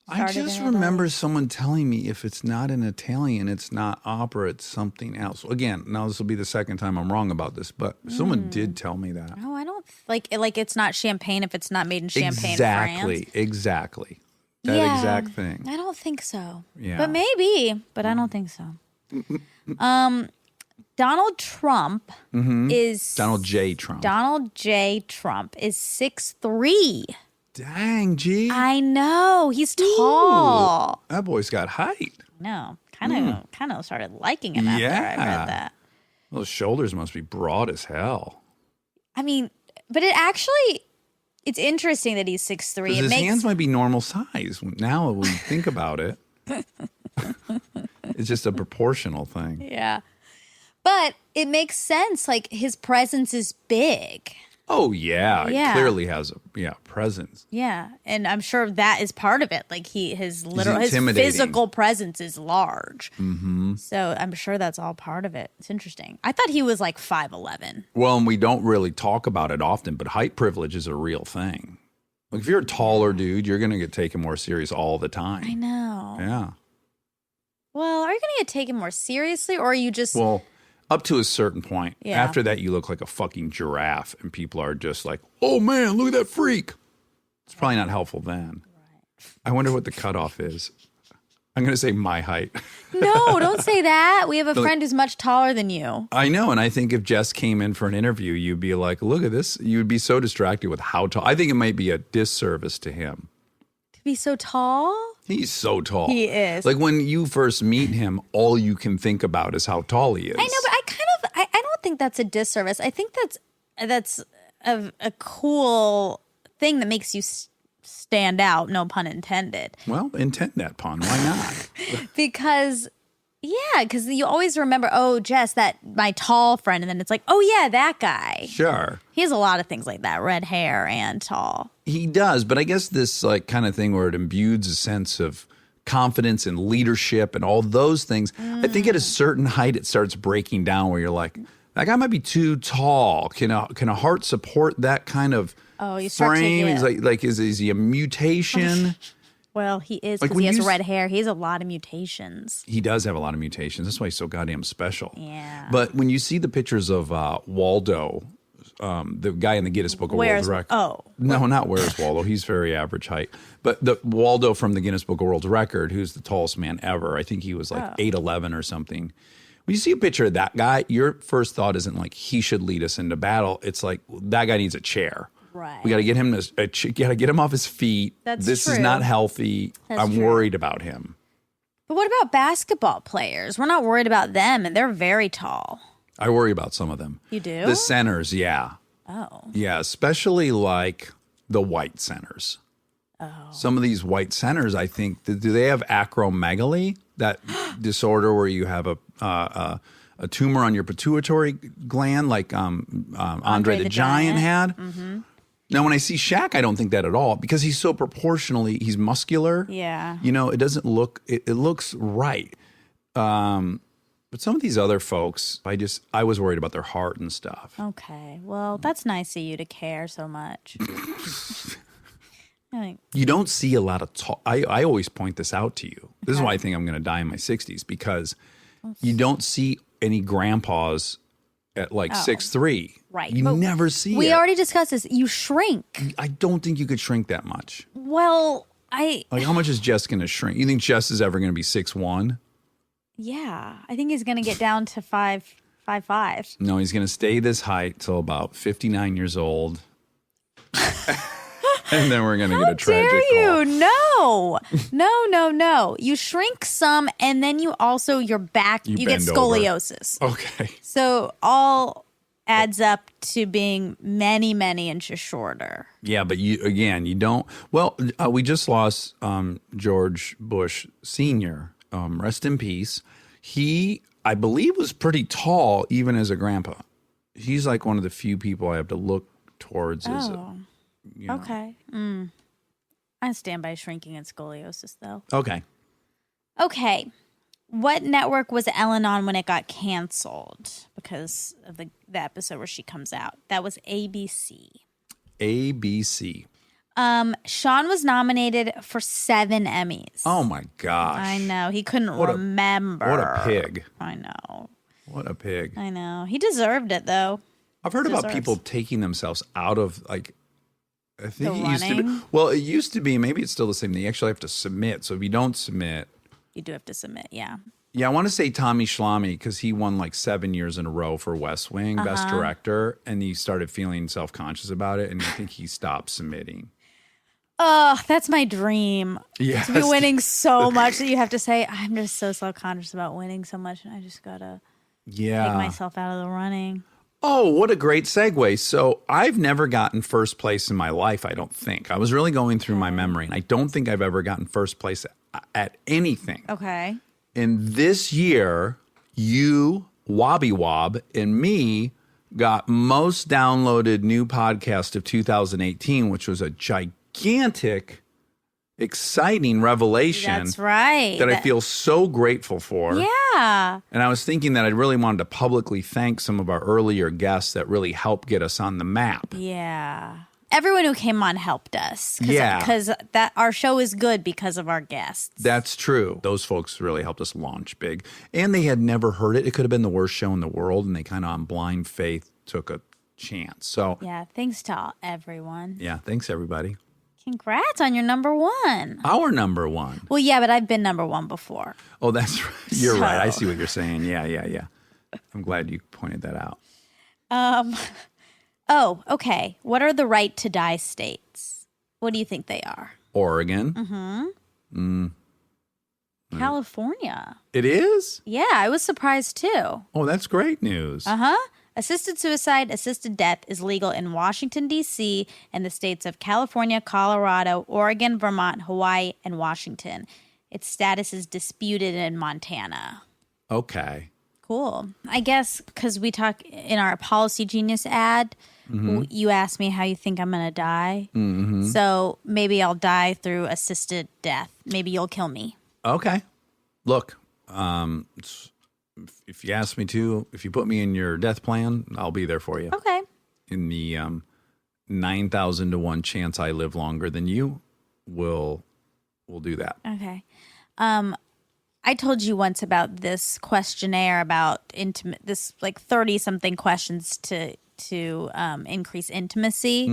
I just remember someone telling me if it's not in Italian, it's not opera, it's something else. Again, now this will be the second time I'm wrong about this, but someone did tell me that. No, I don't like it's not champagne if it's not made in Champagne, France. Exactly. That exact thing. I don't think so. Yeah. But maybe, but I don't think so. Donald Trump is Donald J. Trump. Donald J. Trump is 6'3". Dang, G. I know. He's tall. That boy's got height. No. Kind of started liking him after I read that. Those shoulders must be broad as hell. I mean, but it's interesting that he's 6'3". His hands might be normal size. Now when you think about it, it's just a proportional thing. Yeah. But it makes sense. Like, his presence is big. Oh, yeah. He clearly has a presence. Yeah. And I'm sure that is part of it. Like, his physical presence is large. Mm-hmm. So I'm sure that's all part of it. It's interesting. I thought he was like 5'11". Well, and we don't really talk about it often, but height privilege is a real thing. Like, if you're a taller dude, you're going to get taken more serious all the time. I know. Yeah. Well, are you going to get taken more seriously, or are you just... Well, up to a certain point. Yeah. After that, you look like a fucking giraffe, and people are just like, oh, man, look at that freak. It's probably not helpful then. Right. I wonder what the cutoff is. I'm going to say my height. No, don't say that. We have a friend who's much taller than you. I know. And I think if Jess came in for an interview, you'd be like, look at this. You'd be so distracted with how tall. I think it might be a disservice to him. To be so tall? He's so tall. He is. Like when you first meet him, all you can think about is how tall he is. I know, but I don't think that's a disservice. I think that's a cool thing that makes you stand out, no pun intended. Well, intend that pun. Why not? Because you always remember, oh, Jess, that my tall friend, and then it's like, oh yeah, that guy. Sure. He has a lot of things like that, red hair and tall. He does, but I guess this like kind of thing where it imbues a sense of confidence and leadership and all those things. I think at a certain height it starts breaking down where you're like, that guy might be too tall. Can a heart support that kind of frame? He's like is he a mutation? Well, he is Like because when he has you red hair. He has a lot of mutations. He does have a lot of mutations. That's why he's so goddamn special. Yeah. But when you see the pictures of Waldo, the guy in the Guinness Book of World Records. Oh. No, not Where's Waldo. He's very average height. But the Waldo from the Guinness Book of World Record, who's the tallest man ever. I think he was like 8'11" or something. When you see a picture of that guy, your first thought isn't like he should lead us into battle. It's like that guy needs a chair. Right. We got to get him get him off his feet. This is not healthy. I'm worried about him. But what about basketball players? We're not worried about them, and they're very tall. I worry about some of them. You do? The centers, yeah. Oh. Yeah, especially like the white centers. Oh. Some of these white centers, I think, do they have acromegaly? That disorder where you have a tumor on your pituitary gland like Andre the Giant had? Mm-hmm. Now, when I see Shaq, I don't think that at all because he's so he's muscular. Yeah. You know, it doesn't look, it looks right. But some of these other folks, I was worried about their heart and stuff. Okay. Well, that's nice of you to care so much. You don't see a lot of tall. I always point this out to you. This is why I think I'm going to die in my 60s because you don't see any grandpas at like 6'3". Right. You never see it. We already discussed this. You shrink. I don't think you could shrink that much. Well, Like, how much is Jess going to shrink? You think Jess is ever going to be 6'1"? Yeah. I think he's going to get down to 5'5". No, he's going to stay this height till about 59 years old. And then we're going to get a tragic How dare you? call. No. You shrink some, and then you also, your back, you get bend over. scoliosis. Okay. So all adds up to being many, many inches shorter. Yeah, but you don't. Well, we just lost George Bush Sr. Rest in peace. He, I believe, was pretty tall even as a grandpa. He's like one of the few people I have to look towards as a, you know. Okay. I stand by shrinking and scoliosis, though. Okay. Okay. What network was Ellen on when it got canceled because of the episode where she comes out? That was ABC. ABC. Sean was nominated for 7 Emmys. Oh my gosh. I know. He couldn't remember. What a pig. I know. What a pig. I know. He deserved it, though. I've heard about people taking themselves out of, like, I think The it used to be. running? Well, it used to be, maybe it's still the same. They actually have to submit. So if you don't submit. You do have to submit, yeah. Yeah, I want to say Tommy Schlamme because he won like 7 years in a row for West Wing, Best Director. And he started feeling self-conscious about it. And I think he stopped submitting. Oh, that's my dream. Yes. To be winning so much that you have to say, I'm just so self-conscious about winning so much. And I just got to take myself out of the running. Oh, what a great segue. So I've never gotten first place in my life, I don't think. I was really going through my memory, and I don't think I've ever gotten first place at anything. Okay. And this year, you, Wobby Wob, and me got most downloaded new podcast of 2018, which was a gigantic, exciting revelation. That's right. That I feel so grateful for. Yeah. And I was thinking that I really wanted to publicly thank some of our earlier guests that really helped get us on the map. Yeah. Everyone who came on helped us. Yeah. Because that our show is good because of our guests. That's true. Those folks really helped us launch big. And they had never heard it. It could have been the worst show in the world. And they kind of on blind faith took a chance. So yeah. Thanks to everyone. yeah. Thanks, everybody. Congrats on your number one. Our number one. Well, yeah, but I've been number one before. Oh, that's right. You're So- right. I see what you're saying. Yeah. I'm glad you pointed that out. Oh, okay. What are the right to die states? What do you think they are? Oregon. California. It is? Yeah, I was surprised too. Oh, that's great news. Assisted suicide, assisted death is legal in Washington, D.C. and the states of California, Colorado, Oregon, Vermont, Hawaii, and Washington. Its status is disputed in Montana. Okay. Cool. I guess because we talk in our Policy Genius ad, you asked me how you think I'm going to die. So maybe I'll die through assisted death. Maybe you'll kill me. Okay. Look, if you ask me to, if you put me in your death plan, I'll be there for you. Okay. In the 9,000 to 1 chance I live longer than you, we'll do that. Okay. I told you once about this questionnaire about this like 30-something questions to increase intimacy.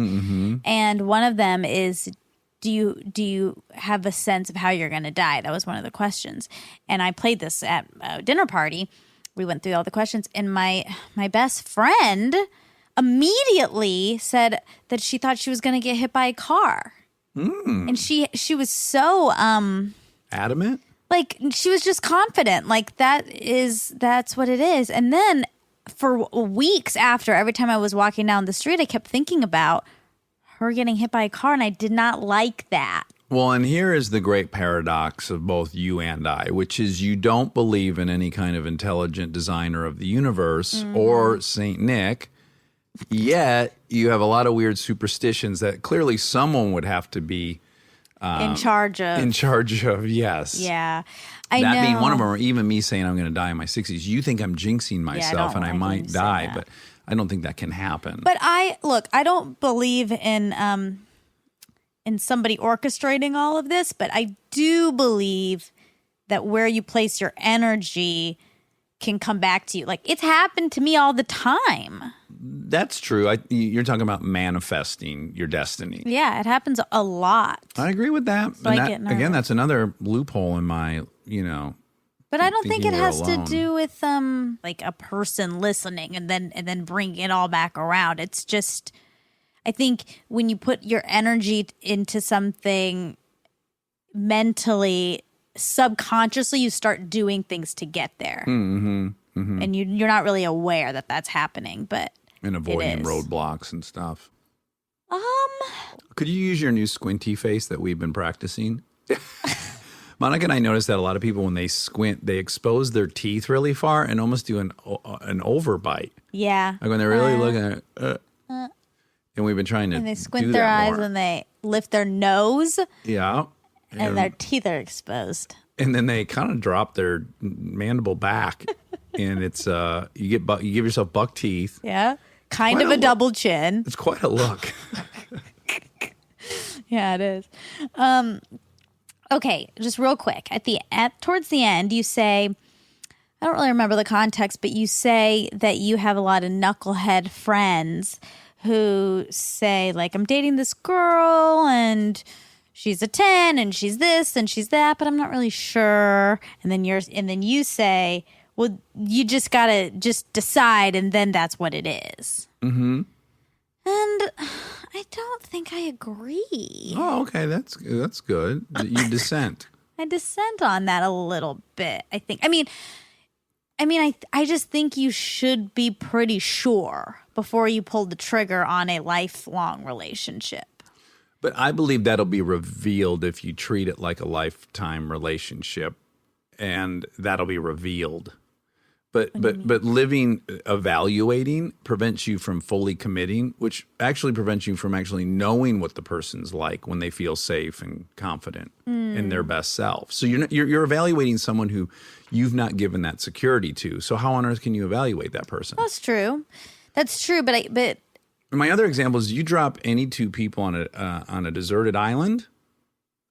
And one of them is, do you have a sense of how you're going to die? That was one of the questions. And I played this at a dinner party. We went through all the questions, and my best friend immediately said that she thought she was going to get hit by a car. And she was so Adamant? like, she was just confident. Like, that's what it is. And then for weeks after, every time I was walking down the street, I kept thinking about her getting hit by a car, and I did not like that. Well, and here is the great paradox of both you and I, which is you don't believe in any kind of intelligent designer of the universe or Saint Nick, yet you have a lot of weird superstitions that clearly someone would have to be In charge of. Yes. Yeah. I that know. being one of them, or even me saying I'm going to die in my 60s. You think I'm jinxing myself and I like when might you say die, that. but I don't think that can happen. But I don't believe in somebody orchestrating all of this, but I do believe that where you place your energy can come back to you. Like, it's happened to me all the time. That's true. You're talking about manifesting your destiny. Yeah, it happens a lot. I agree with that. So I And get that again, nervous. that's another loophole in my, But I don't think thinking it we're has alone. to do with like a person listening and then bring it all back around. It's just, I think when you put your energy into something mentally, subconsciously, you start doing things to get there. And you're not really aware that that's happening, but and avoiding is. roadblocks and stuff. Could you use your new squinty face that we've been practicing? Monica and I noticed that a lot of people, when they squint, they expose their teeth really far and almost do an overbite. yeah. Like when they're really looking at and we've been trying to And they do squint their that eyes more. and they lift their nose Yeah. and their teeth are exposed. And then they kind of drop their mandible back, and it's you give yourself buck teeth. Yeah. Kind Quite of a a look. double chin. It's quite a look. Yeah, it is. Okay, just real quick. Towards the end, you say, I don't really remember the context, but you say that you have a lot of knucklehead friends who say, like, I'm dating this girl and she's a 10 and she's this and she's that, but I'm not really sure. And then you say, well, you just gotta just decide, and then that's what it is. And I don't think I agree. Oh, okay, that's good. You dissent. I dissent on that a little bit. I think. I mean, I just think you should be pretty sure before you pull the trigger on a lifelong relationship. But I believe that'll be revealed if you treat it like a lifetime relationship, and that'll be revealed. But evaluating prevents you from fully committing, which actually prevents you from actually knowing what the person's like when they feel safe and confident in their best self. So you're evaluating someone who you've not given that security to. So how on earth can you evaluate that person? That's true. That's true. But My other example is you drop any two people on a deserted island,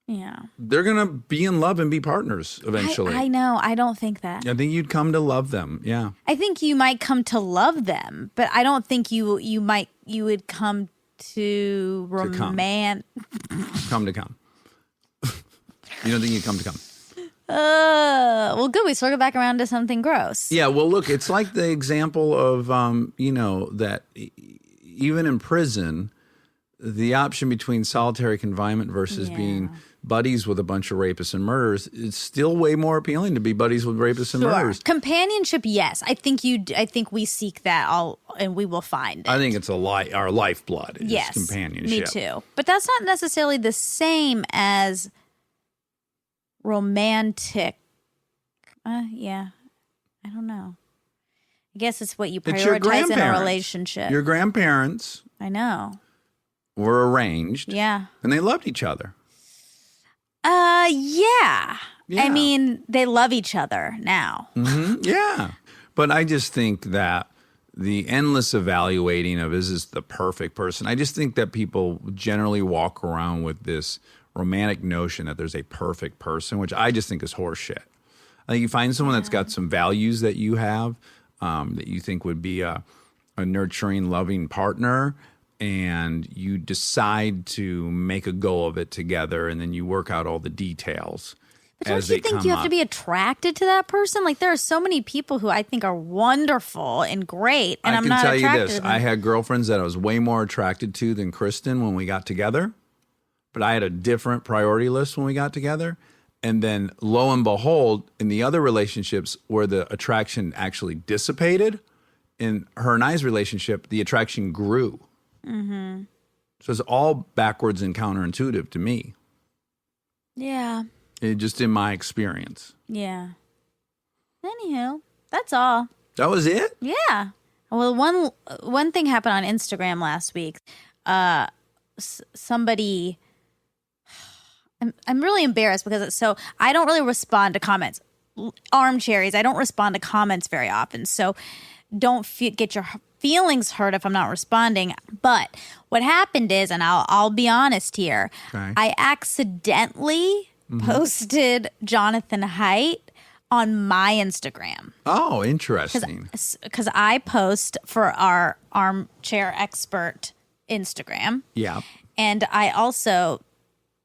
yeah, they're gonna be in love and be partners eventually. I know. I don't think that. I think you'd come to love them. Yeah. I think you might come to love them, but I don't think you would come to come. Come to come. You don't think you come to come? Well, good. We circle back around to something gross. Yeah, well, look, it's like the example of, that even in prison, the option between solitary confinement versus being buddies with a bunch of rapists and murderers is still way more appealing to be buddies with rapists and murderers. Companionship, yes. I think we seek that all, and we will find it. I think it's our lifeblood. Is yes, companionship. Me too. But that's not necessarily the same as romantic. Yeah. I don't know. I guess it's what you It's your prioritize in a grandparents. relationship. Your grandparents I know. were arranged. Yeah. And they loved each other. Yeah. Yeah. I mean, they love each other now. Yeah. But I just think that the endless evaluating of is this the perfect person? I just think that people generally walk around with this romantic notion that there's a perfect person, which I just think is horseshit. I think you find someone that's got some values that you have, that you think would be a nurturing, loving partner, and you decide to make a go of it together, and then you work out all the details. But don't you think you have to be attracted to that person? Like, there are so many people who I think are wonderful and great, and I'm not attracted I can tell you this. to them. I had girlfriends that I was way more attracted to than Kristen when we got together, but I had a different priority list when we got together. And then lo and behold, in the other relationships where the attraction actually dissipated, in her and I's relationship, the attraction grew. Mm-hmm. So it's all backwards and counterintuitive to me. Yeah. Just in my experience. Yeah. Anywho, that's all. That was it? Yeah. Well, one thing happened on Instagram last week. Somebody, I'm really embarrassed because so I don't really respond to comments. Armchairs, I don't respond to comments very often. So don't get your feelings hurt if I'm not responding. But what happened is, and I'll be honest here, Okay. I accidentally posted Jonathan Haidt on my Instagram. Oh, interesting. Because I post for our Armchair Expert Instagram. Yeah. And I also,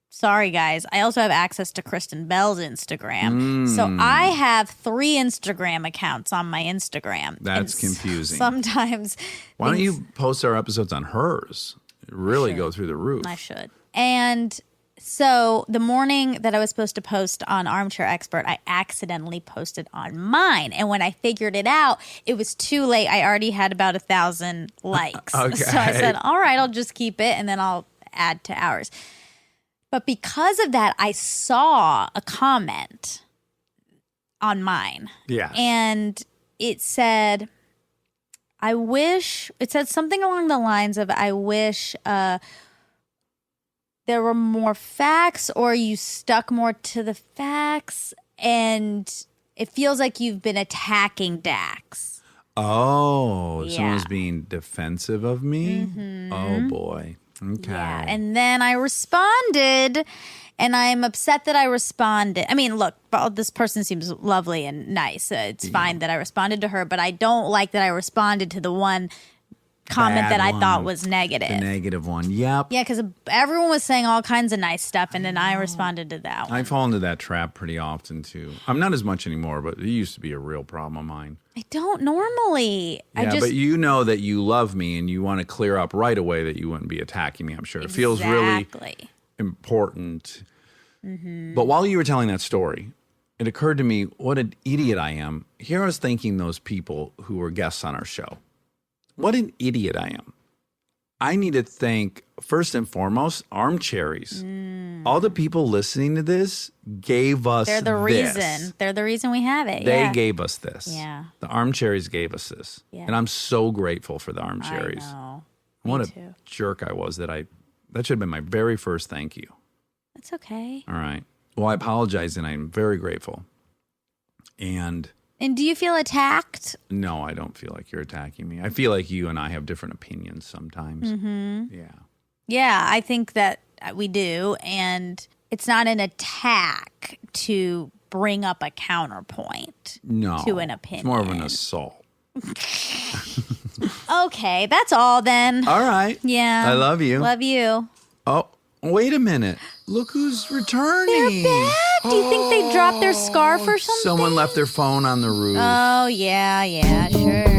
sorry guys, I also have access to Kristen Bell's Instagram. So I have 3 Instagram accounts on my Instagram. That's And confusing. Sometimes. Why don't things- you post our episodes on hers? It really go through the roof. I should. And so the morning that I was supposed to post on Armchair Expert, I accidentally posted on mine. And when I figured it out, it was too late. I already had about 1,000 likes. Okay. So I said, all right, I'll just keep it and then I'll add to ours. But because of that, I saw a comment on mine. Yeah. And it said, it said something along the lines of, I wish there were more facts, or you stuck more to the facts, and it feels like you've been attacking Dax. Oh, Yeah. someone's being defensive of me? Oh, boy. Okay. Yeah. And then I responded, and I'm upset that I responded. I mean, look, this person seems lovely and nice. It's fine that I responded to her, but I don't like that I responded to the one comment Bad that I thought one. was negative. The negative one. Yep. Yeah, because everyone was saying all kinds of nice stuff, and then I responded to that one. I fall into that trap pretty often, too. I'm not as much anymore, but it used to be a real problem of mine. I don't normally. Yeah, but you know that you love me and you want to clear up right away that you wouldn't be attacking me, I'm sure. It feels really Exactly. important. But while you were telling that story, it occurred to me what an idiot I am. Here I was thanking those people who were guests on our show. What an idiot I am. I need to thank, first and foremost, Armchairs. All the people listening to this gave us They're the this. reason. They're the reason we have it. They yeah. gave us this. Yeah. The Armchairs gave us this. Yeah. And I'm so grateful for the Armchairs. I know. What Me a too. jerk I was that should have been my very first thank you. It's okay. All right. Well, I apologize and I'm very grateful. And And do you feel attacked? no, I don't feel like you're attacking me. I feel like you and I have different opinions sometimes. Yeah. Yeah, I think that we do. And it's not an attack to bring up a counterpoint No. to an opinion. It's more of an assault. Okay, that's all then. All right. Yeah. I love you. Love you. Oh, wait a minute. Look who's returning. They're back. Do you think they dropped their scarf or something? Someone left their phone on the roof. Oh, yeah, sure.